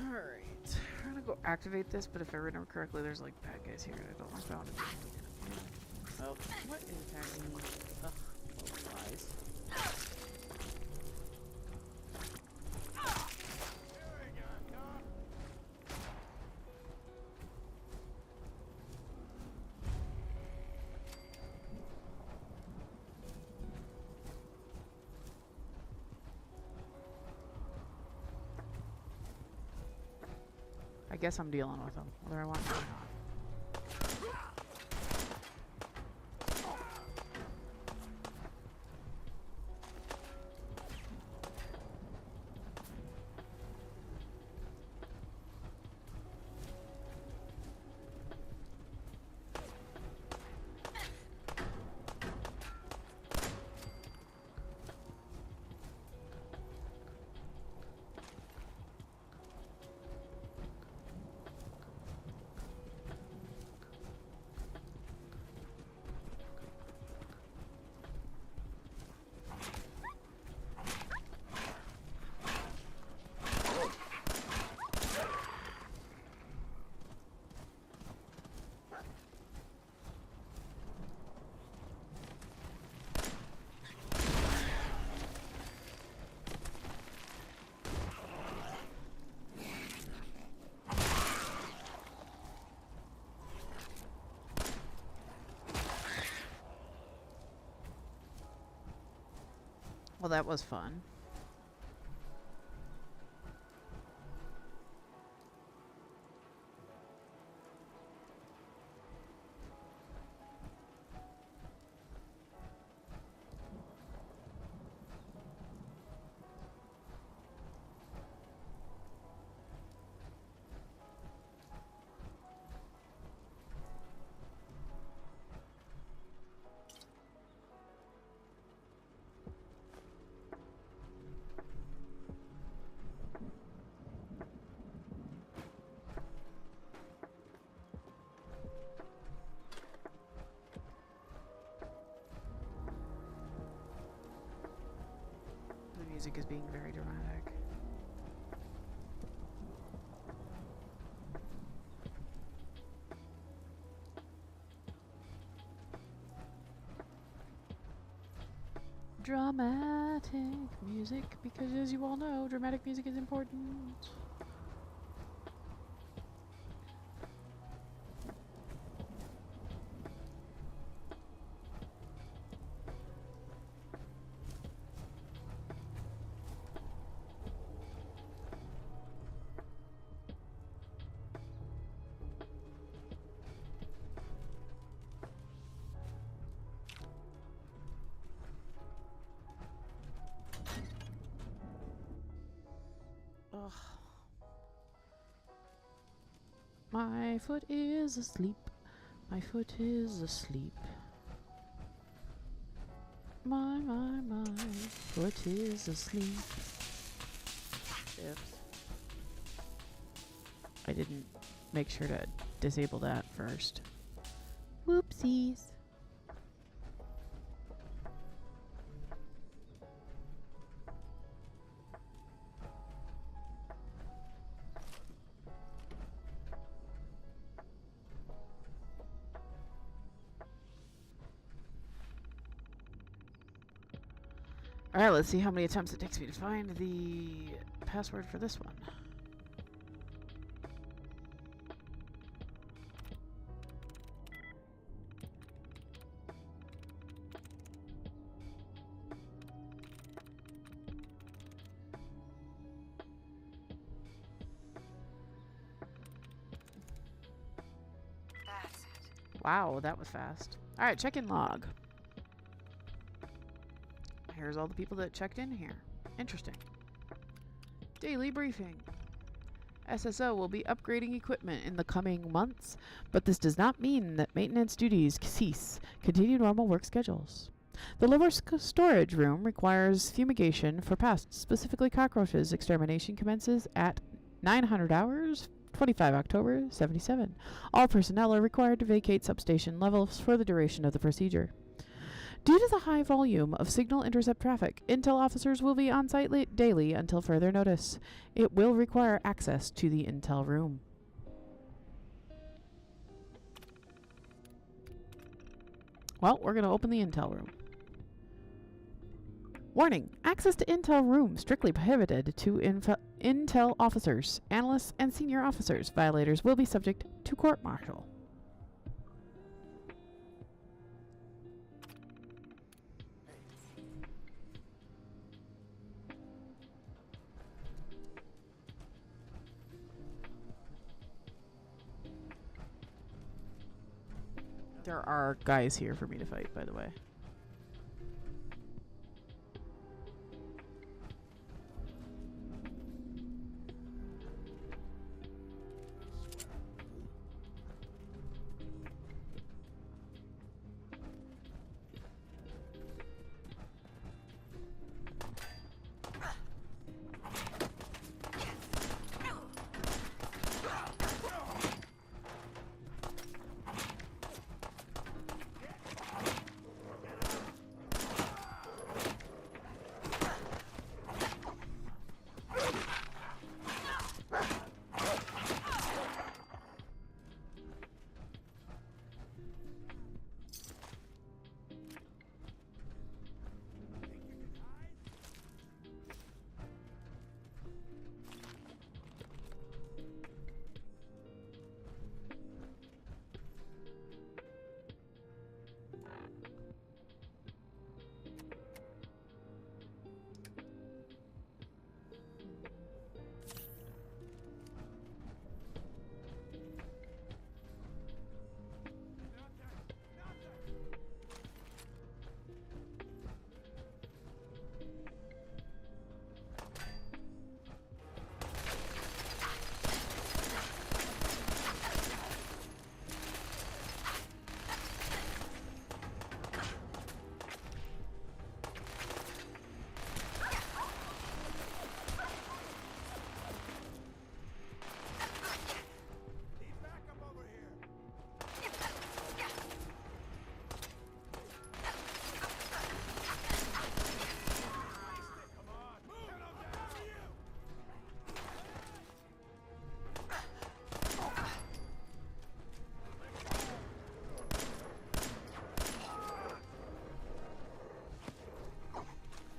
Alright. I'm gonna go activate this, but if I remember correctly, there's like bad guys here. I don't like that one. Oh, what is attacking me? Ugh, little flies. I guess I'm dealing with them, whether I want to or not. Well, that was fun. The music is being very dramatic. Dramatic music, because as you all know, dramatic music is important. My foot is asleep. My foot is asleep. My foot is asleep. Oops. I didn't make sure to disable that first. Whoopsies. Alright, let's see how many attempts it takes me to find the password for this one. That's it. Wow, that was fast. Alright, check-in log. Here's all the people that checked in here. Interesting. Daily briefing. SSO will be upgrading equipment in the coming months, but this does not mean that maintenance duties cease. Continue normal work schedules. The lower storage room requires fumigation for pests, specifically cockroaches. Extermination commences at 900 hours, 25 October 77. All personnel are required to vacate substation levels for the duration of the procedure. Due to the high volume of signal intercept traffic, Intel officers will be on site daily until further notice. It will require access to the Intel room. Well, we're going to open the Intel room. Warning: access to Intel room strictly prohibited to Intel officers, analysts, and senior officers. Violators will be subject to court-martial. There are guys here for me to fight, by the way.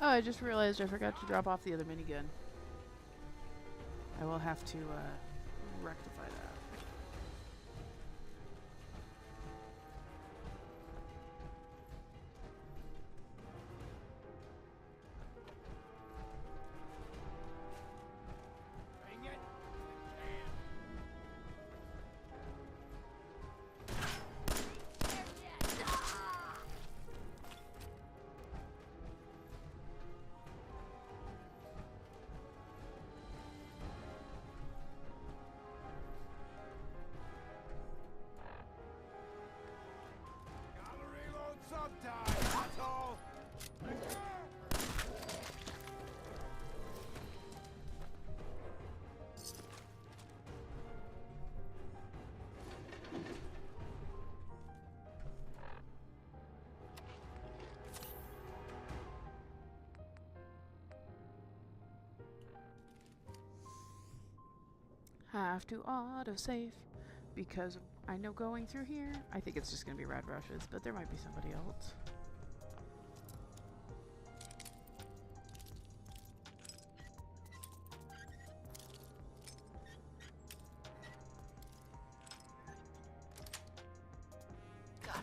Oh, I just realized I forgot to drop off the other minigun. I will have to rectify that. Have to autosave because I know going through here, I think it's just gonna be red rushes, but there might be somebody else. Got it.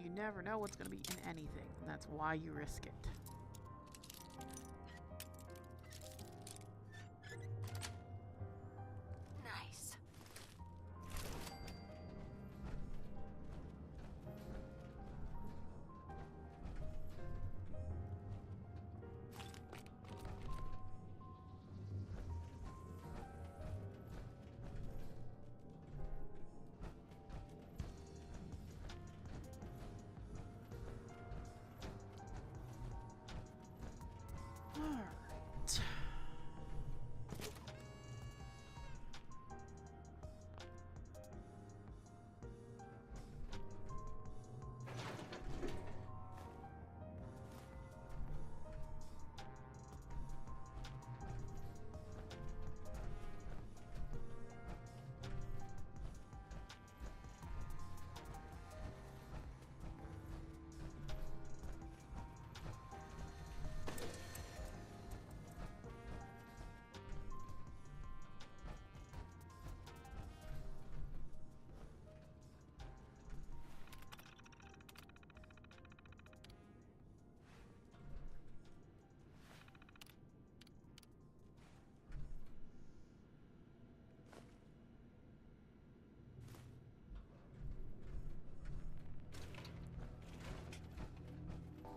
You never know what's going to be in anything, and that's why you risk it. Nice. Alright.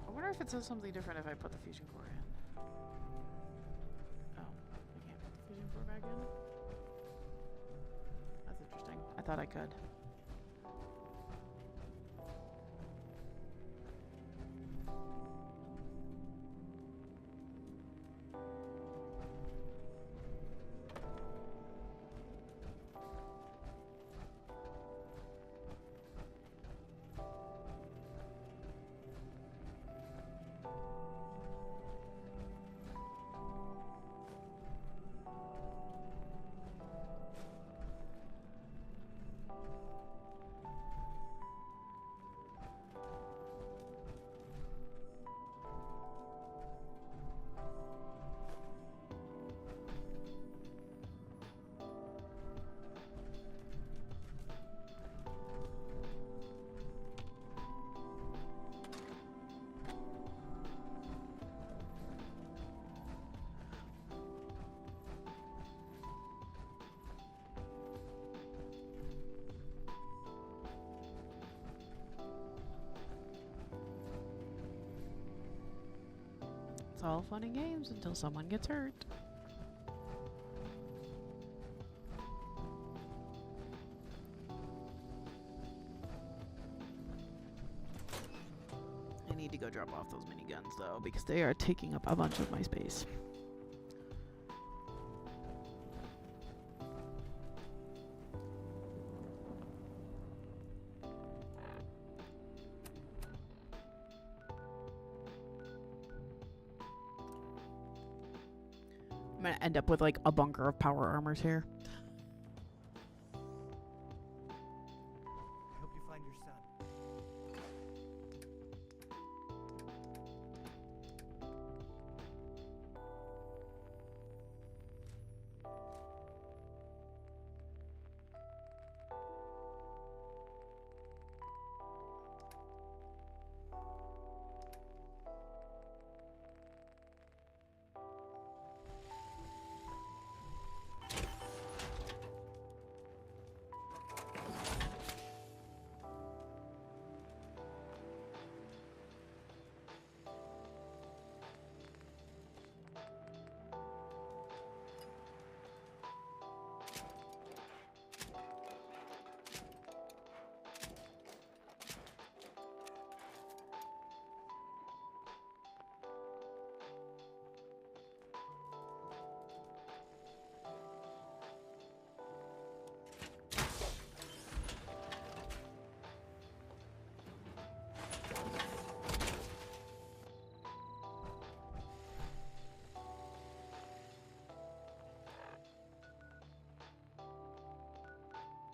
I wonder if it says something different if I put the fusion core in. Oh, I can't put the fusion core back in? That's interesting. I thought I could. It's all fun and games until someone gets hurt. I need to go drop off those miniguns though, because they are taking up a bunch of my space. I'm gonna end up with like a bunker of power armors here. I hope you find your son.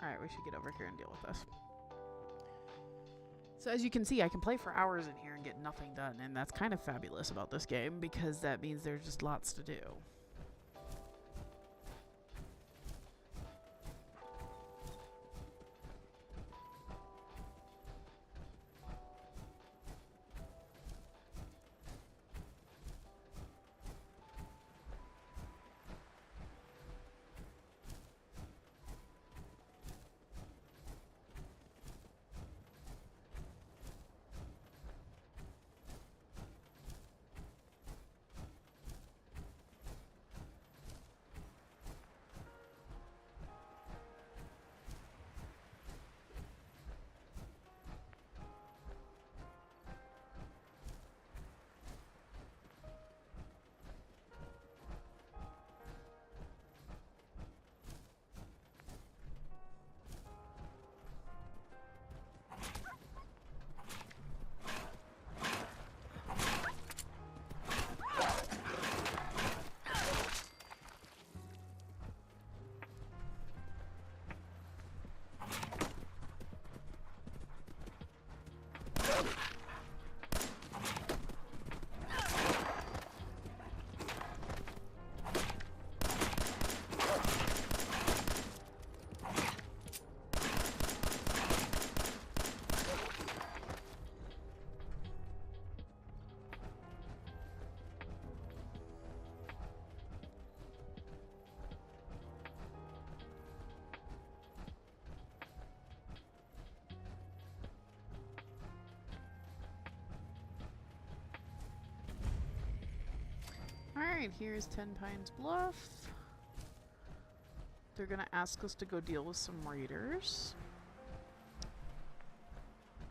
Alright, we should get over here and deal with this. So as you can see, I can play for hours in here and get nothing done, and that's kind of fabulous about this game, because that means there's just lots to do. Alright, here's 10 Pines Bluff. They're gonna ask us to go deal with some raiders.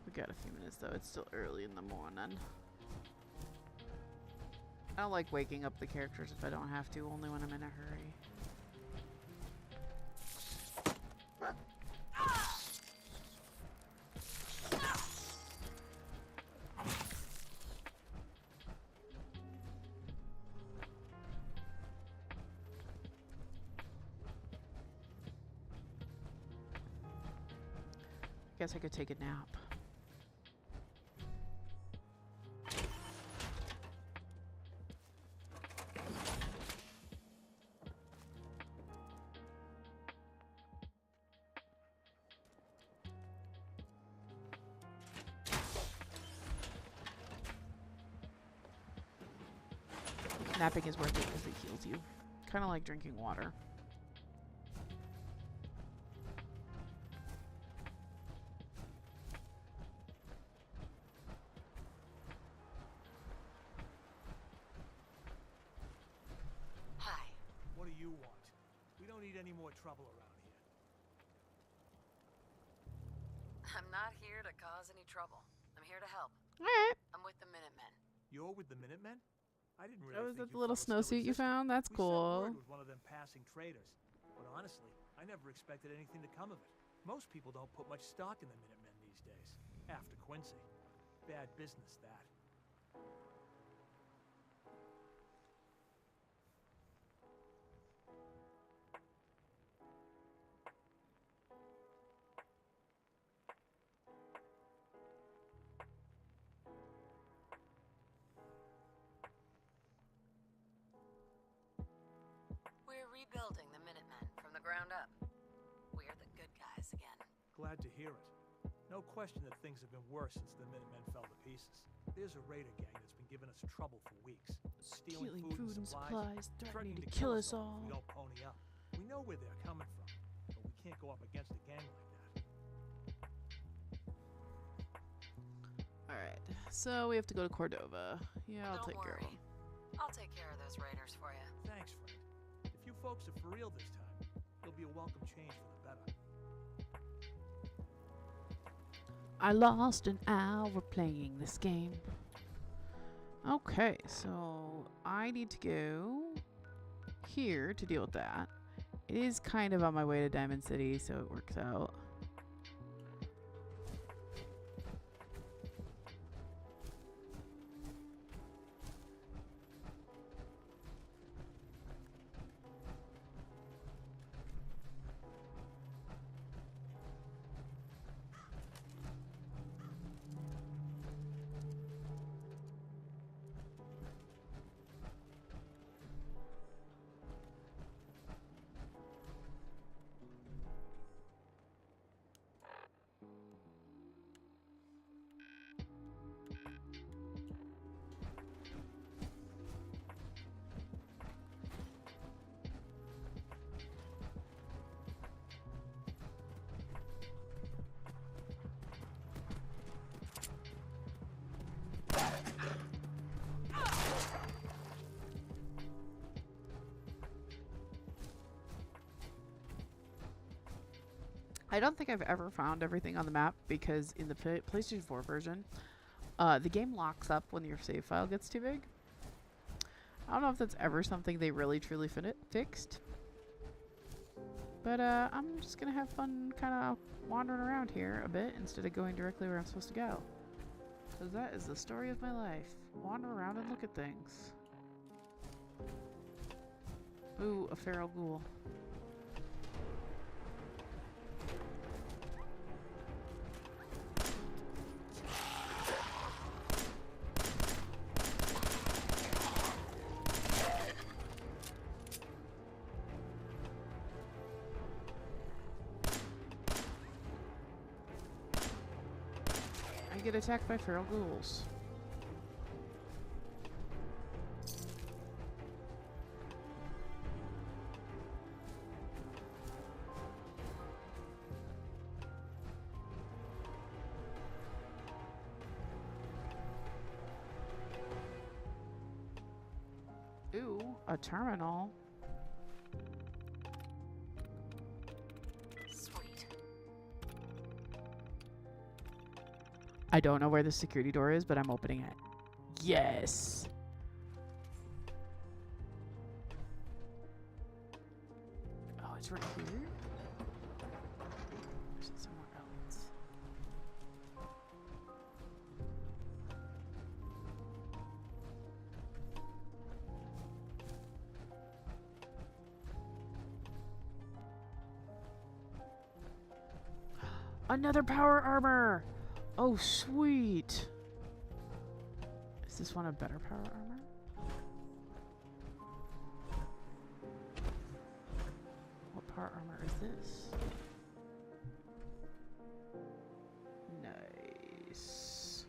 We got a few minutes though, it's still early in the morning. I don't like waking up the characters if I don't have to, only when I'm in a hurry. Guess I could take a nap. Napping is worth it because it heals you. Kind of like drinking water. Any more trouble around here? I'm not here to cause any trouble. I'm here to help. Alright. I'm with the Minutemen. You're with the Minutemen? I didn't really Oh, is think that the you little fellas still snowsuit you existed. found? That's We cool. sent word with one of them passing traders. But honestly, I never expected anything to come of it. Most people don't put much stock in the Minutemen these days. After Quincy. Bad business, that. We're rebuilding the Minutemen from the ground up. We're the good guys again. Glad to hear it. No question that things have been worse since the Minutemen fell to pieces. There's a raider gang that's been giving us trouble for weeks. Stealing food and supplies, threatening to kill us all. We don't pony up. We know where they're coming from, but we can't go up against a gang like that. Alright, so we have to go to Cordova. Yeah, I'll Don't take care of worry. them. I'll take care of those raiders for you. Thanks, friend. If you folks are for real this time, it'll be a welcome change for the better. I lost an hour playing this game. Okay, so I need to go here to deal with that. It is kind of on my way to Diamond City, so it works out. I don't think I've ever found everything on the map because in the PlayStation 4 version, the game locks up when your save file gets too big. I don't know if that's ever something they really truly fixed. But I'm just going to have fun kind of wandering around here a bit instead of going directly where I'm supposed to go. Because that is the story of my life. Wander around and look at things. Ooh, a feral ghoul. I get attacked by feral ghouls. Ooh, a terminal. Sweet. I don't know where the security door is, but I'm opening it. Yes! Oh, it's right here? Or is it somewhere else? Another power armor! Oh, sweet! Is this one a better power armor? What power armor is this? Nice.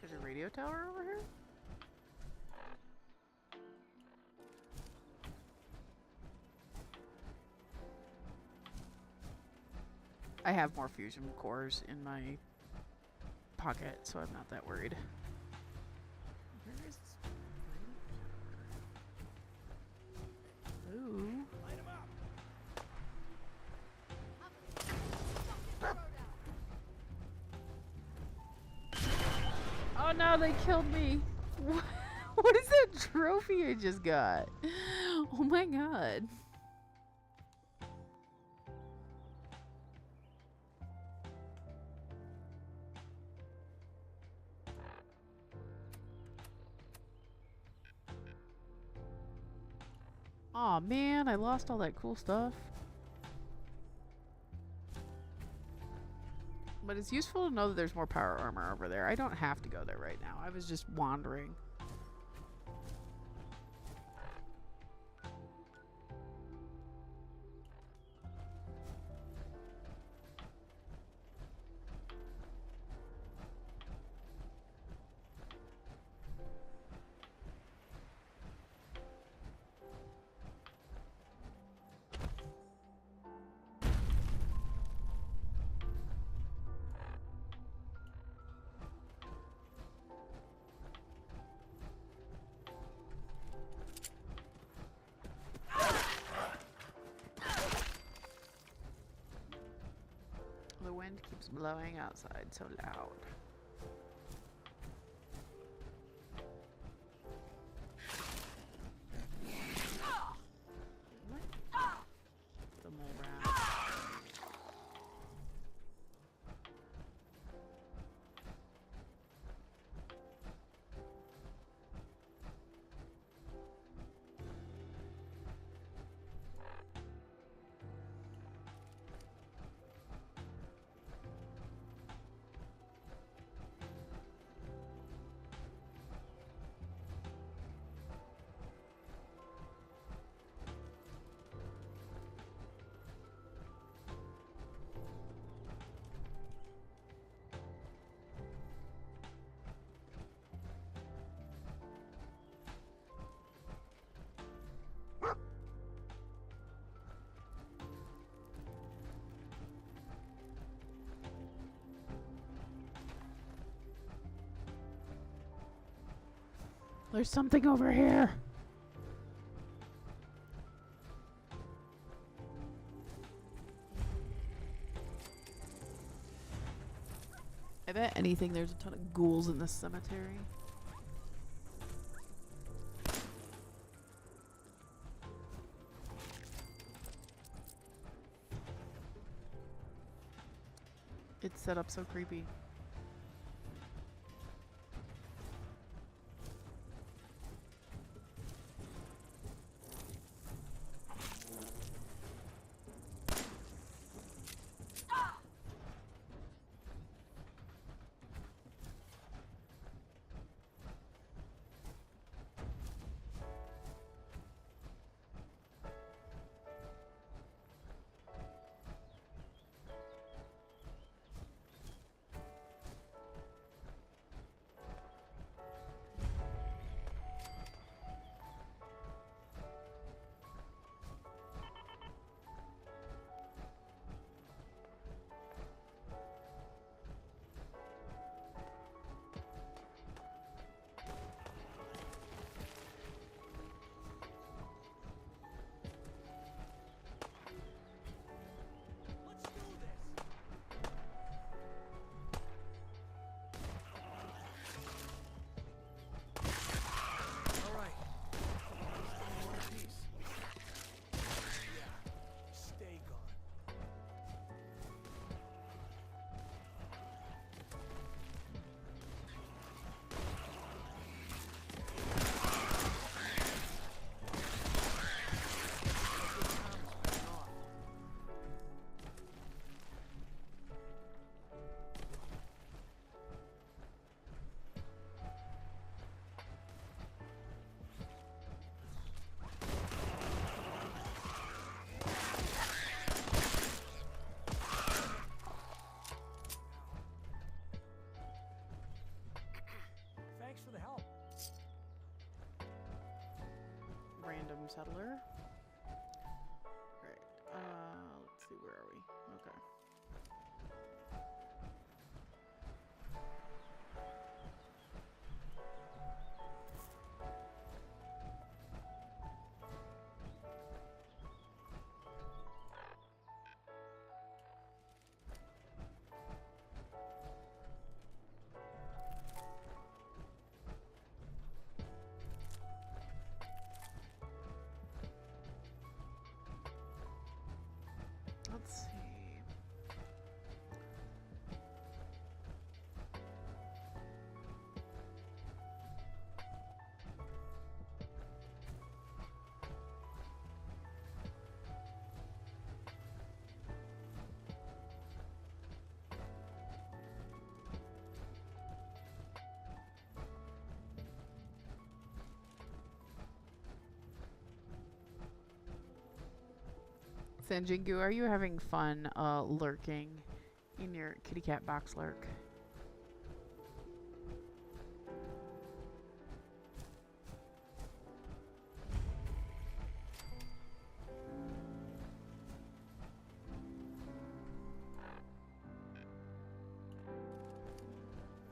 There's a radio tower over here? I have more fusion cores in my pocket, so I'm not that worried. Where is this? Ooh. Oh no, they killed me. What is that trophy I just got? Oh my god. Aw man, I lost all that cool stuff. But it's useful to know that there's more power armor over there. I don't have to go there right now. I was just wandering. keeps blowing outside so loud. The mole rat. There's something over here. I bet anything there's a ton of ghouls in this cemetery. It's set up so creepy. Thanks for the help. Random settler. Right. Let's see, where are we? Okay. Let's see. Sanjingu, are you having fun lurking in your kitty cat box lurk?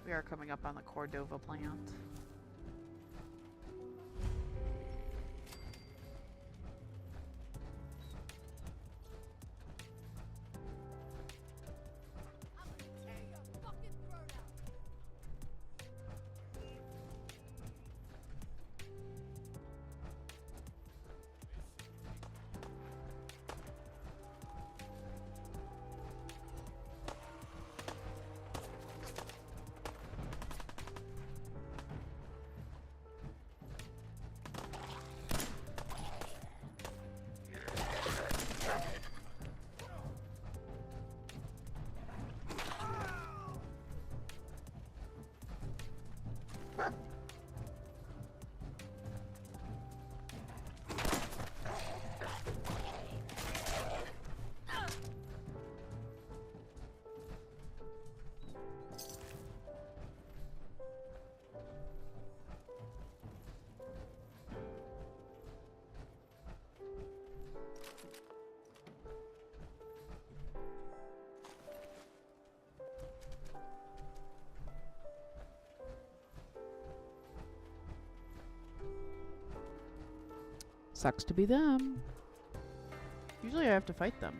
We are coming up on the Cordova plant. Sucks to be them. Usually I have to fight them.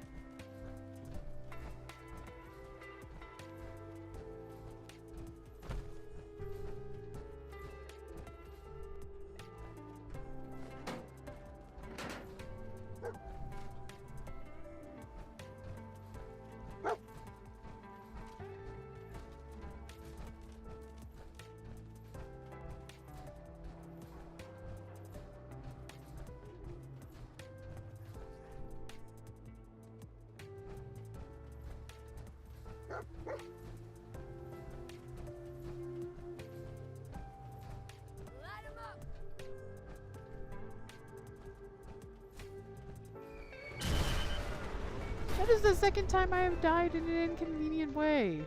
That is the second time I have died in an inconvenient way.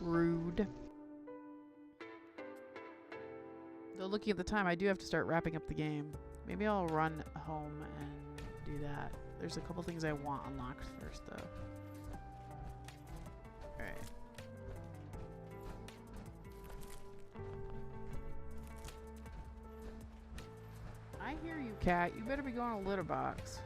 Rude. Though looking at the time, I do have to start wrapping up the game. Maybe I'll run home and do that. There's a couple things I want unlocked first, though. Alright. I hear you, cat. You better be going to litter box.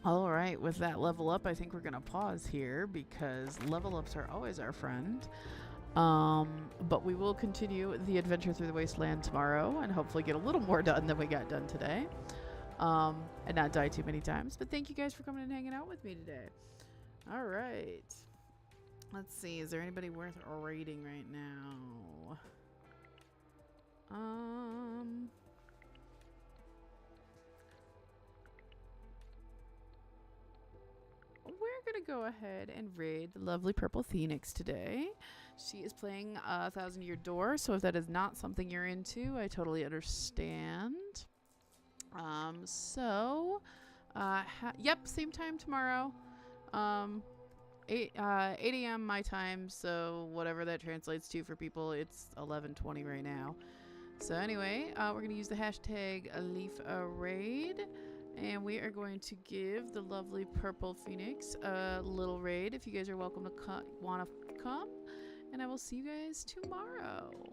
All right, with that level up, I think we're going to pause here because level ups are always our friend. But we will continue the adventure through the wasteland tomorrow and hopefully get a little more done than we got done today. And not die too many times. But thank you guys for coming and hanging out with me today. All right. Let's see. Is there anybody worth raiding right now? We're going to go ahead and raid the lovely Purple Phoenix today. She is playing 1,000 Year Door, so if that is not something you're into, I totally understand. Yep, same time tomorrow. 8 a.m. my time, so whatever that translates to for people, it's 11:20 right now. So anyway, we're going to use the hashtag #LeafRaid. And we are going to give the lovely Purple Phoenix a little raid if you guys are welcome to want to come. And I will see you guys tomorrow.